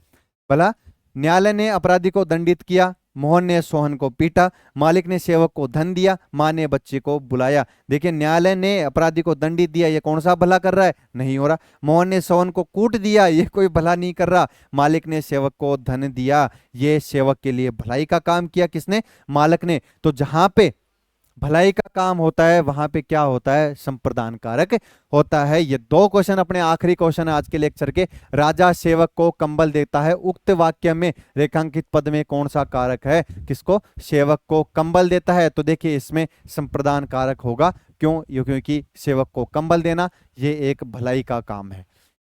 भला न्यायालय ने अपराधी को दंडित किया, मोहन ने सोहन को पीटा, मालिक ने सेवक को धन दिया, माँ ने बच्चे को बुलाया। देखिए न्यायालय ने अपराधी को दंडित दिया, ये कौन सा भला कर रहा है? नहीं हो रहा। मोहन ने सोहन को कूट दिया, ये कोई भला नहीं कर रहा। मालिक ने सेवक को धन दिया, ये सेवक के लिए भलाई का काम किया। किसने? मालिक ने। तो जहां पे भलाई का काम होता है वहां पे क्या होता है? संप्रदान कारक होता है। ये दो क्वेश्चन अपने आखिरी क्वेश्चन है आज के लेक्चर के। राजा सेवक को कंबल देता है, उक्त वाक्य में रेखांकित पद में कौन सा कारक है? किसको? सेवक को कंबल देता है। तो देखिए इसमें संप्रदान कारक होगा। क्यों? क्योंकि सेवक को कंबल देना ये एक भलाई का काम है।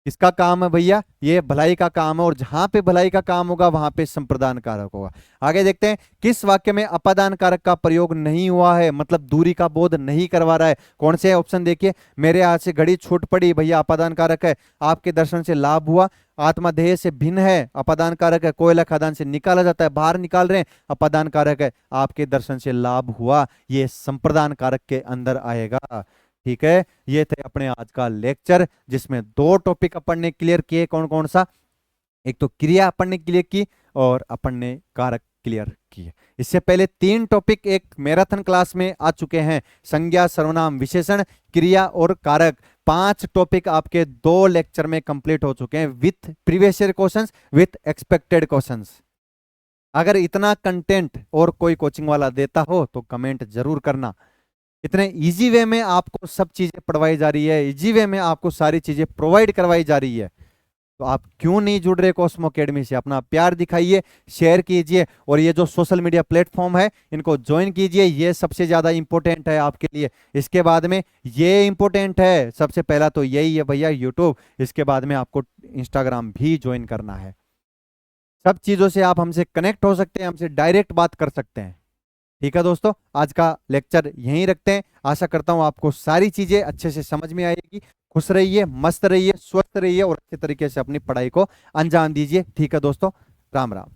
किसका काम है भैया? ये भलाई का काम है। और जहां पे भलाई का काम होगा वहां पे संप्रदान कारक होगा। आगे देखते हैं, किस वाक्य में अपादान कारक का प्रयोग नहीं हुआ है, मतलब दूरी का बोध नहीं करवा रहा है? कौन से ऑप्शन देखिए। मेरे हाथ से घड़ी छूट पड़ी, भैया अपादान कारक है। आपके दर्शन से लाभ हुआ, आत्मा देह से भिन्न है, अपादान कारक है। कोयला खदान से निकाला जाता है, बाहर निकाल रहे हैं, अपादान कारक है। आपके दर्शन से लाभ हुआ, ये संप्रदान कारक के अंदर आएगा। ठीक है, ये थे अपने आज का लेक्चर जिसमें दो टॉपिक अपन ने क्लियर किए। कौन कौन सा? एक तो क्रिया अपन ने क्लियर की और अपन ने कारक क्लियर किए। इससे पहले तीन टॉपिक एक मैराथन क्लास में आ चुके हैं, संज्ञा, सर्वनाम, विशेषण, क्रिया और कारक। 5 टॉपिक आपके 2 लेक्चर में कंप्लीट हो चुके हैं with previous year questions, with expected questions. अगर इतना कंटेंट और कोई कोचिंग वाला देता हो तो कमेंट जरूर करना। इतने इजी वे में आपको सब चीजें पढ़वाई जा रही है, इजी वे में आपको सारी चीजें प्रोवाइड करवाई जा रही है, तो आप क्यों नहीं जुड़ रहे कॉस्मो अकेडमी से? अपना प्यार दिखाइए, शेयर कीजिए और ये जो सोशल मीडिया प्लेटफॉर्म है इनको ज्वाइन कीजिए। ये सबसे ज्यादा इंपॉर्टेंट है आपके लिए। इसके बाद में ये इंपॉर्टेंट है, सबसे पहला तो यही है भैया यूट्यूब। इसके बाद में आपको इंस्टाग्राम भी ज्वाइन करना है। सब चीजों से आप हमसे कनेक्ट हो सकते हैं, हमसे डायरेक्ट बात कर सकते हैं। ठीक है दोस्तों, आज का लेक्चर यहीं रखते हैं। आशा करता हूं आपको सारी चीजें अच्छे से समझ में आएगी। खुश रहिए, मस्त रहिए, स्वस्थ रहिए और अच्छे तरीके से अपनी पढ़ाई को अंजाम दीजिए। ठीक है दोस्तों, राम राम।